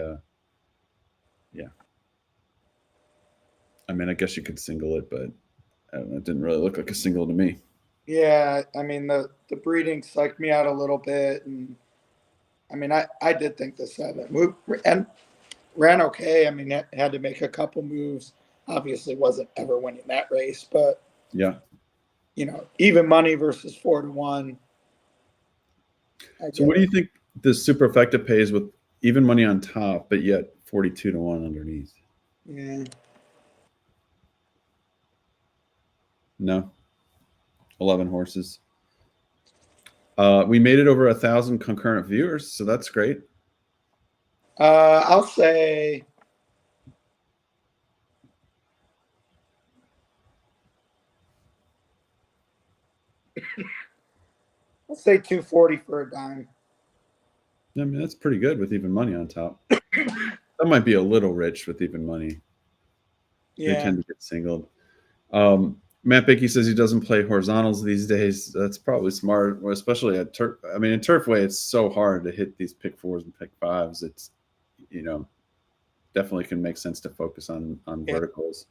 yeah. I mean, I guess you could single it, but I don't know, it didn't really look like a single to me. Yeah, I mean the breeding psyched me out a little bit, and I mean I did think the 7 moved and ran okay. I mean had to make a couple moves. Obviously wasn't ever winning that race, but Yeah. Even money versus 4-1. I So get what do it. you think the super effective pays with even money on top, but yet 42 to 1 underneath? Yeah. No. 11 horses. We made it over 1,000 concurrent viewers, so that's great. I'll say I'll say 240 for a dime. I mean, that's pretty good with even money on top. That might be a little rich with even money. They Yeah. tend to get singled. Matt Bickey says he doesn't play horizontals these days. That's probably smart, especially at Turf. I mean, in Turfway, it's so hard to hit these pick 4s and pick 5s. It's, definitely can make sense to focus on verticals.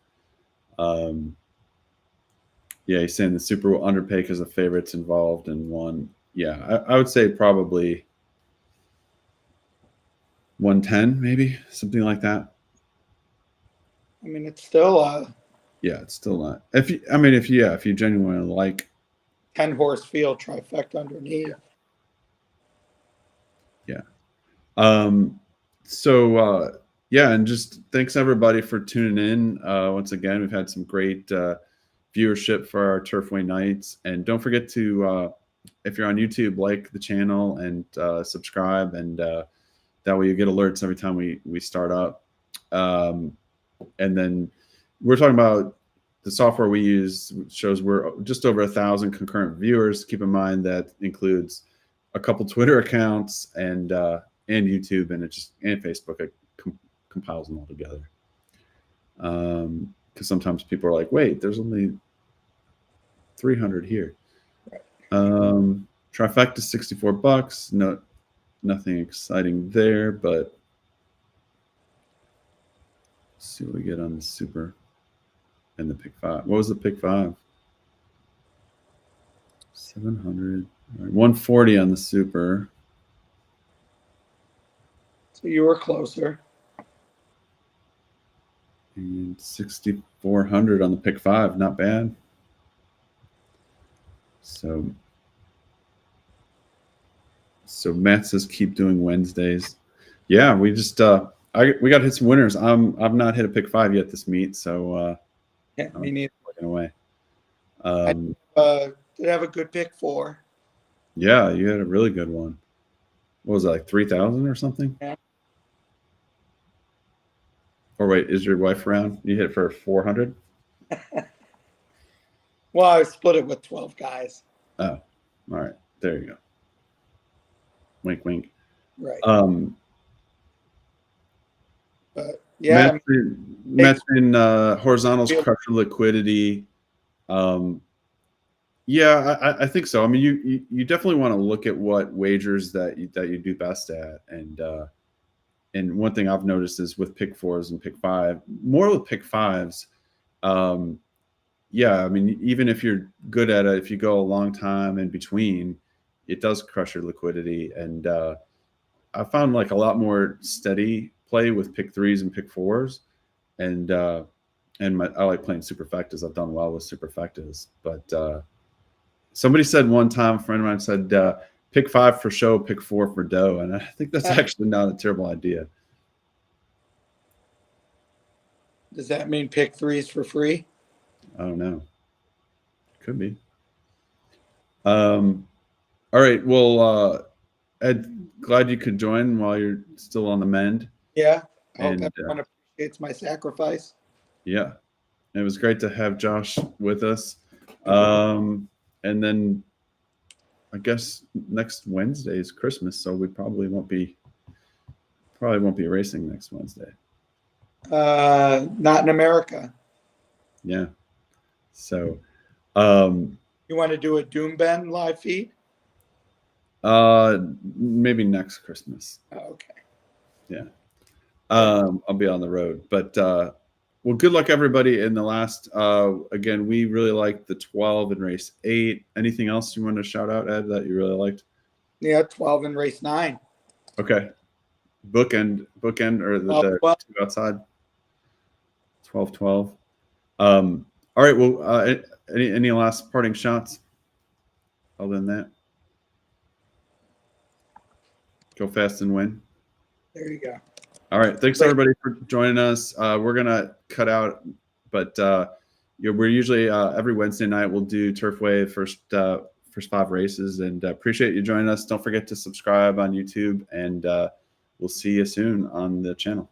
Yeah, he's saying the super will underpay because the favorites involved in one. Yeah, I would say probably 110, maybe something like that. I mean, it's still Yeah, it's still not. If you genuinely like 10-horse field trifecta underneath. Yeah. And just thanks everybody for tuning in. Once again, we've had some great viewership for our Turfway nights, and don't forget to if you're on YouTube, like the channel and subscribe, and that way you get alerts every time we start up. And then we're talking about the software we use shows we're just over 1,000 concurrent viewers. Keep in mind that includes a couple Twitter accounts and YouTube and Facebook. It compiles them all together. Because sometimes people are like, wait, there's only 300 here. Trifecta $64. No, nothing exciting there, but let's see what we get on the super and the pick 5. What was the pick 5? 700. All right, 140 on the super. So you were closer. And 6,400 on the pick 5. Not bad. So Matt says keep doing Wednesdays. Yeah, we just we got to hit some winners. I've not hit a pick 5 yet this meet, so Yeah, me neither. working away. I did have a good pick 4. Yeah, you had a really good one. What was it, like 3,000 or something? Yeah. Or wait, is your wife around? You hit for 400? Well, I split it with 12 guys. Oh, all right. There you go. Wink, wink. Right. But yeah, Matt's in horizontals crusher liquidity. Yeah, I think so. I mean, you definitely want to look at what wagers that you do best at, and one thing I've noticed is with pick 4s and pick 5, more with pick 5s. Yeah, I mean, even if you're good at it, if you go a long time in between, it does crush your liquidity. And I found like a lot more steady play with pick 3s and pick 4s, and I like playing superfectas. I've done well with superfectas, but somebody said one time, a friend of mine said, pick 5 for show, pick 4 for dough. And I think that's actually not a terrible idea. Does that mean pick 3s for free? I don't know. Could be. All right. Well, Ed, glad you could join while you're still on the mend. Yeah. I hope everyone appreciates my sacrifice. Yeah. It was great to have Josh with us. And then I guess next Wednesday is Christmas, so we probably won't be racing next Wednesday. Not in America. Yeah. So you want to do a Doom Ben live feed? Maybe next Christmas. Oh, okay. Yeah. I'll be on the road, but Well, good luck everybody in the last. Again, we really liked the 12 and race 8. Anything else you want to shout out, Ed, that you really liked? Yeah, 12 in race 9. Okay. Bookend, or the 12. 2 outside. 12. All right. Well, any last parting shots? Other than that, go fast and win. There you go. All right. Thanks everybody for joining us. We're gonna cut out, but we're usually every Wednesday night we'll do Turfway first 5 races, and appreciate you joining us. Don't forget to subscribe on YouTube, and we'll see you soon on the channel.